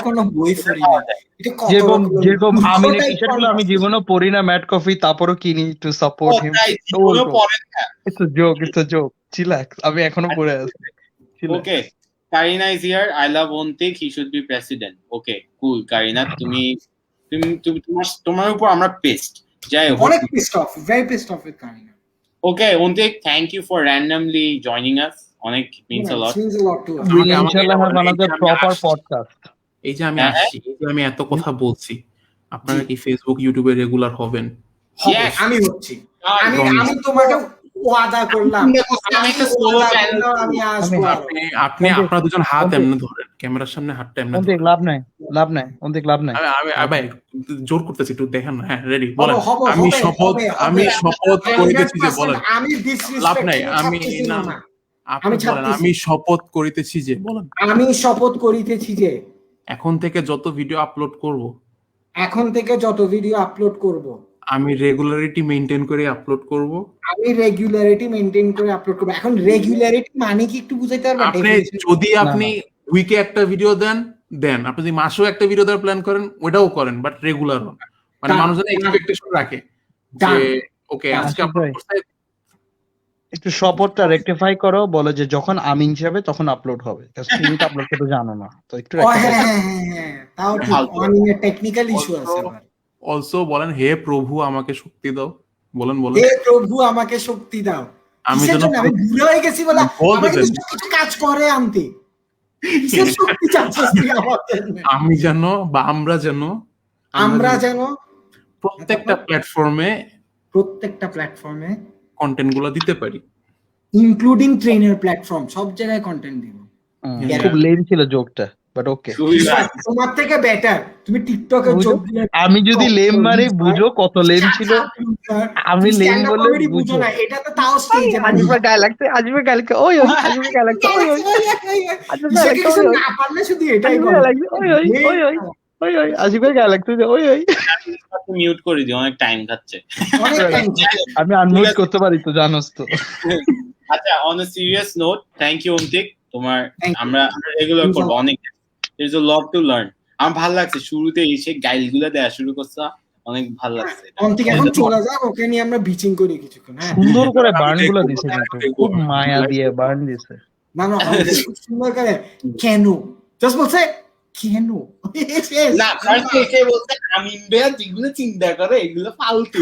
কোনো বই পড়ি না এটা যেরকম আমি টি-শার্ট গুলো আমি জীবনে পড়ি না ম্যাট কফি তারপরও কিনি to support him it's a joke chillax আমি এখনো পড়ে আছি okay Kareena is here I love Antik he should be president okay cool Kareena তুমি তোমার উপর আমরা পেস্ট যাই হোক অনেক pissed off very pissed off with Kareena okay Antik thank you for randomly joining us অনেক means a lot we will inshallah have another proper podcast এই যে আমি আসছি এই যে আমি এত কথা বলছি আপনারা কি ফেসবুক ইউটিউবে রেগুলার হবেন আমি হচ্ছি আমি তোমাকে ওয়াদা করলাম আমি আসবো আপনি আপনারা দুজন হাত এমনি ধরেন ক্যামেরার সামনে হাতটা এমনি অন্তিক লাভ নাই অন্তিক লাভ নাই আমি ভাই জোর করতেছি একটু দেখেন না হ্যাঁ রেডি বলেন আমি শপথ করিতেছি যে বলেন আমি লাভ নাই আমি না আপনি বলেন আমি শপথ করিতেছি যে এখন থেকে যত ভিডিও আপলোড করব আমি রেগুলারিটি মেইনটেইন করে আপলোড করব এখন রেগুলারিটি মানে কি একটু বুঝাইতে পারবেন আপনি উইকে একটা ভিডিও দেন আপনি যদি মাসেও একটা ভিডিও দেওয়ার প্ল্যান করেন ওটাও করেন বাট রেগুলার হন মানে মানুষজন এক্সপেকটেশন রাখে যে Done. ওকে Done. আজকে আশিক আপলোড ভাই। করতে একটু শপথটা রেকটিফাই করো, বলো যে যখন আমিন যাবে তখন আপলোড হবে, তুমি তো আপলোড করতে জানো না, তো একটু ও rectify করো। হ্যাঁ তাও ঠিক, ফালতু। অনিনের টেকনিক্যাল ইস্যু আছে অলসো আবার। অলসো বলেন হে প্রভু আমাকে শক্তি দাও, বলেন হে প্রভু আমাকে শক্তি দাও। আমি কিসের যেন জন্য? আমি বুড়ো হয়ে গেছি বলে বলতে আমাকে দেন। তো কিছু কাজ করে আনতে। কিসের শক্তি চাচ্ছিস তুই আমাদের? আমি যেন বা আমরা যেন আমরা যেন প্রত্যেকটা প্ল্যাটফর্মে প্রত্যেকটা প্ল্যাটফর্মে কন্টেন্ট গুলো দিতে পারি। ইনক্লুডিং ট্রেনের প্ল্যাটফর্ম সব জায়গায় কন্টেন্ট দিব। হুম, খুব লেম ছিল জোকটা, বাট ওকে। খুবই ভালো। তোমার থেকে বেটার। তুমি টিকটকে বুঝো, যোগ দিয়ে আমি যদি লেম মারি বুঝো কত লেম ছিল। আমি লেম বলে কমেডি বুঝো বুঝো। না, এটা তো তাও স্টেজে আজিবে গায়ে লাগছে, আজিবে গায়ে লাগছে, ওই ওই, আজিবে গায়ে লাগছে, ওই ওই, আজিবে গায়ে লাগছে, ওই ওই, না পারলে শুধু এটাই আজিবে বলো। গায়ে লাগছে, ওই ওই, ওই ওই, ওই ওই, আজিবে গায়ে লাগছে, ওই ওই। মিউট করে দিও, অনেক টাইম খাচ্ছে। অনেক টাইম। আমি আনমিউট করতে পারি তো, জানোস তো। আচ্ছা, on a serious note, thank you Antik, তোমার Thank you. আমরা রেগুলার করবো অনেক। there's a lot to learn. আমার ভালো লাগছে শুরুতে এসে গাইলগুলো দেয়া শুরু করছে, অনেক ভালো লাগছে। অন্তিক এখন চলে যাক, ওকে নিয়ে আমরা বিচিং করি কিছুক্ষণ। হ্যাঁ সুন্দর করে বার্ন গুলো দিছে, কিন্তু খুব মায়া দিয়ে বার্ন দিছে। না খুব সুন্দর করে কেন জাস্ট বলছে কেন না, ফার্স্ট এসে বলছে আমিন ভাইয়া যেগুলো চিন্তা করে এগুলো ফালতু।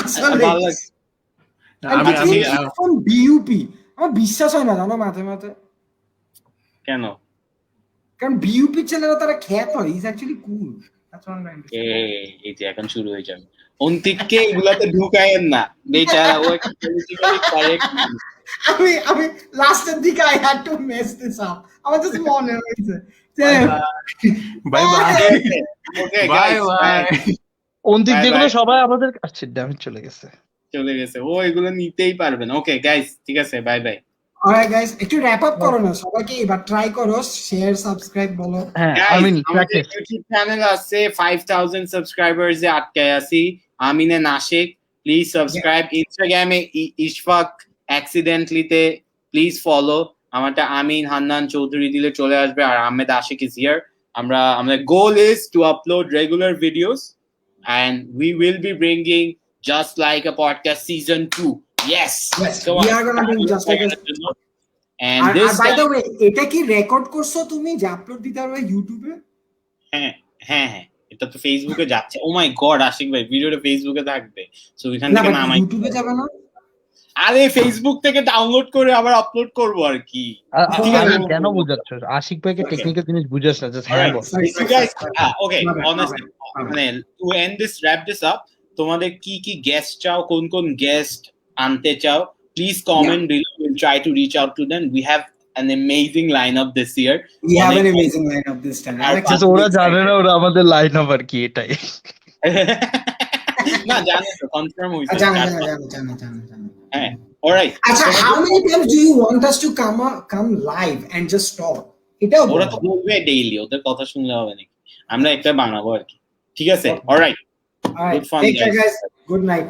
আসলে ভালো লাগছে। আমি বিইউপি আমার বিশ্বাস হয় না জানো মাঝে মাঝে, কেন? কারণ বিইউপি ছেলেরা তারা খ্যাত হয়, ইজ অ্যাকচুয়ালি কুল। এই যে এখন শুরু হয়ে যাবে। অন্তিককে এগুলাতে ঢুকায়েন না, বেচারা ও একটা পলিটিক্যালি কারেক্ট। আমি লাস্টের দিকে I had to mess this up, আমার জাস্ট মনে হয়েছে যে bye bye okay bye guys, bye. Antik Bye যেগুলো bye. সবাই আমাদের কাছে ড্যামেজ চলে গেছে। চলে গেছে ও, এগুলো নিতেই পারবে না। ওকে গাইস, ঠিক আছে, বাই বাই। অলরাইট গাইস, একটু র‍্যাপ আপ করো না সবাইকে, এবার ট্রাই করো, শেয়ার সাবস্ক্রাইব বলো। হ্যাঁ, Guys, আমিন আমাদের প্র্যাকটিস। ইউটিউব চ্যানেল আছে 5000 সাবস্ক্রাইবার্স এ আটকায় আছি। আমিনে নাশিক, প্লিজ সাবস্ক্রাইব। ইনস্টাগ্রামে ইশফাক অ্যাক্সিডেন্টলিতে প্লিজ ফলো। আমারটা আমিন হান্নান চৌধুরী দিলে চলে আসবে, আর আহমেদ আশিক ইজ হিয়ার। আমাদের goal is to upload regular videos and we will be bringing Just Like a Podcast season 2. Yes. Yes, we are gonna bring Just Like a- and আর this by the time, way, এটা কি record করছো তুমি যে upload দিতে পারবে ইউটিউবে? হ্যাঁ হ্যাঁ হ্যাঁ, এটা তো ফেসবুকে যাচ্ছে। ও মাই গড আশিক ভাই, ভিডিওটা ফেসবুকে থাকবে, সো এখান না থেকে নামাই। ইউটিউবে যাবে না? আরে ফেসবুক থেকে ডাউনলোড করে আবার আপলোড করব আর কি। ঠিক আছে, আমি কেন বুঝাচ্ছ? আশিক ভাইকে টেকনিক্যাল জিনিস বুঝাস না, জাস্ট হ্যাঁ বল। You guys, okay, honestly, মানে to end this, wrap this up, তোমাদের কি কি গেস্ট চাও, কোন কোন গেস্ট আনতে চাও, please comment below. We'll try to reach out to them. We have an amazing lineup this year. We have an amazing lineup this time. আর কিন্তু ওরা জানে না ওরা আমাদের লাইন আপ আর কি, এটাই। না জানো তো, কনফার্ম হইছে। জানো। হ্যাঁ, alright. আচ্ছা, how many times do you want us to come live and just talk? এটাও ওরা তো বলবে ডেইলি, ওদের কথা শুনলে হবে নাকি? আমরা একটা বানাবো আর কি। ঠিক আছে, alright. All right, Good fun, take care guys. guys, good night.